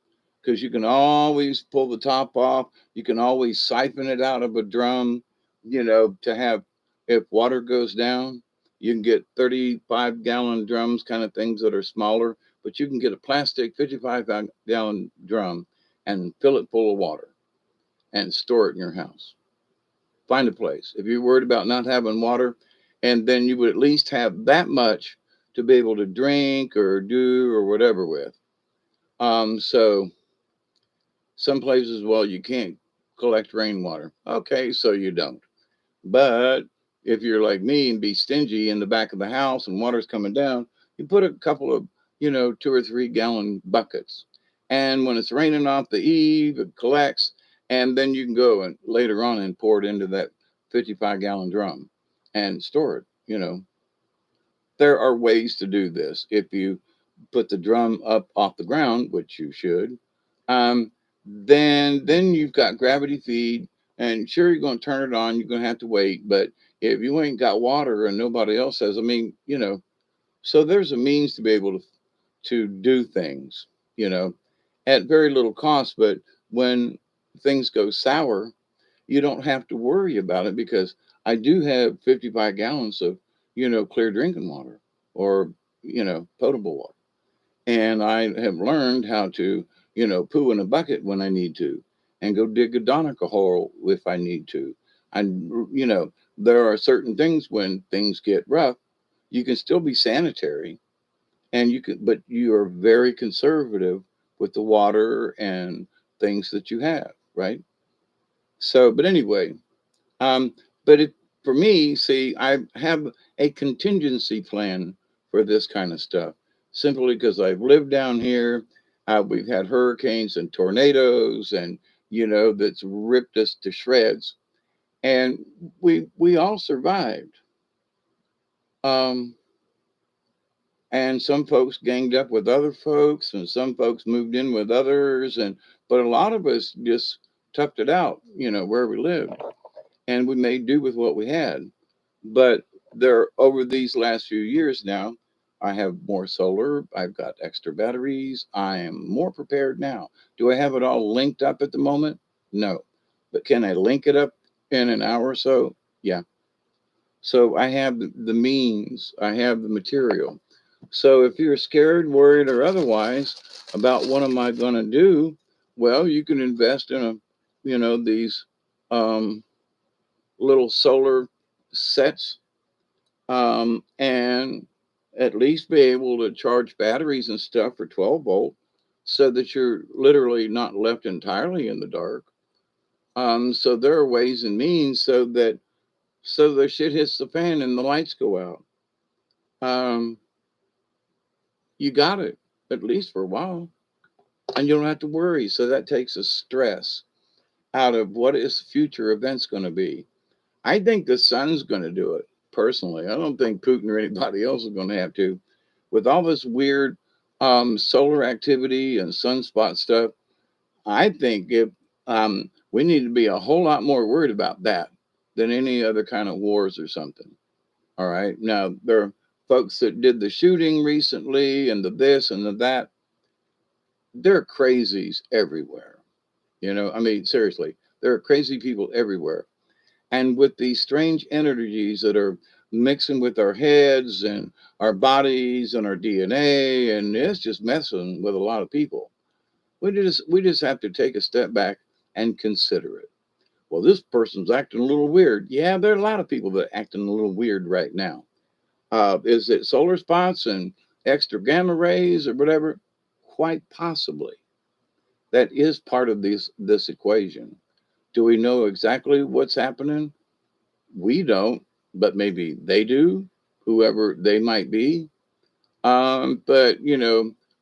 Because you can always pull the top off. You can always siphon it out of a drum, to have, if water goes down, you can get 35-gallon drums, kind of things that are smaller, but you can get a plastic 55-gallon drum and fill it full of water and store it in your house. Find a place. If you're worried about not having water, and then you would at least have that much to be able to drink or do or whatever with. So some places, well, you can't collect rainwater. Okay, so you don't. But if you're like me and be stingy in the back of the house and water's coming down, you put a couple of, 2 or 3 gallon buckets. And when it's raining off the eave, it collects. And then you can go and later on and pour it into that 55-gallon drum and store it. There are ways to do this. If you put the drum up off the ground, which you should, um, then you've got gravity feed, and sure you're going to turn it on. You're going to have to wait, but if you ain't got water and nobody else has, I mean, so there's a means to be able to do things, you know, at very little cost. But when things go sour, you don't have to worry about it because I do have 55 gallons of, clear drinking water or, potable water. And I have learned how to, poo in a bucket when I need to and go dig a donica hole if I need to. And, there are certain things when things get rough, you can still be sanitary and but you are very conservative with the water and things that you have, right? So, but anyway, um, but for me, see, I have a contingency plan for this kind of stuff simply because I've lived down here. We've had hurricanes and tornadoes, and that's ripped us to shreds, and we all survived. Um, and some folks ganged up with other folks, and some folks moved in with others, and but a lot of us just toughed it out, where we lived, and we made do with what we had. But there, over these last few years now, I have more solar. I've got extra batteries. I am more prepared now. Do I have it all linked up at the moment? No. But can I link it up in an hour or so? Yeah. So I have the means, I have the material. So if you're scared, worried, or otherwise about what am I going to do, well, you can invest in these um, little solar sets and at least be able to charge batteries and stuff for 12 volt so that you're literally not left entirely in the dark. So there are ways and means so the shit hits the fan and the lights go out. Um, you got it, at least for a while, and you don't have to worry. So that takes the stress out of what is future events going to be. I think the sun's going to do it personally. I don't think Putin or anybody else is going to have to. With all this weird solar activity and sunspot stuff, I think if we need to be a whole lot more worried about that than any other kind of wars or something. All right. Now, there are folks that did the shooting recently and the this and the that. There are crazies everywhere. I mean, seriously, there are crazy people everywhere. And with these strange energies that are mixing with our heads and our bodies and our DNA, and it's just messing with a lot of people. We just have to take a step back and consider it. Well, this person's acting a little weird. Yeah, there are a lot of people that are acting a little weird right now. Is it solar spots and extra gamma rays or whatever? Quite possibly. That is part of this equation. Do we know exactly what's happening? We don't, but maybe they do, whoever they might be. But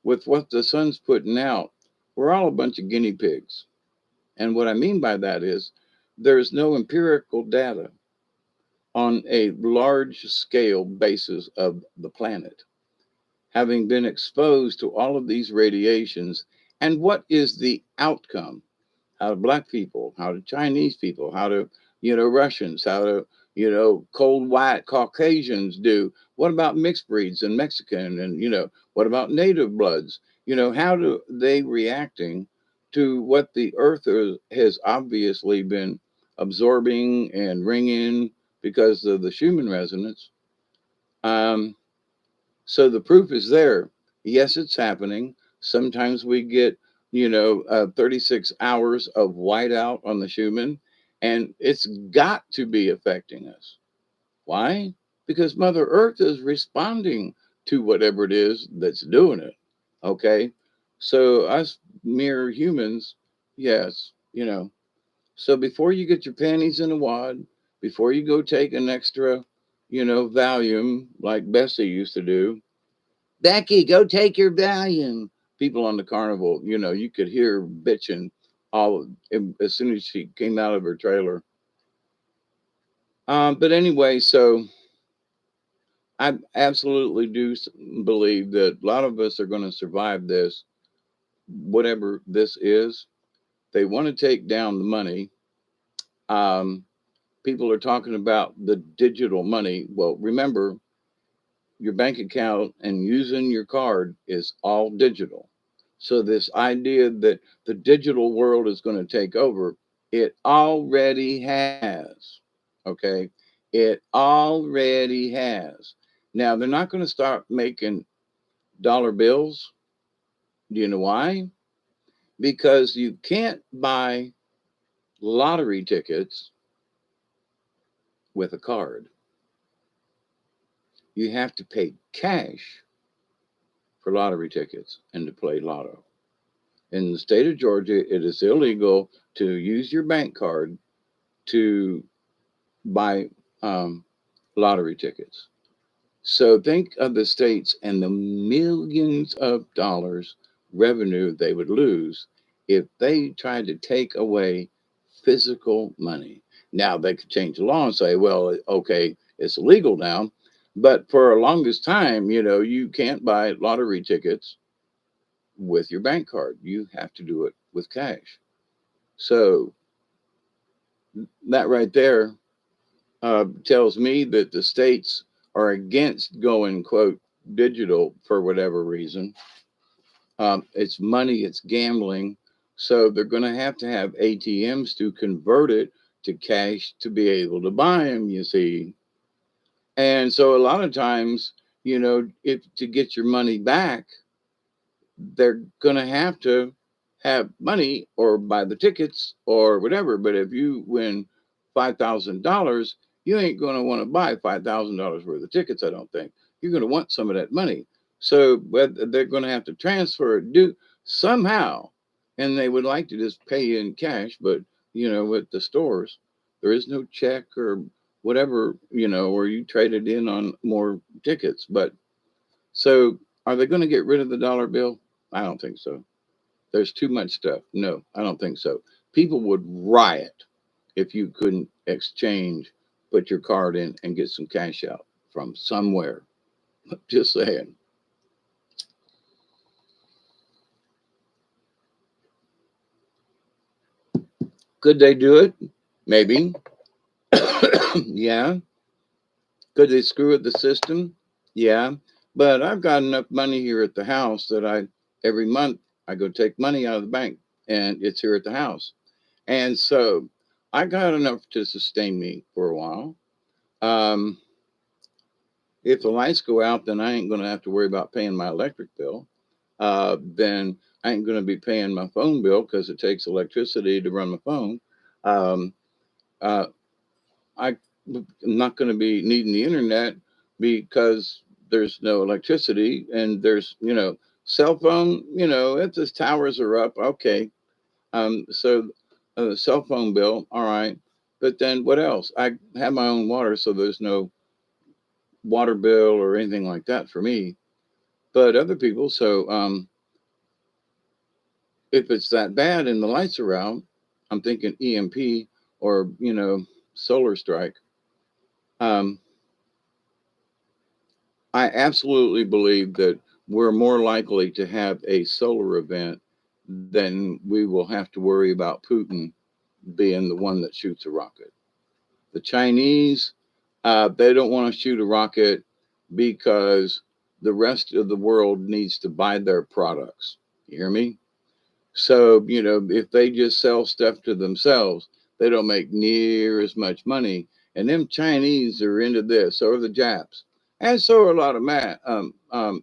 with what the sun's putting out, we're all a bunch of guinea pigs. And what I mean by that is there's no empirical data on a large scale basis of the planet having been exposed to all of these radiations. And what is the outcome? How do black people, how do Chinese people, how do, Russians, how do, cold white Caucasians do? What about mixed breeds and Mexican? And, what about native bloods? How do they reacting to what the earth has obviously been absorbing and ringing because of the Schumann resonance? Um, so the proof is there. Yes, it's happening. Sometimes we get, 36 hours of whiteout on the Schumann, and it's got to be affecting us. Why? Because Mother Earth is responding to whatever it is that's doing it. Okay. So us mere humans, yes, So before you get your panties in a wad, before you go take an extra, Valium like Bessie used to do, Becky, go take your Valium. People on the carnival, you could hear bitching all as soon as she came out of her trailer. But anyway, so I absolutely do believe that a lot of us are going to survive this, whatever this is. They want to take down the money. Um, People are talking about the digital money. Well, remember, your bank account and using your card is all digital. So, this idea that the digital world is going to take over, it already has. Okay. It already has. Now, they're not going to start making dollar bills. Do you know why? Because you can't buy lottery tickets with a card. You have to pay cash for lottery tickets and to play lotto. In the state of Georgia, it is illegal to use your bank card to buy lottery tickets. So think of the states and the millions of dollars revenue they would lose if they tried to take away physical money. Now they could change the law and say, well, okay, it's illegal now. But for a longest time, you can't buy lottery tickets with your bank card. You have to do it with cash. So that right there tells me that the states are against going, quote, digital for whatever reason. It's money, it's gambling. So they're going to have ATMs to convert it to cash to be able to buy them, you see. And so a lot of times, if to get your money back, they're going to have money or buy the tickets or whatever. But if you win $5,000, you ain't going to want to buy $5,000 worth of tickets, I don't think. You're going to want some of that money. So they're going to have to transfer it do somehow. And they would like to just pay in cash. But, with the stores, there is no check or whatever, or you trade it in on more tickets. But so are they going to get rid of the dollar bill? I don't think so. There's too much stuff. No, I don't think so. People would riot if you couldn't exchange, put your card in, and get some cash out from somewhere. Just saying. Could they do it? Maybe. Yeah. Could they screw with the system? Yeah. But I've got enough money here at the house that every month, I go take money out of the bank and it's here at the house. And so I got enough to sustain me for a while. Um, if the lights go out, then I ain't going to have to worry about paying my electric bill. Then I ain't going to be paying my phone bill because it takes electricity to run my phone. Um, uh, I'm not going to be needing the internet because there's no electricity and there's, cell phone, if the towers are up, okay. So cell phone bill, all right. But then what else? I have my own water, so there's no water bill or anything like that for me. But other people, so if it's that bad and the lights are out, I'm thinking EMP or solar strike. Um, I absolutely believe that we're more likely to have a solar event than we will have to worry about Putin being the one that shoots a rocket. The Chinese, they don't want to shoot a rocket because the rest of the world needs to buy their products. You hear me? So, if they just sell stuff to themselves, they don't make near as much money. And them Chinese are into this, so are the Japs. And so are a lot of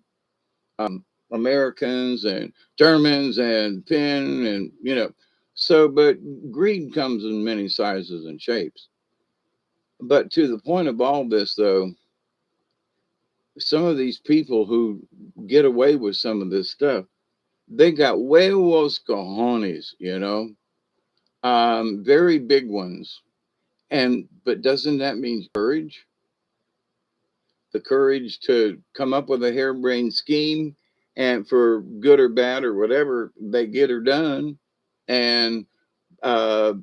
Americans and Germans and Finn and, So, but greed comes in many sizes and shapes. But to the point of all this, though, some of these people who get away with some of this stuff, They got huevos cojones, very big ones. And but doesn't that mean courage? The courage to come up with a harebrained scheme, and for good or bad or whatever, they get her done, and uh,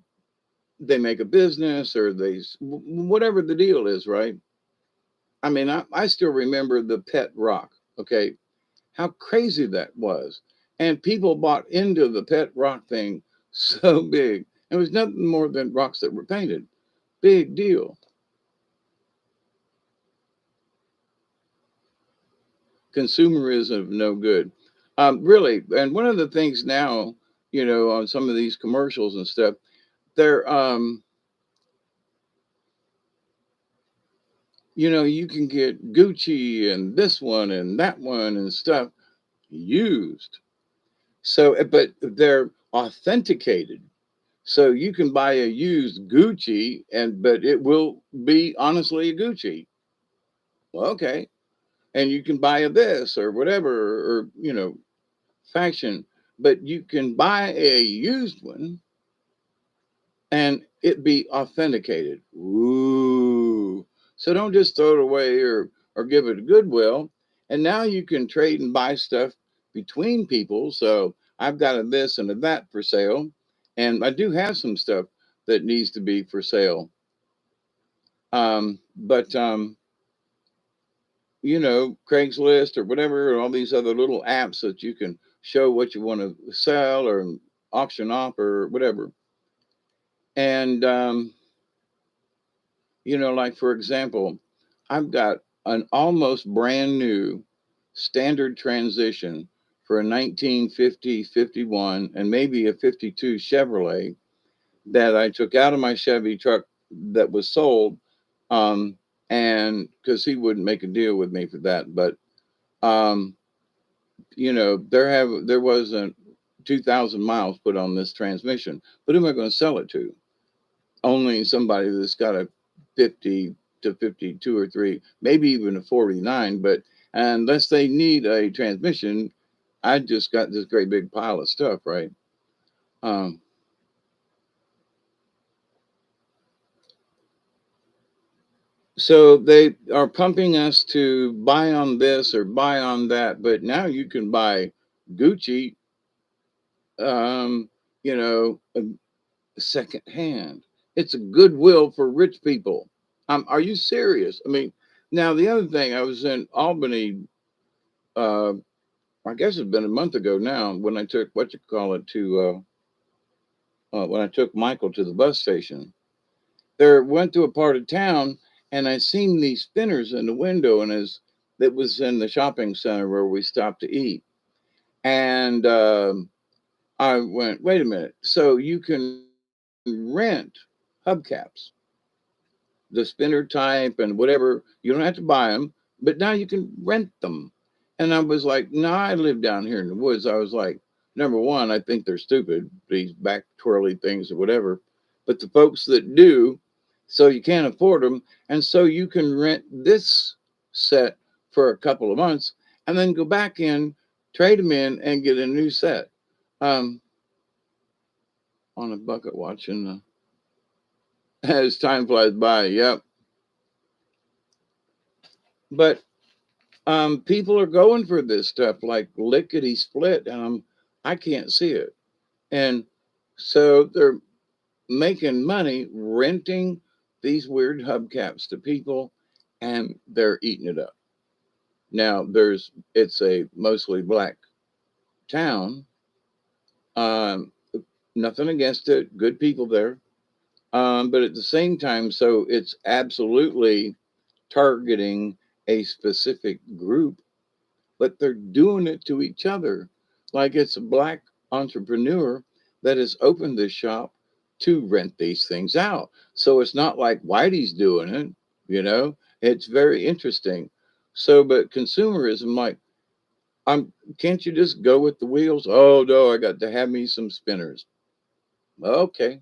they make a business, or whatever the deal is, right? I mean, I still remember the pet rock. Okay, how crazy that was, and people bought into the pet rock thing so big. It was nothing more than rocks that were painted. Big deal. Consumerism, no good. Really, and one of the things now, on some of these commercials and stuff, they're, you can get Gucci and this one and that one and stuff used. So, but they're authenticated. So you can buy a used Gucci, but it will be honestly a Gucci. Well, okay, and you can buy a this or whatever, or fashion, but you can buy a used one and it be authenticated. Ooh. So don't just throw it away, or give it a Goodwill. And now you can trade and buy stuff between people. So I've got a this and a that for sale. And I do have some stuff that needs to be for sale. But Craigslist or whatever, all these other little apps that you can show what you want to sell or auction off or whatever. And like for example, I've got an almost brand new standard transition for a 1950, 51, and maybe a 52 Chevrolet that I took out of my Chevy truck that was sold. Um, and because he wouldn't make a deal with me for that, but um, there wasn't 2,000 miles put on this transmission. But who am I going to sell it to? Only somebody that's got a 50 to 52 or 3, maybe even a 49. But unless they need a transmission, I just got this great big pile of stuff, right? Um, so they are pumping us to buy on this or buy on that, but now you can buy Gucci, um, secondhand. It's a goodwill for rich people. Are you serious? I mean, now the other thing, I was in Albany. Uh, I guess it's been a month ago now when I took what you call it to when I took Michael to the bus station. There went to a part of town, and I seen these spinners in the window, and as that was in the shopping center where we stopped to eat. And I went, wait a minute. So you can rent hubcaps, the spinner type and whatever. You don't have to buy them, but now you can rent them. And I was like, no, I live down here in the woods. I was like, number one, I think they're stupid, these back twirly things or whatever. But the folks that do, so you can't afford them. And so you can rent this set for a couple of months and then go back in, trade them in, and get a new set. Um, on a bucket watching as time flies by. Yep. But people are going for this stuff like lickety split, and I can't see it. And so they're making money renting these weird hubcaps to people, and they're eating it up. Now it's a mostly black town. Um, Nothing against it, good people there. But at the same time, so it's absolutely targeting a specific group, but they're doing it to each other. Like it's a black entrepreneur that has opened this shop to rent these things out. So it's not like Whitey's doing it, it's very interesting. So, but consumerism, like, can't you just go with the wheels? Oh, no, I got to have me some spinners. Okay.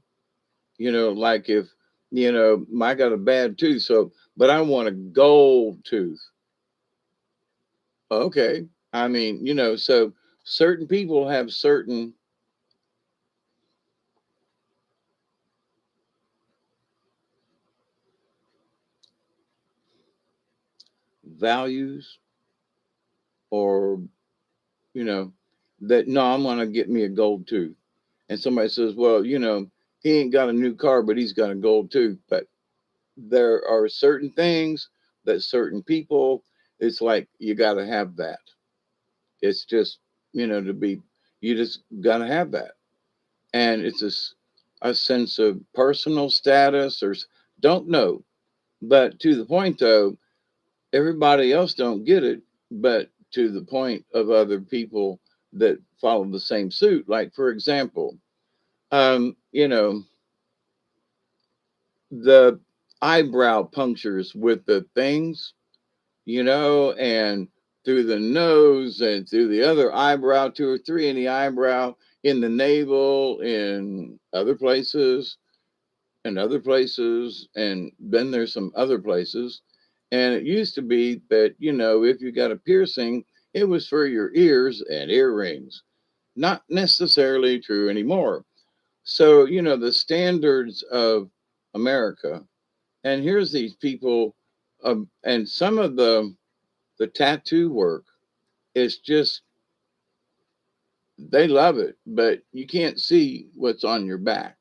Like if, I got a bad tooth, so, but I want a gold tooth. Okay. I mean, so Certain people have certain values, or, you know, that no, I'm going to get me a gold tooth. And somebody says, well, he ain't got a new car, but he's got a gold tooth. But there are certain things that certain people, it's like you got to have that. It's just, to be, you just got to have that. And it's a sense of personal status, or don't know. But to the point, though, everybody else don't get it, but to the point of other people that follow the same suit. Like, for example, um, you know, the eyebrow punctures with the things, and through the nose and through the other eyebrow, two or three in the eyebrow, in the navel, in other places, and other places, and then there's some other places. And it used to be that, if you got a piercing, it was for your ears and earrings. Not necessarily true anymore. So, the standards of America, and here's these people, and some of the tattoo work is just, they love it, but you can't see what's on your back.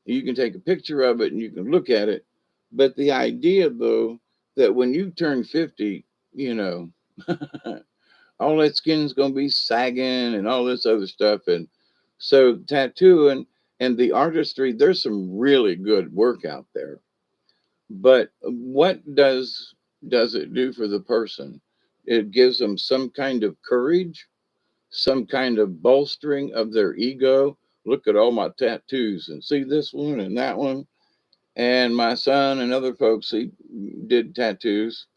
You can take a picture of it and you can look at it. But the idea, though, that when you turn 50, you know, all that skin's going to be sagging and all this other stuff. And so, tattooing and the artistry, there's some really good work out there. But what does it do for the person? It gives them some kind of courage, some kind of bolstering of their ego. Look at all my tattoos and see this one and that one. And my son and other folks, he did tattoos.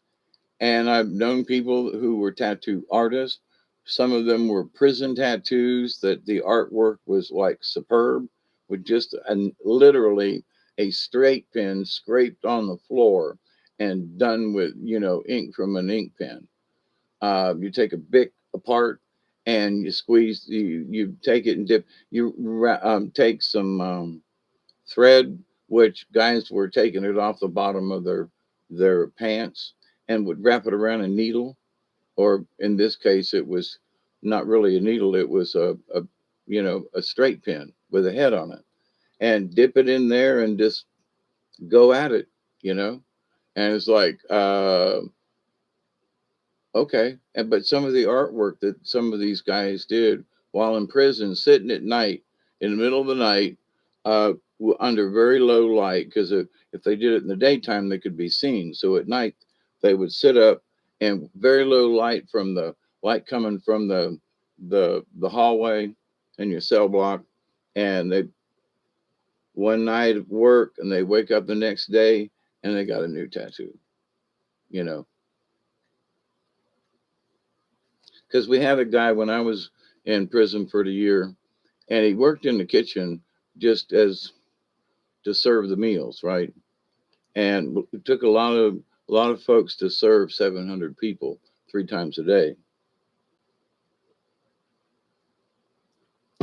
And I've known people who were tattoo artists. Some of them were prison tattoos that the artwork was like superb, with just literally a straight pen scraped on the floor and done with, ink from an ink pen. You take a bic apart and you squeeze, you take it and dip, you take some thread, which guys were taking it off the bottom of their pants and would wrap it around a needle, or in this case, it was not really a needle; it was a straight pin with a head on it, and dip it in there and just go at it, you know. And it's like, okay, but some of the artwork that some of these guys did while in prison, sitting at night in the middle of the night, under very low light, because if they did it in the daytime, they could be seen. So at night, they would sit up and very low light from the light coming from the hallway in your cell block, and they one night of work, and they wake up the next day and they got a new tattoo, you know. Because we had a guy when I was in prison for the year, and he worked in the kitchen just as to serve the meals, right? And it took a lot of folks to serve 700 people 3 times a day.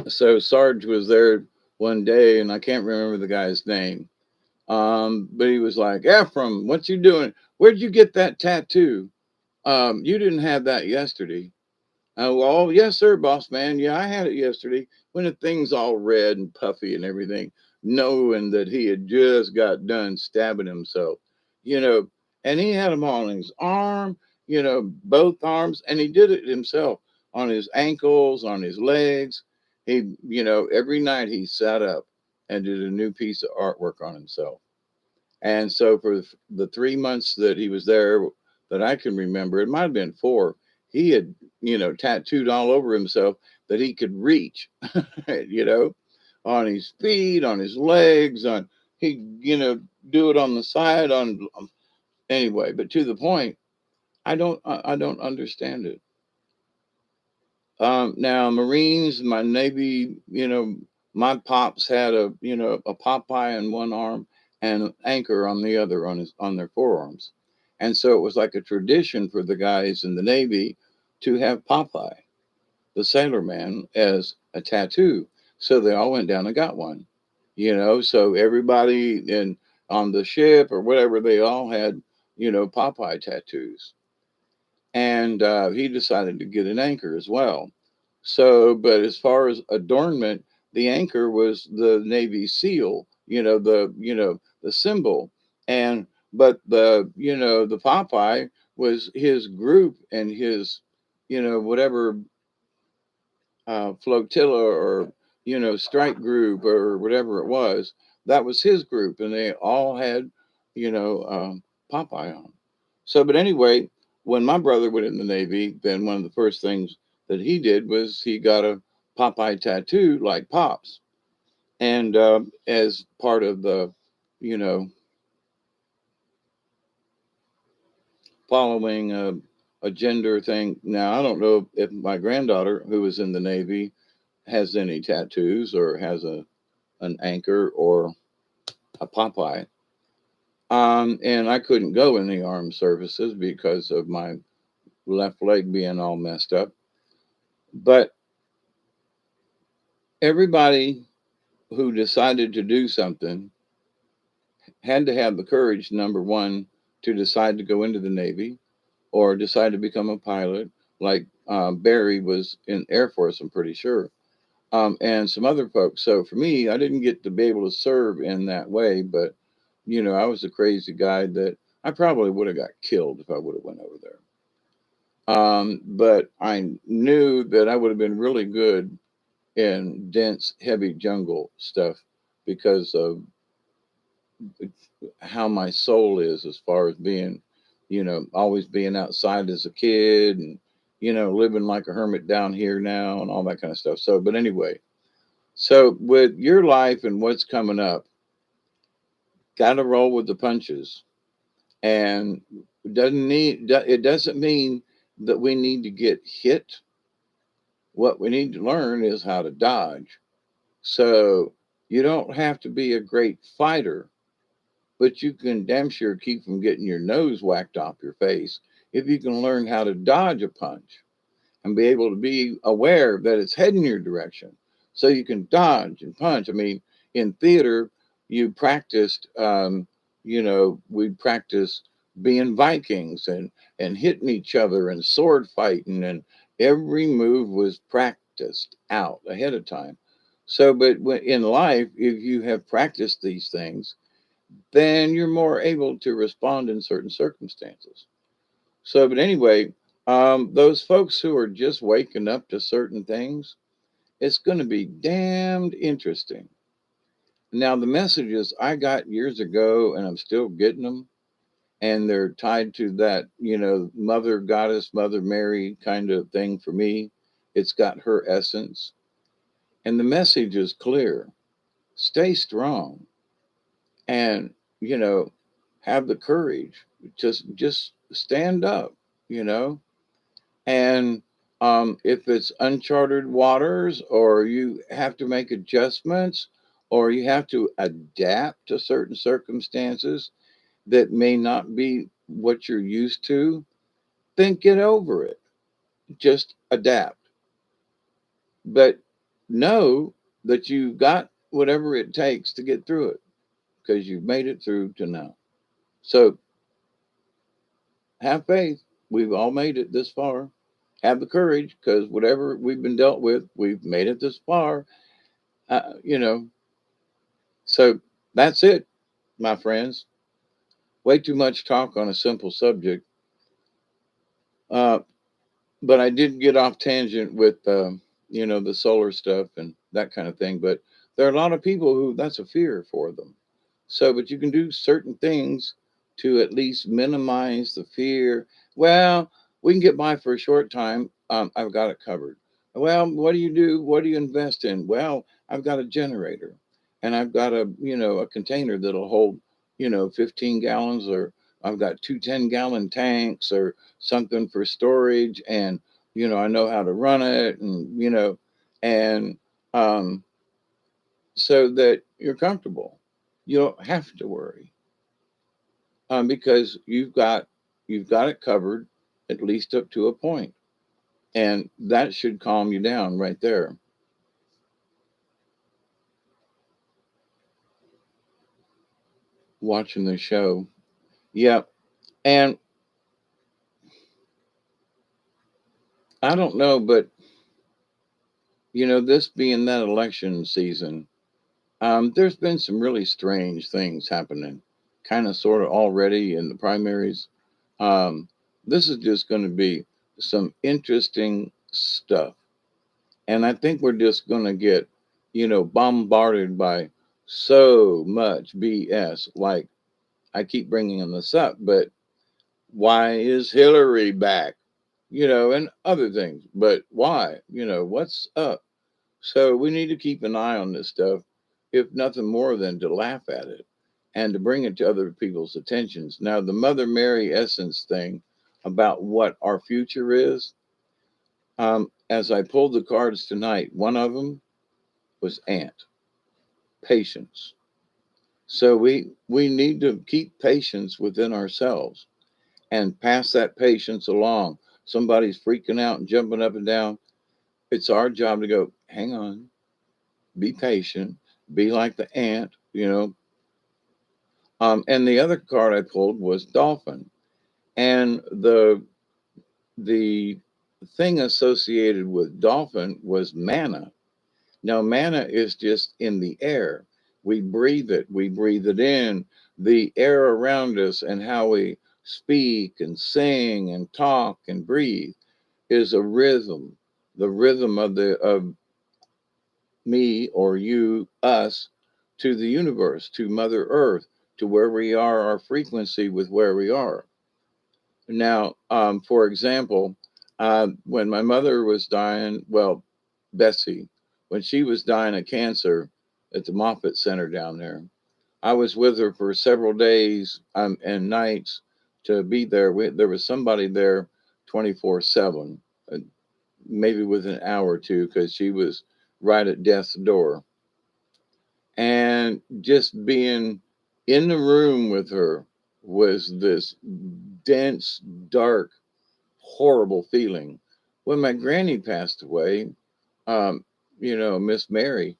So Sarge was there one day, and I can't remember the guy's name, but he was like, "Ephraim, what you doing? Where'd you get that tattoo? You didn't have that yesterday." Oh, well, yes, sir, boss man. Yeah, I had it yesterday when the thing's all red and puffy and everything, knowing that he had just got done stabbing himself, you know, and he had them on his arm, both arms, and he did it himself on his ankles, on his legs. He, every night he sat up and did a new piece of artwork on himself. And so for the 3 months that he was there, that I can remember, it might have been 4, he had, tattooed all over himself that he could reach, you know, on his feet, on his legs, on he, do it on the side, on anyway. But to the point, I don't understand it. Now, Marines, my Navy, my pops had a Popeye in one arm and an anchor on the other on their forearms, and so it was like a tradition for the guys in the Navy to have Popeye. the sailor man as a tattoo. So they all went down and got one. So everybody on the ship or whatever, they all had, Popeye tattoos. And he decided to get an anchor as well. So, but as far as adornment, the anchor was the Navy SEAL, the symbol. And but the Popeye was his group and his, whatever flotilla or strike group or whatever it was. That was his group, and they all had Popeye on. So, but anyway, when my brother went in the Navy, then one of the first things that he did was he got a Popeye tattoo like Pops, and as part of the you know following a gender thing. Now I don't know if my granddaughter, who was in the Navy, has any tattoos or has an anchor or a Popeye. And I couldn't go in the armed services because of my left leg being all messed up. But everybody who decided to do something had to have the courage, number one, to decide to go into the Navy or decide to become a pilot. Like Barry was in Air Force, I'm pretty sure, and some other folks. So for me, I didn't get to be able to serve in that way, but I was a crazy guy that I probably would have got killed if I would have went over there. But I knew that I would have been really good in dense, heavy jungle stuff because of how my soul is as far as being, always being outside as a kid and, living like a hermit down here now and all that kind of stuff. So, but anyway, so with your life and what's coming up, got to roll with the punches. And it doesn't mean that we need to get hit. What we need to learn is how to dodge. So you don't have to be a great fighter, but you can damn sure keep from getting your nose whacked off your face if you can learn how to dodge a punch and be able to be aware that it's heading your direction so you can dodge and punch. I mean, in theater, you practiced, we'd practice being Vikings and hitting each other and sword fighting, and every move was practiced out ahead of time. So, but in life, if you have practiced these things, then you're more able to respond in certain circumstances. So, but anyway, those folks who are just waking up to certain things, it's going to be damned interesting. Now, the messages I got years ago, and I'm still getting them, and they're tied to that, Mother Goddess, Mother Mary kind of thing for me. It's got her essence. And the message is clear: stay strong and, you know, have the courage. Just stand up, you know And if it's uncharted waters, or you have to make adjustments, or you have to adapt to certain circumstances that may not be what you're used to, then get over it. Just adapt. But know that you've got whatever it takes to get through it because you've made it through to now. So have faith. We've all made it this far. Have the courage because whatever we've been dealt with, we've made it this far. Uh, you know, so that's it, my friends. Way too much talk on a simple subject. Uh, but I did get off tangent with, the solar stuff and that kind of thing. But there are a lot of people who that's a fear for them. So, but you can do certain things to at least minimize the fear. Well, we can get by for a short time. I've got it covered. Well, what do you do? What do you invest in? Well, I've got a generator, and I've got a container that'll hold, 15 gallons, or I've got two 10-gallon tanks or something for storage, and I know how to run it, and and um, so that you're comfortable. You don't have to worry because you've got it covered at least up to a point. And that should calm you down right there. Watching the show. Yeah. And I don't know, but this being that election season, there's been some really strange things happening, kind of sort of already in the primaries. Um, this is just going to be some interesting stuff. And I think we're just going to get, bombarded by so much BS. Like, I keep bringing this up, but why is Hillary back? And other things. But why? What's up? So we need to keep an eye on this stuff, if nothing more than to laugh at it and to bring it to other people's attentions. Now, the Mother Mary essence thing about what our future is, as I pulled the cards tonight, one of them was Ant, patience. So we need to keep patience within ourselves and pass that patience along. Somebody's freaking out and jumping up and down. It's our job to go, hang on, be patient, be like the ant. And the other card I pulled was dolphin. And the thing associated with dolphin was manna. Now, manna is just in the air. We breathe it. We breathe it in. The air around us and how we speak and sing and talk and breathe is a rhythm. The rhythm of me or you, us, to the universe, to Mother Earth, to where we are, our frequency with where we are. Now, for example, when my mother was dying, well, Bessie, when she was dying of cancer at the Moffitt Center down there, I was with her for several days and nights to be there. There was somebody there 24/7, maybe within an hour or two, because she was right at death's door. And just being in the room with her was this dense, dark, horrible feeling. When my granny passed away, um, Miss Mary,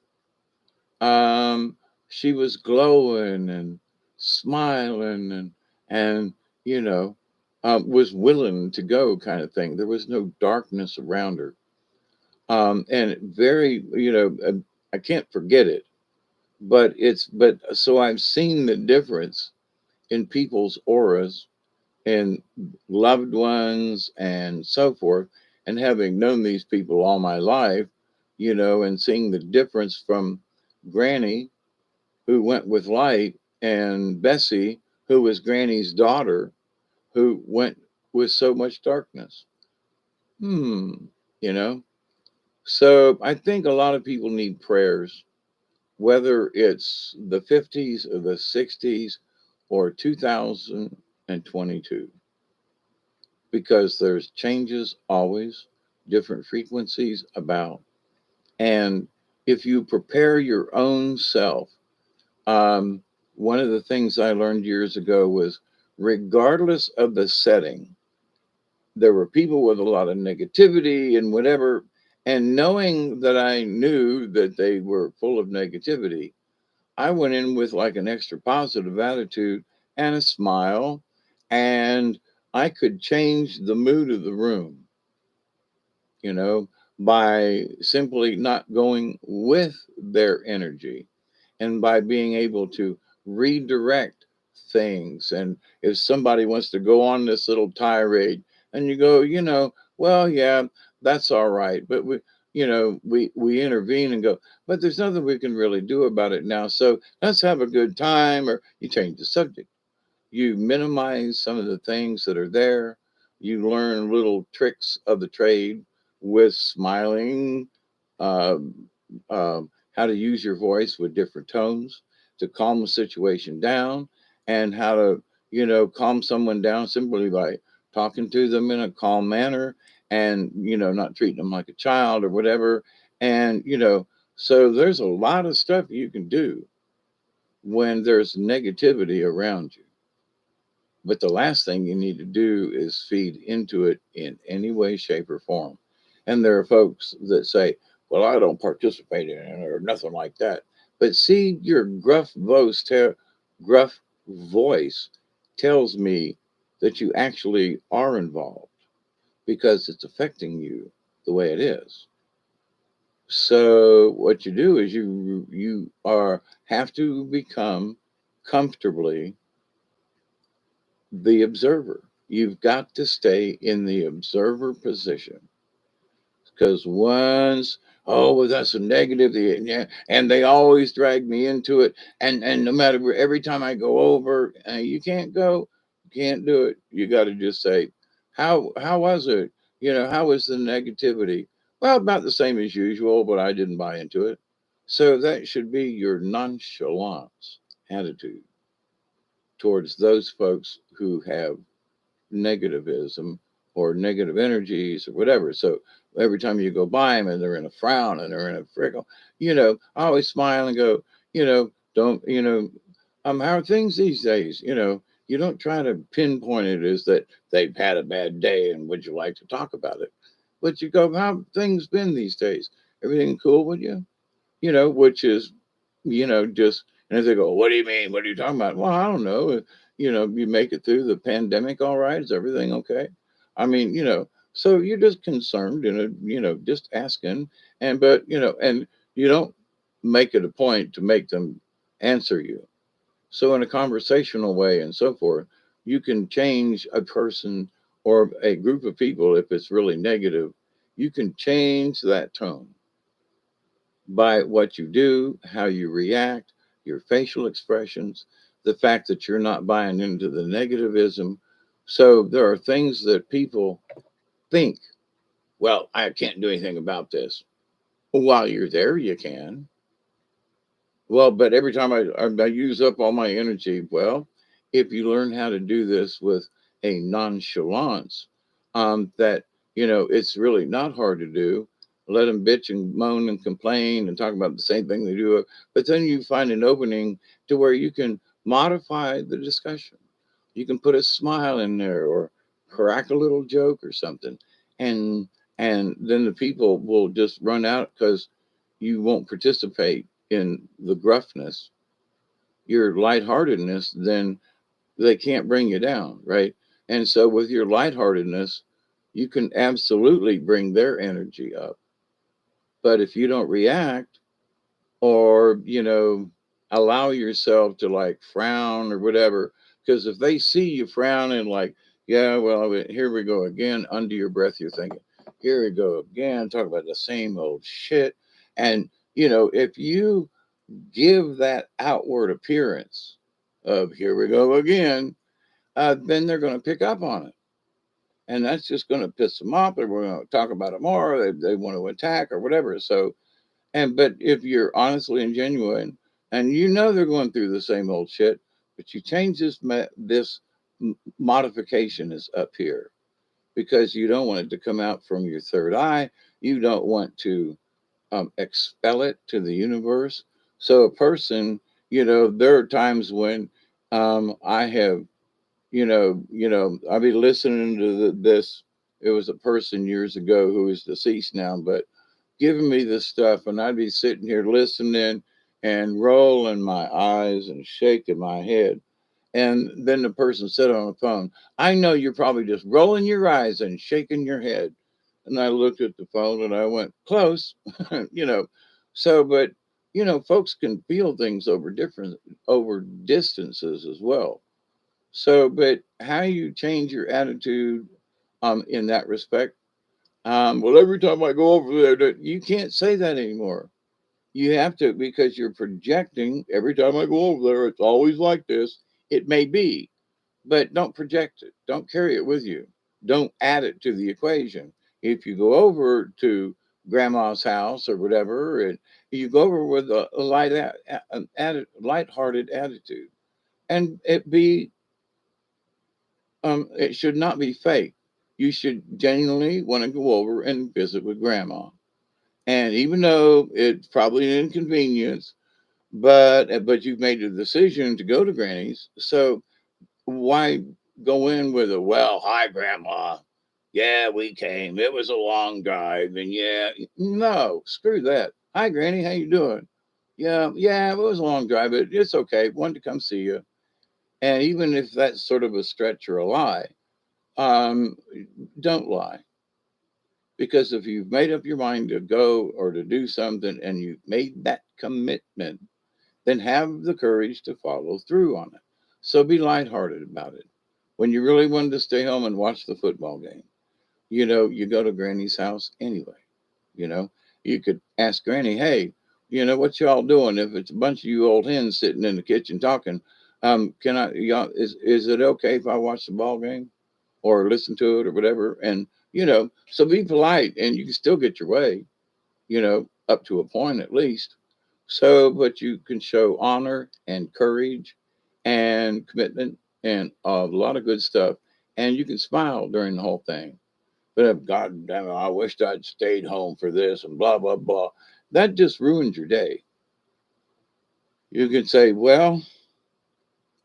um, she was glowing and smiling and you know, was willing to go, kind of thing. There was no darkness around her, and very, I can't forget it. But so I've seen the difference in people's auras and loved ones and so forth. And having known these people all my life, and seeing the difference from Granny, who went with light, and Bessie, who was Granny's daughter, who went with so much darkness. Hmm, you know? So I think a lot of people need prayers, whether it's the 50s or the 60s or 2022, because there's changes always, different frequencies about. And if you prepare your own self, um, one of the things I learned years ago was regardless of the setting, there were people with a lot of negativity and whatever. And knowing that I knew that they were full of negativity, I went in with like an extra positive attitude and a smile, and I could change the mood of the room, you know, by simply not going with their energy and by being able to redirect things. And if somebody wants to go on this little tirade and you go, well, yeah, that's all right. But we intervene and go, but there's nothing we can really do about it now. So let's have a good time, or you change the subject. You minimize some of the things that are there. You learn little tricks of the trade with smiling, um, how to use your voice with different tones to calm the situation down, and how to, calm someone down simply by talking to them in a calm manner and, not treating them like a child or whatever. And, so there's a lot of stuff you can do when there's negativity around you. But the last thing you need to do is feed into it in any way, shape, or form. And there are folks that say, well, I don't participate in it or nothing like that. But see, your gruff voice tells me that you actually are involved because it's affecting you the way it is. So what you do is you are have to become comfortably the observer. You've got to stay in the observer position because once, oh, well, that's a negative, yeah, and they always drag me into it, and no matter where, every time I go over, you can't go, you can't do it. You got to just say, how was it? How was the negativity? Well, about the same as usual, but I didn't buy into it. So that should be your nonchalance attitude towards those folks who have negativism or negative energies or whatever. So every time you go by them and they're in a frown and they're in a frickle, I always smile and go, don't, how are things these days? You don't try to pinpoint it as that they've had a bad day and would you like to talk about it? But you go, how have things been these days? Everything cool with you? Which is, just, and if they go, what do you mean? What are you talking about? Well, I don't know. You make it through the pandemic all right? Is everything okay? I mean, so you're just concerned and, just asking. And you don't make it a point to make them answer you. So, in a conversational way and so forth, you can change a person or a group of people if it's really negative. You can change that tone by what you do, how you react, your facial expressions, the fact that you're not buying into the negativism. So there are things that people think, well, I can't do anything about this. While you're there, you can. Well, but every time I use up all my energy, well, if you learn how to do this with a nonchalance, that, it's really not hard to do. Let them bitch and moan and complain and talk about the same thing they do. But then you find an opening to where you can modify the discussion. You can put a smile in there or crack a little joke or something. And then the people will just run out because you won't participate in the gruffness, your lightheartedness, then they can't bring you down, right? And so with your lightheartedness, you can absolutely bring their energy up. But if you don't react or, allow yourself to like frown or whatever, because if they see you frowning, like, yeah, well, here we go again, under your breath, you're thinking, here we go again, talk about the same old shit. And, if you give that outward appearance of here we go again, then they're going to pick up on it. And that's just going to piss them off. They're going to talk about it more. They want to attack or whatever. So, but if you're honestly and genuine and they're going through the same old shit, but you change this modification is up here because you don't want it to come out from your third eye. You don't want to expel it to the universe. So a person, there are times when I have, I'll be listening to this. It was a person years ago who is deceased now, but giving me this stuff, and I'd be sitting here listening and rolling my eyes and shaking my head. And then the person said on the phone, I know you're probably just rolling your eyes and shaking your head. And I looked at the phone and I went, close, you know. So, but, folks can feel things over distances as well. So, but how you change your attitude in that respect? Well, every time I go over there, you can't say that anymore. You have to because you're projecting. Every time I go over there, it's always like this. It may be, but don't project it. Don't carry it with you. Don't add it to the equation. If you go over to grandma's house or whatever, and you go over with a light-hearted attitude, and it should not be fake. You should genuinely want to go over and visit with grandma. And even though it's probably an inconvenience, but you've made a decision to go to Granny's, so why go in with a well, hi grandma? Yeah, we came. It was a long drive, and yeah, no, screw that. Hi, Granny, how you doing? Yeah, it was a long drive, but it's okay. Wanted to come see you. And even if that's sort of a stretch or a lie, um, don't lie. Because if you've made up your mind to go or to do something and you've made that commitment, then have the courage to follow through on it. So be lighthearted about it. When you really wanted to stay home and watch the football game, you go to Granny's house anyway. You know, you could ask Granny, hey, what y'all doing? If it's a bunch of you old hens sitting in the kitchen talking, can I, y'all, is it okay if I watch the ball game or listen to it or whatever? And, so be polite and you can still get your way, up to a point at least. So, but you can show honor and courage and commitment and a lot of good stuff. And you can smile during the whole thing. But if, God damn it, I wished I'd stayed home for this and blah, blah, blah. That just ruins your day. You could say, well,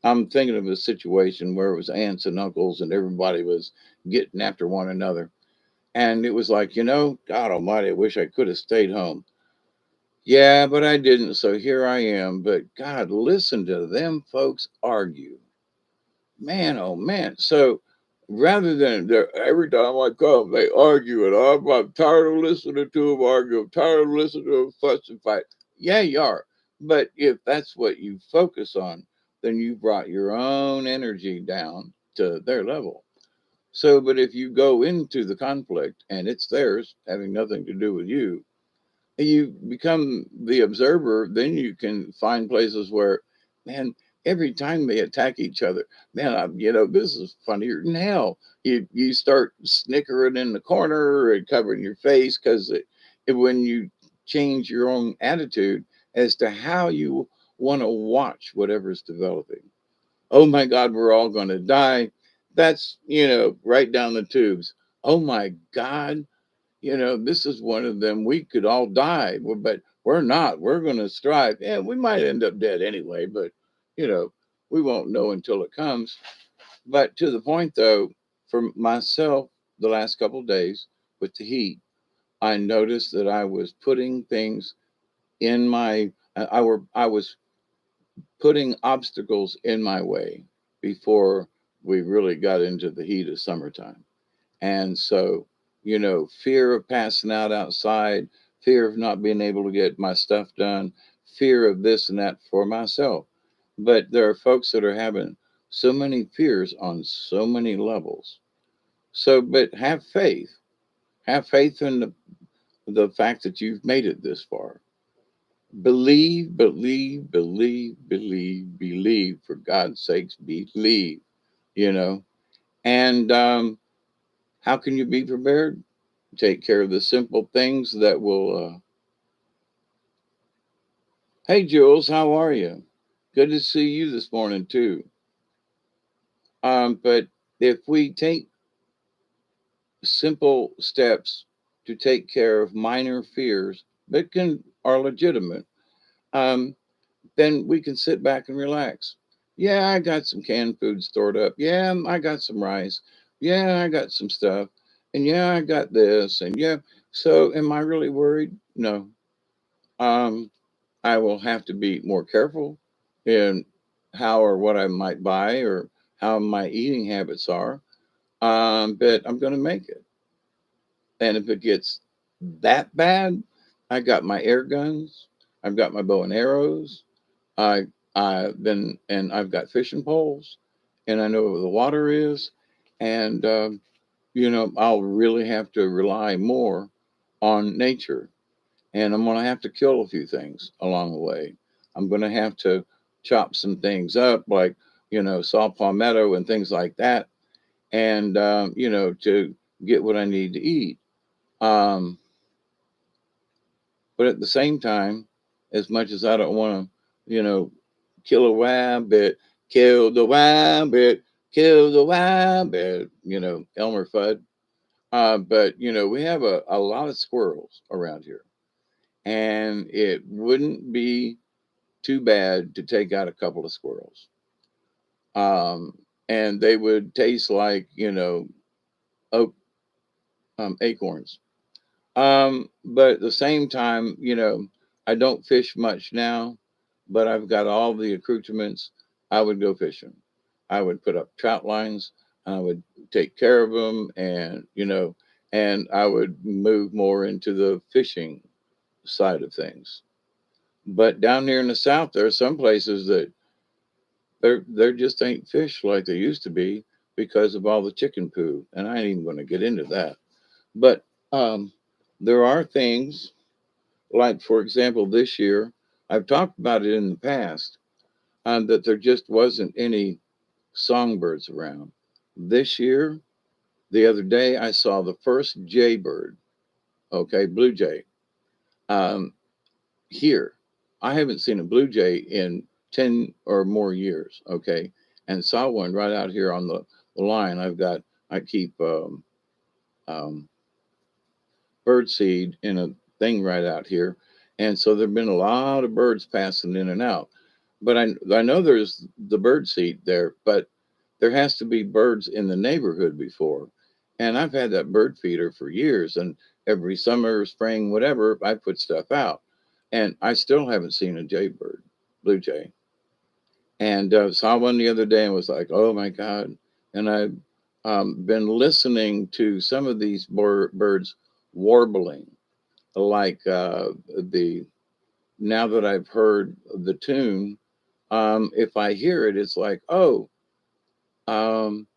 I'm thinking of a situation where it was aunts and uncles and everybody was getting after one another. And it was like, God Almighty, I wish I could have stayed home. Yeah, but I didn't. So here I am. But God, listen to them folks argue. Man, oh man. So rather than every time I come, they argue, and I'm tired of listening to them argue. I'm tired of listening to them fuss and fight. Yeah, you are. But if that's what you focus on, then you brought your own energy down to their level. So, but if you go into the conflict and it's theirs, having nothing to do with you become the observer, then you can find places where, man, every time they attack each other, man, this is funnier than hell. You start snickering in the corner and covering your face because when you change your own attitude as to how you want to watch whatever's developing. Oh my God, we're all going to die. That's, right down the tubes. Oh my God, this is one of them. We could all die, but we're not. We're going to strive. Yeah, we might end up dead anyway, but, you know, we won't know until it comes. But to the point, though, for myself, the last couple of days with the heat, I noticed that I was putting things in I was putting obstacles in my way before we really got into the heat of summertime. And so, fear of passing out outside, fear of not being able to get my stuff done, fear of this and that for myself. But there are folks that are having so many fears on so many levels. So, but have faith. Have faith in the fact that you've made it this far. Believe, believe, believe, believe, believe. For God's sakes, believe, you know. And how can you be prepared? Take care of the simple things that will. Hey, Jules, how are you? Good to see you this morning too. But if we take simple steps to take care of minor fears that can are legitimate, um, then we can sit back and relax. Yeah, I got some canned food stored up. Yeah, I got some rice. Yeah, I got some stuff. And yeah, I got this. And yeah, so am I really worried? No. Um, I will have to be more careful in how or what I might buy or how my eating habits are. But I'm going to make it. And if it gets that bad, I got my air guns. I've got my bow and arrows. I I've got fishing poles, and I know where the water is, and I'll really have to rely more on nature, and I'm going to have to kill a few things along the way. I'm going to have to chop some things up, like saw palmetto and things like that, and to get what I need to eat. Um, but at the same time, as much as I don't want to, kill a rabbit, kill the rabbit, kill the rabbit, Elmer Fudd. But we have a lot of squirrels around here, and it wouldn't be too bad to take out a couple of squirrels. Um, and they would taste like, oak, acorns. But at the same time, I don't fish much now, but I've got all the accoutrements. I would go fishing. I would put up trout lines. I would take care of them, and I would move more into the fishing side of things. But down here in the south, there are some places that there just ain't fish like there used to be because of all the chicken poo, and I ain't even going to get into that. But um, there are things like, for example, this year, I've talked about it in the past, that there just wasn't any songbirds around. This year, the other day, I saw the first jaybird, okay, blue jay, um, here. I haven't seen a blue jay in 10 or more years, okay, and saw one right out here on the line. I keep um, bird seed in a thing right out here. And so there have been a lot of birds passing in and out. But I know there's the bird seed there, but there has to be birds in the neighborhood before. And I've had that bird feeder for years, and every summer, spring, whatever, I put stuff out. And I still haven't seen a jaybird, blue jay. And saw one the other day and was like, oh my God. And I've been listening to some of these birds warbling, like the now that I've heard the tune, if I hear it, it's like, oh, um,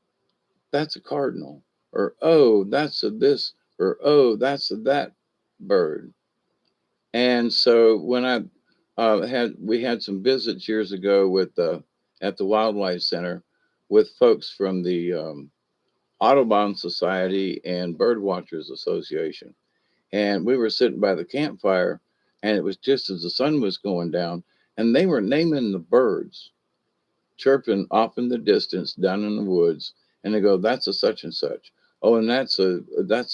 that's a cardinal, or oh, that's a this, or oh, that's a that bird. And so when I we had some visits years ago with at the Wildlife Center with folks from the Audubon Society and Bird Watchers Association, and we were sitting by the campfire, and it was just as the sun was going down, and they were naming the birds, chirping off in the distance down in the woods, and they go, that's a such and such. Oh, and that's a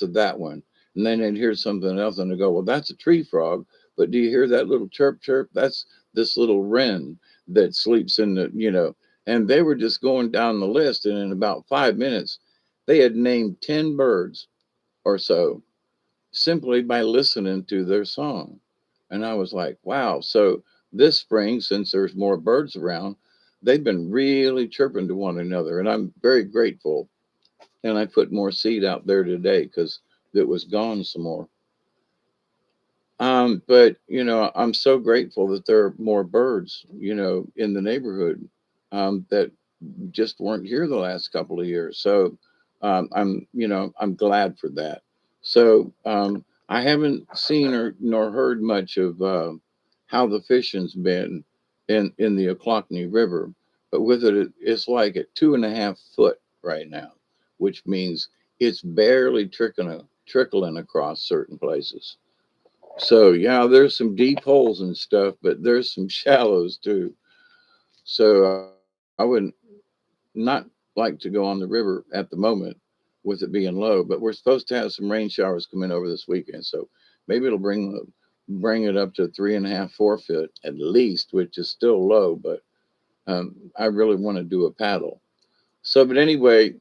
that one. And then they'd hear something else, and they go, well, that's a tree frog. But do you hear that little chirp chirp? That's this little wren that sleeps in the. And they were just going down the list, and in about 5 minutes, they had named 10 birds or so simply by listening to their song. And I was like, wow. So this spring, since there's more birds around, they've been really chirping to one another. And I'm very grateful. And I put more seed out there today because it was gone some more. But I'm so grateful that there are more birds, in the neighborhood, that just weren't here the last couple of years. So I'm glad for that. So I haven't seen or nor heard much of how the fishing's been in the Ochlockonee River, but with it's like at 2.5 foot right now, which means it's barely trickling across certain places. So yeah, there's some deep holes and stuff, but there's some shallows too. So I would not like to go on the river at the moment with it being low, but we're supposed to have some rain showers come in over this weekend. So maybe it'll bring it up to 3.5, 4 foot at least, which is still low, but I really want to do a paddle. So, but anyway,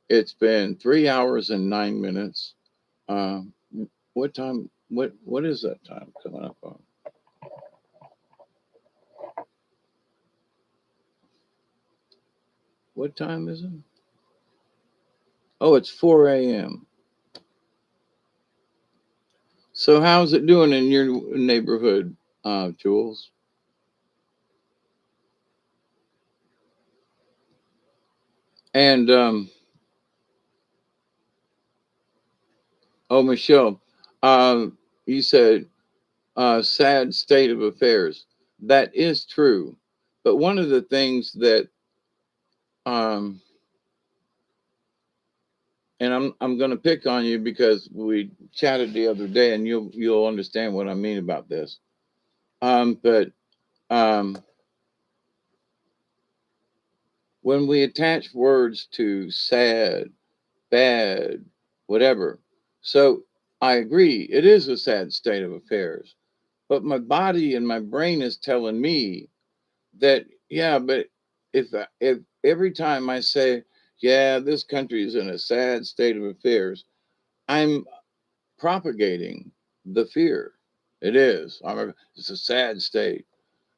it's been 3 hours and 9 minutes. Um, what time? What is that time coming up on? What time is it? Oh, it's 4 a.m. So how's it doing in your neighborhood, Jules? And oh, Michelle, you said sad state of affairs. That is true, but one of the things that um, and I'm going to pick on you because we chatted the other day, and you'll understand what I mean about this. But um, when we attach words to sad, bad, whatever, so I agree, it is a sad state of affairs. But my body and my brain is telling me that, yeah, but if every time I say, yeah, this country is in a sad state of affairs, I'm propagating the fear. It is. It's a sad state.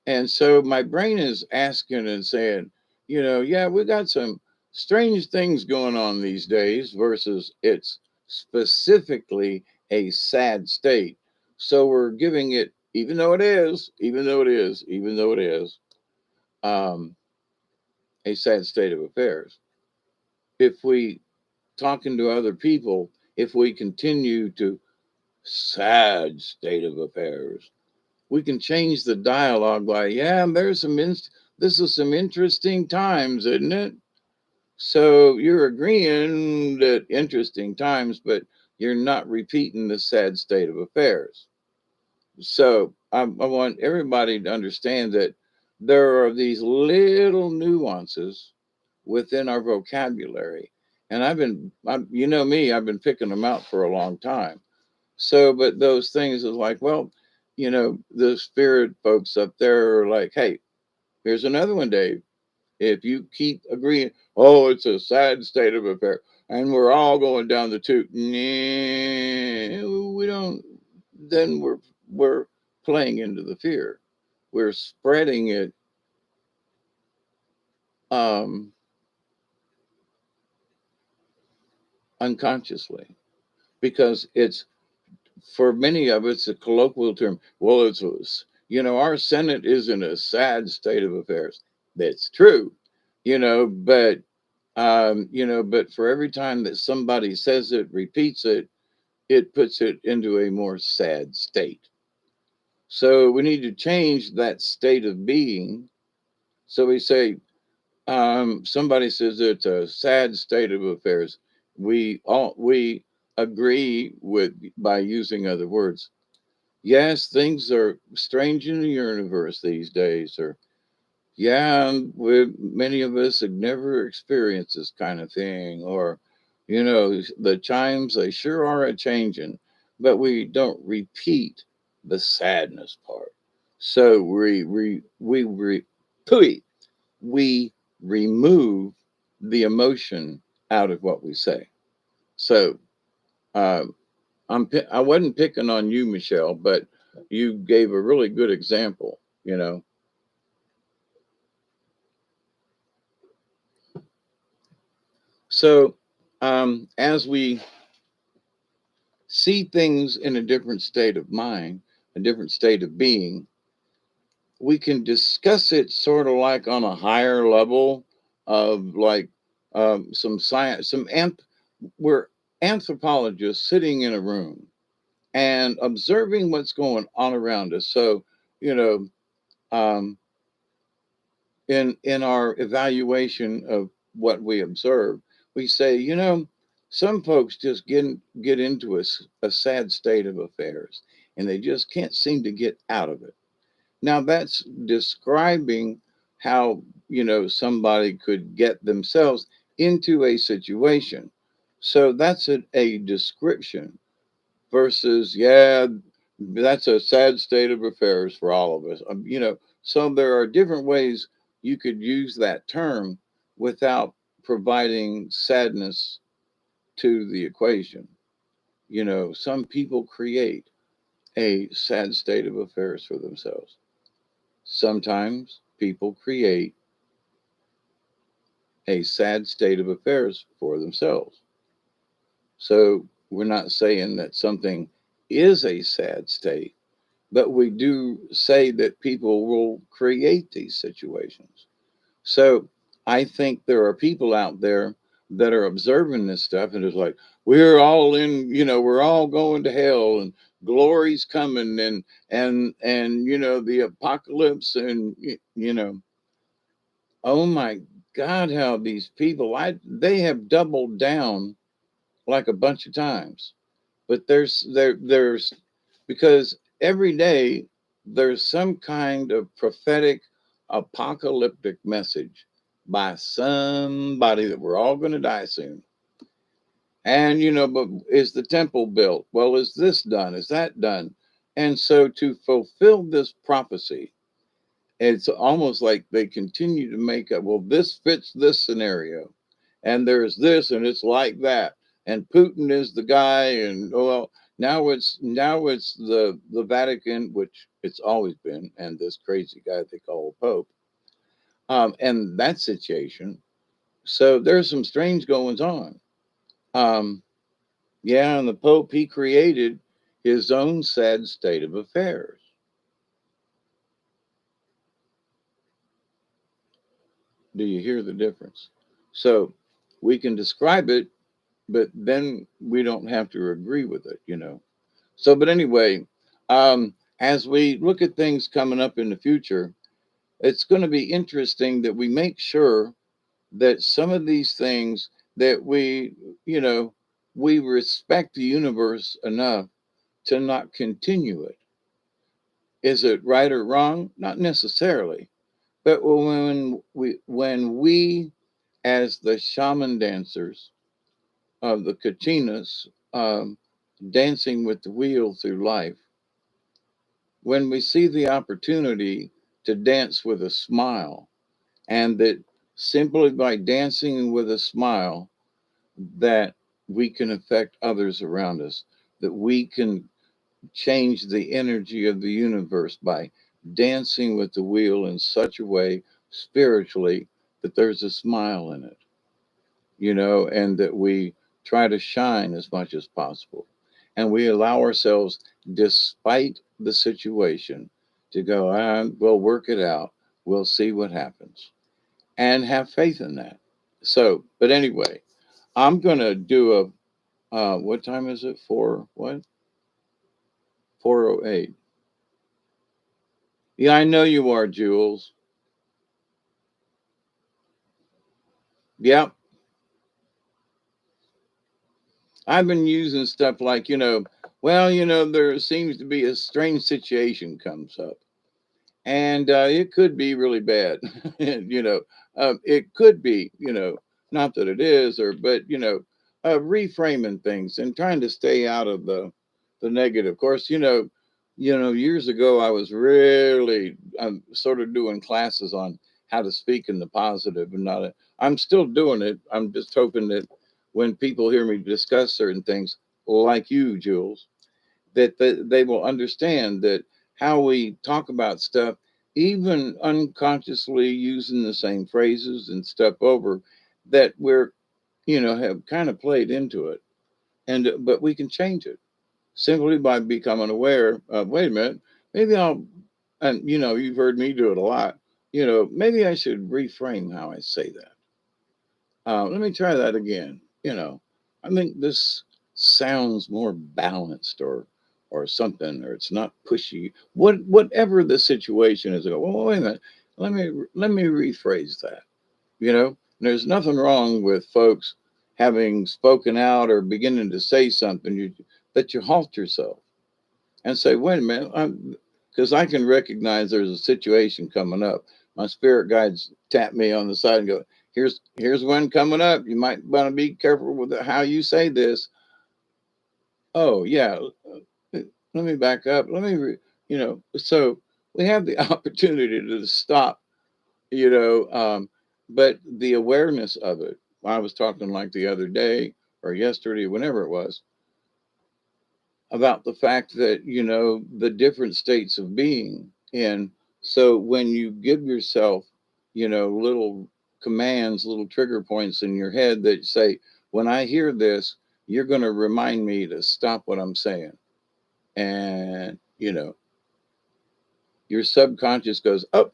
And so my brain is asking and saying, yeah, we got some strange things going on these days versus it's specifically a sad state. So we're giving it, even though it is, um, a sad state of affairs. If we talking to other people, if we continue to sad state of affairs, we can change the dialogue by, yeah, this is some interesting times, isn't it? So you're agreeing that interesting times, but you're not repeating the sad state of affairs. So I want everybody to understand that there are these little nuances within our vocabulary. And you know me, I've been picking them out for a long time. So, but those things is like, well, the spirit folks up there are like, hey, here's another one, Dave. If you keep agreeing, oh, it's a sad state of affair, and we're all going down the tube, nah, we don't. Then we're playing into the fear. We're spreading it um, unconsciously because it's for many of it's a colloquial term. Well, our Senate is in a sad state of affairs. That's true, but but for every time that somebody says it, repeats it, it puts it into a more sad state. So we need to change that state of being. So we say, somebody says it's a sad state of affairs. We agree with by using other words. Yes, things are strange in the universe these days, or yeah, many of us have never experienced this kind of thing, or the chimes they sure are a changing, but we don't repeat the sadness part. So pooey, we remove the emotion out of what we say. So uh, I wasn't picking on you, Michelle, but you gave a really good example. So as we see things in a different state of mind, a different state of being, we can discuss it sort of like on a higher level of like some science, we're anthropologists sitting in a room and observing what's going on around us. So, you know, um, in our evaluation of what we observe, we say, some folks just get into a sad state of affairs and they just can't seem to get out of it. Now that's describing how, somebody could get themselves into a situation. So that's a description versus, yeah, that's a sad state of affairs for all of us. So there are different ways you could use that term without providing sadness to the equation. Some people create a sad state of affairs for themselves. Sometimes people create a sad state of affairs for themselves. So we're not saying that something is a sad state, but we do say that people will create these situations. So I think there are people out there that are observing this stuff and it's like, we're all we're all going to hell and glory's coming and the apocalypse and oh my God, how these people they have doubled down like a bunch of times. But there's because every day there's some kind of prophetic apocalyptic message by somebody that we're all going to die soon. And but is the temple built? Well, is this done? Is that done? And so to fulfill this prophecy, it's almost like they continue to make up, well, this fits this scenario, and there's this, and it's like that. and Putin is the guy, and oh, well, now it's the Vatican, which it's always been, and this crazy guy they call Pope, and that situation. So there's some strange goings on. Um, yeah, and the Pope, he created his own sad state of affairs. Do you hear the difference? So we can describe it, but then we don't have to agree with it. So, but anyway, as we look at things coming up in the future, it's going to be interesting that we make sure that some of these things that you know, we respect the universe enough to not continue it. Is it right or wrong? Not necessarily. But when we as the shaman dancers of the Kachinas, dancing with the wheel through life, when we see the opportunity to dance with a smile, and that simply by dancing with a smile, that we can affect others around us, that we can change the energy of the universe by dancing with the wheel in such a way spiritually that there's a smile in it, and that we try to shine as much as possible. And we allow ourselves, despite the situation, to go, we'll work it out. We'll see what happens, and have faith in that. So, but anyway, I'm going to do what time is it? What? 4:08. Yeah, I know you are, Jules. Yeah, I've been using stuff like, well, there seems to be a strange situation comes up, and it could be really bad. It could be, not that it is, but reframing things and trying to stay out of the negative. Of course, years ago I was really sort of doing classes on how to speak in the positive, and not. I'm still doing it. I'm just hoping that when people hear me discuss certain things, like you, Jules, that they will understand that how we talk about stuff, even unconsciously using the same phrases and stuff over, that have kind of played into it, and but we can change it simply by becoming aware of, wait a minute, maybe and you've heard me do it a lot. Maybe I should reframe how I say that. Let me try that again. I think this sounds more balanced, or something, or it's not pushy. Whatever the situation is, I go, well, wait a minute. Let me rephrase that. There's nothing wrong with folks having spoken out or beginning to say something, that you halt yourself and say, wait a minute, because I can recognize there's a situation coming up. My spirit guides tap me on the side and go, here's one coming up. You might want to be careful with how you say this. Oh yeah, let me back up. So we have the opportunity to stop, you know, um, but the awareness of it. I was talking like the other day or yesterday, whenever it was, about the fact that the different states of being. And so when you give yourself little commands, little trigger points in your head that say, when I hear this, you're going to remind me to stop what I'm saying. And your subconscious goes, oh,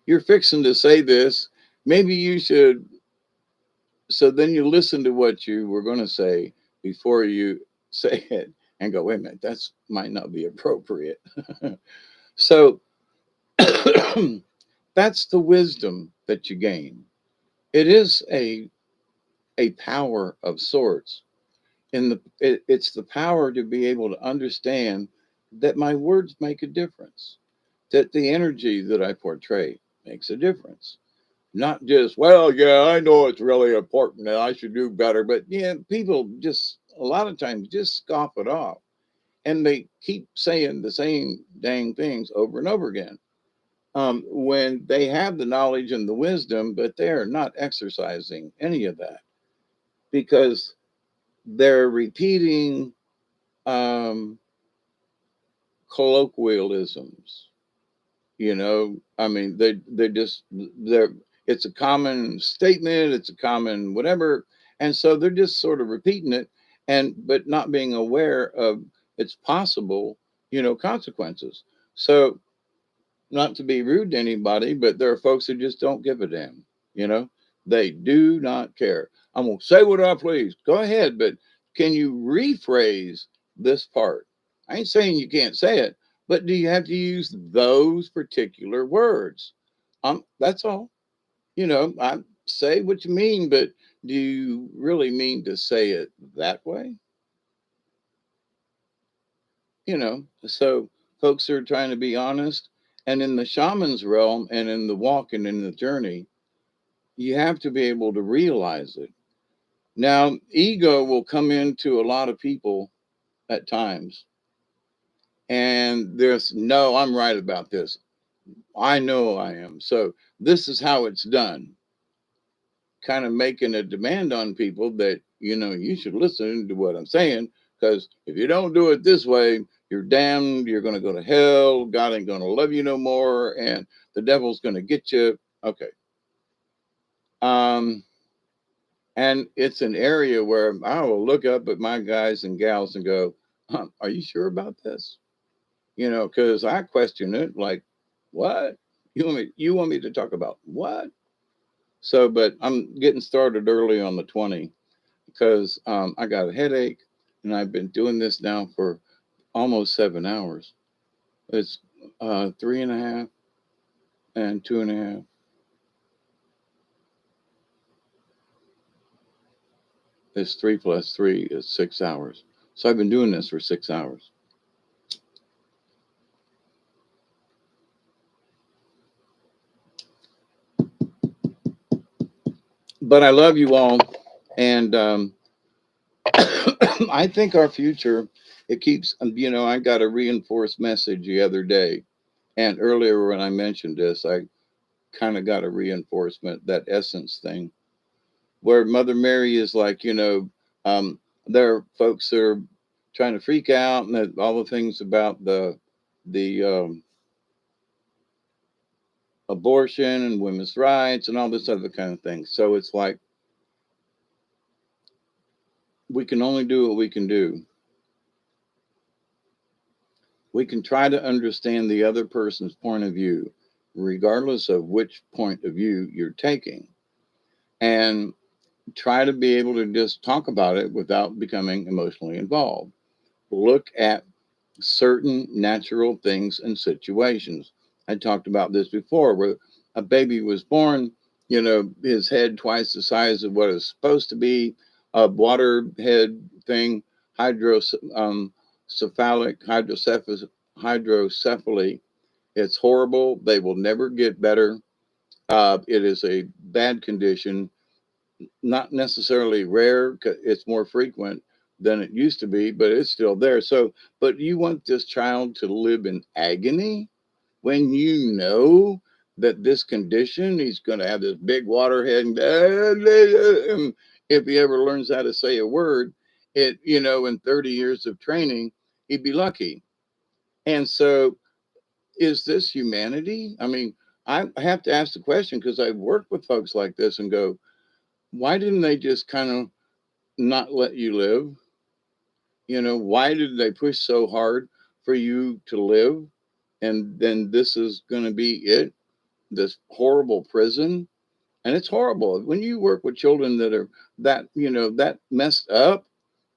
you're fixing to say this, maybe you should. So then you listen to what you were going to say before you say it, and go, wait a minute, that's might not be appropriate. So that's the wisdom that you gain. It is a power of sorts. It's the power to be able to understand that my words make a difference, that the energy that I portray makes a difference. Not just, well, yeah, I know it's really important and I should do better, but yeah, people just a lot of times just scoff it off, and they keep saying the same dang things over and over again. When they have the knowledge and the wisdom, but they're not exercising any of that, because they're repeating um, colloquialisms. I mean, they're it's a common statement, it's a common whatever, and so they're just sort of repeating it, and but not being aware of its possible, consequences. So, not to be rude to anybody, but there are folks who just don't give a damn. You know, they do not care. I'm gonna say what I please. Go ahead, but can you rephrase this part? I ain't saying you can't say it, but do you have to use those particular words? That's all. I say what you mean, but do you really mean to say it that way? So folks are trying to be honest. And in the shaman's realm and in the walk and in the journey, you have to be able to realize it. Now, ego will come into a lot of people at times, and there's no, I'm right about this. I know I am. So this is how it's done. Kind of making a demand on people that, you should listen to what I'm saying, because if you don't do it this way, you're damned, you're going to go to hell, God ain't going to love you no more, and the devil's going to get you. Okay. Um, and it's an area where I will look up at my guys and gals and go, are you sure about this? Because I question it like, what? You want me to talk about what? So, but I'm getting started early on the 20 because I got a headache and I've been doing this now for almost 7 hours. It's 3.5 and 2.5. It's 3 plus 3 is 6 hours. So I've been doing this for 6 hours. But I love you all. And I think our future, it keeps, I got a reinforced message the other day. And earlier when I mentioned this, I kind of got a reinforcement, that essence thing, where Mother Mary is like, there are folks that are trying to freak out and that all the things about the abortion and women's rights and all this other kind of thing. So it's like we can only do what we can do. We can try to understand the other person's point of view, regardless of which point of view you're taking, and try to be able to just talk about it without becoming emotionally involved. Look at certain natural things and situations. I talked about this before, where a baby was born, his head twice the size of what it's supposed to be, a water head thing, hydrocephaly. It's horrible. They will never get better. It is a bad condition, not necessarily rare. It's more frequent than it used to be, but it's still there. So, but you want this child to live in agony when you know that this condition, he's going to have this big water head, and if he ever learns how to say a word, in 30 years of training, he'd be lucky. And so, is this humanity? I mean, I have to ask the question because I've worked with folks like this and go, why didn't they just kind of not let you live? Why did they push so hard for you to live? And then this is going to be it, this horrible prison. And it's horrible when you work with children that are that messed up.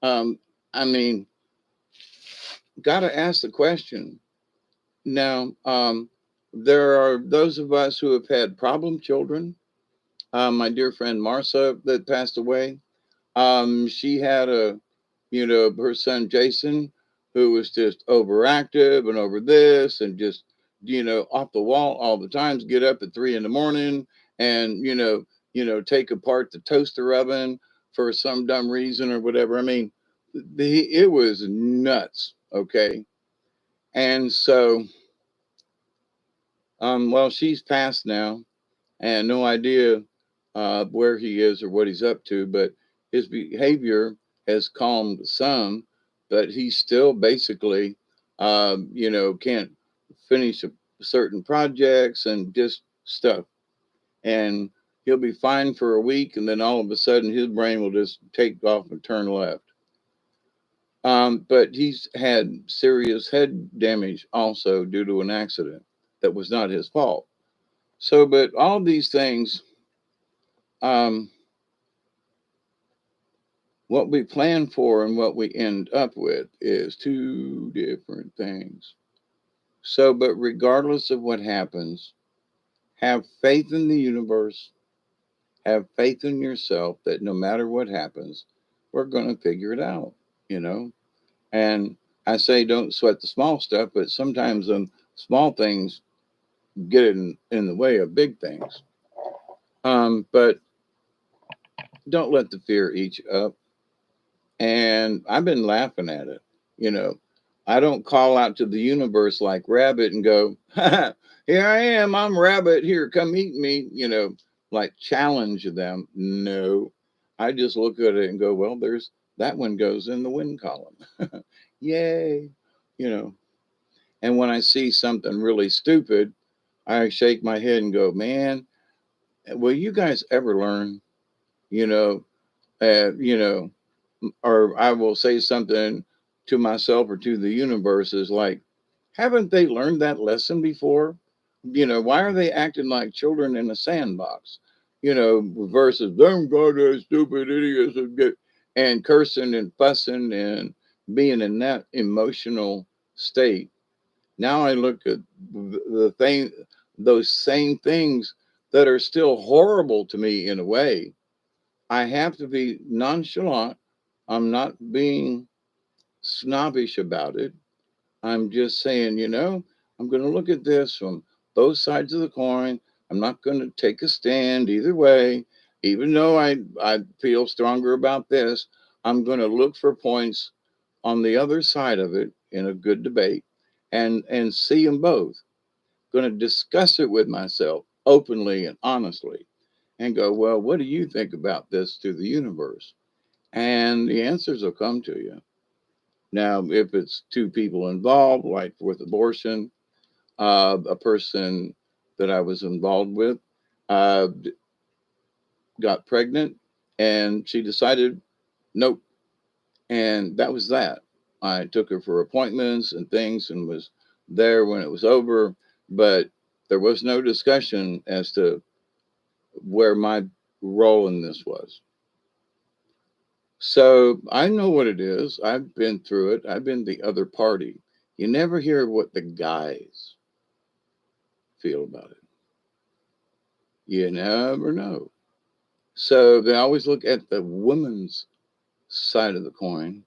Um, I mean, got to ask the question. Now, there are those of us who have had problem children. My dear friend Marcia that passed away, she had her son Jason, who was just overactive and over this and just, off the wall all the times, get up at 3 in the morning and, take apart the toaster oven for some dumb reason or whatever. I mean, it was nuts. Okay. And so, well, she's passed now and no idea where he is or what he's up to, but his behavior has calmed some, but he still basically, can't finish certain projects and just stuff. And he'll be fine for a week, and then all of a sudden his brain will just take off and turn left. But he's had serious head damage also due to an accident that was not his fault. So, but all these things, um, what we plan for and what we end up with is two different things. So, but regardless of what happens, have faith in the universe, have faith in yourself that no matter what happens, we're going to figure it out, you know? And I say don't sweat the small stuff, but sometimes small things get in the way of big things. But don't let the fear eat you up. And I've been laughing at it. You know, I don't call out to the universe like Rabbit and go, here I am, I'm Rabbit, here, come eat me, like challenge them. No, I just look at it and go, well, there's that one goes in the win column. Yay. You know, and when I see something really stupid, I shake my head and go, man, will you guys ever learn? You know, uh, you know, or I will say something to myself or to the universe is like, haven't they learned that lesson before? Why are they acting like children in a sandbox? Versus them goddamn stupid idiots and cursing and fussing and being in that emotional state. Now I look at the thing, those same things that are still horrible to me in a way. I have to be nonchalant. I'm not being snobbish about it. I'm just saying, I'm going to look at this from both sides of the coin. I'm not going to take a stand either way. Even though I feel stronger about this, I'm going to look for points on the other side of it in a good debate and see them both. Going to discuss it with myself openly and honestly and go, well, what do you think about this to the universe? And the answers will come to you. Now, if it's two people involved, like with abortion, a person that I was involved with uh, got pregnant and she decided, nope. And that was that. I took her for appointments and things and was there when it was over, but there was no discussion as to where my role in this was. So I know what it is. I've been through it. I've been the other party. You never hear what the guys feel about it. You never know. So they always look at the woman's side of the coin.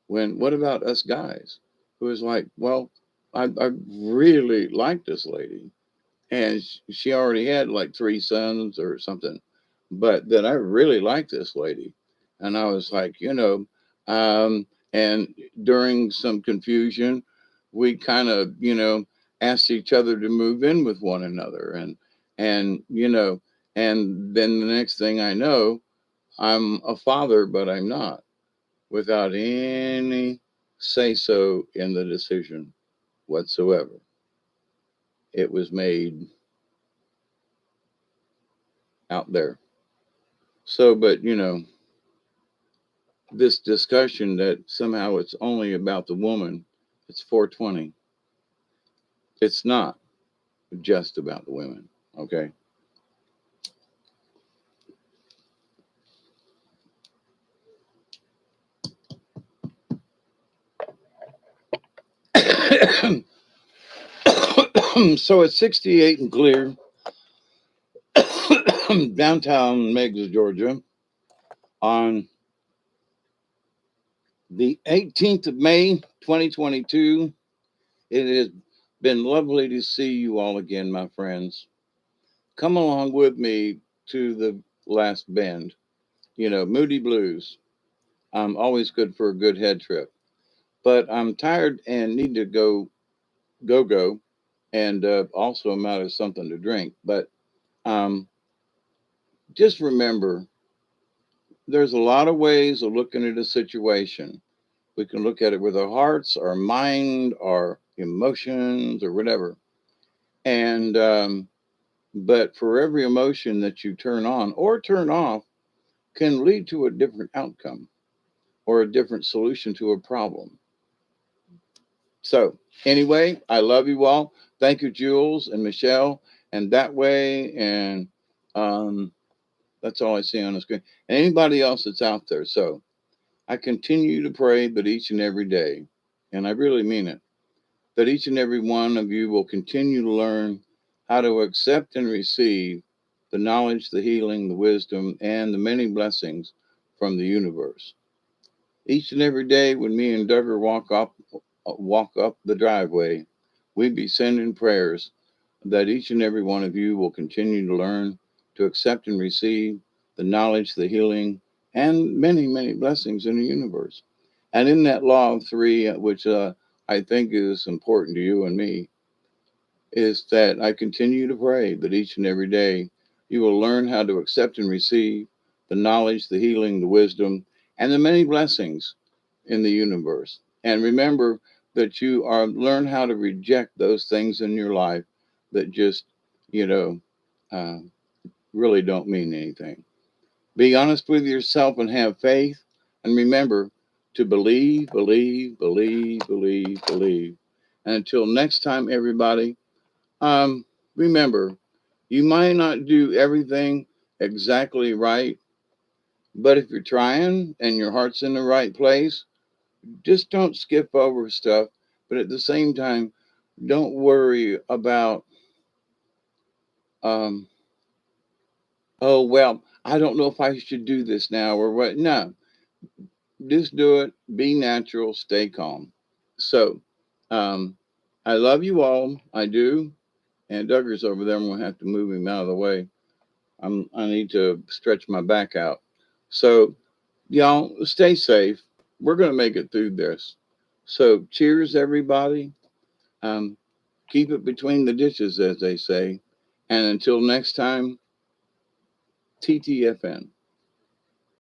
When what about us guys? Who is like, well, I really like this lady, and she already had like three sons or something, but that I really like this lady, and I was like, and during some confusion, we kind of, asked each other to move in with one another, and and then the next thing I know, I'm a father, but I'm not, without any say so in the decision whatsoever. It was made out there. So, but this discussion that somehow it's only about the woman, it's 420. It's not just about the women, okay? So it's 68 and clear, downtown Meigs, Georgia, on the 18th of May, 2022. It has been lovely to see you all again, my friends. Come along with me to the last bend. Moody Blues. I'm always good for a good head trip, but I'm tired and need to go, and also I'm out of something to drink. But um, just remember there's a lot of ways of looking at a situation. We can look at it with our hearts, our mind, our emotions, or whatever. And but for every emotion that you turn on or turn off can lead to a different outcome or a different solution to a problem. So anyway, I love you all. Thank you, Jules and Michelle. And that way, and um, that's all I see on the screen. And anybody else that's out there. So I continue to pray that each and every day, and I really mean it, that each and every one of you will continue to learn how to accept and receive the knowledge, the healing, the wisdom, and the many blessings from the universe. Each and every day when me and Duggar walk up the driveway, we'd be sending prayers that each and every one of you will continue to learn to accept and receive the knowledge, the healing, and many, many blessings in the universe. And in that law of three, which I think is important to you and me, is that I continue to pray that each and every day you will learn how to accept and receive the knowledge, the healing, the wisdom, and the many blessings in the universe. And remember that you are learn how to reject those things in your life that just, you know, uh, really don't mean anything. Be honest with yourself and have faith. And remember to believe, believe, believe, believe, believe. And until next time, everybody, remember, you might not do everything exactly right, but if you're trying and your heart's in the right place, just don't skip over stuff. But at the same time, don't worry about, um, oh, well, I don't know if I should do this now or what. No, just do it. Be natural. Stay calm. So, um, I love you all. I do. And Duggar's over there. I'm going to have to move him out of the way. I need to stretch my back out. So, y'all, stay safe. We're going to make it through this. So, cheers, everybody. Um, keep it between the dishes, as they say. And until next time, TTFN.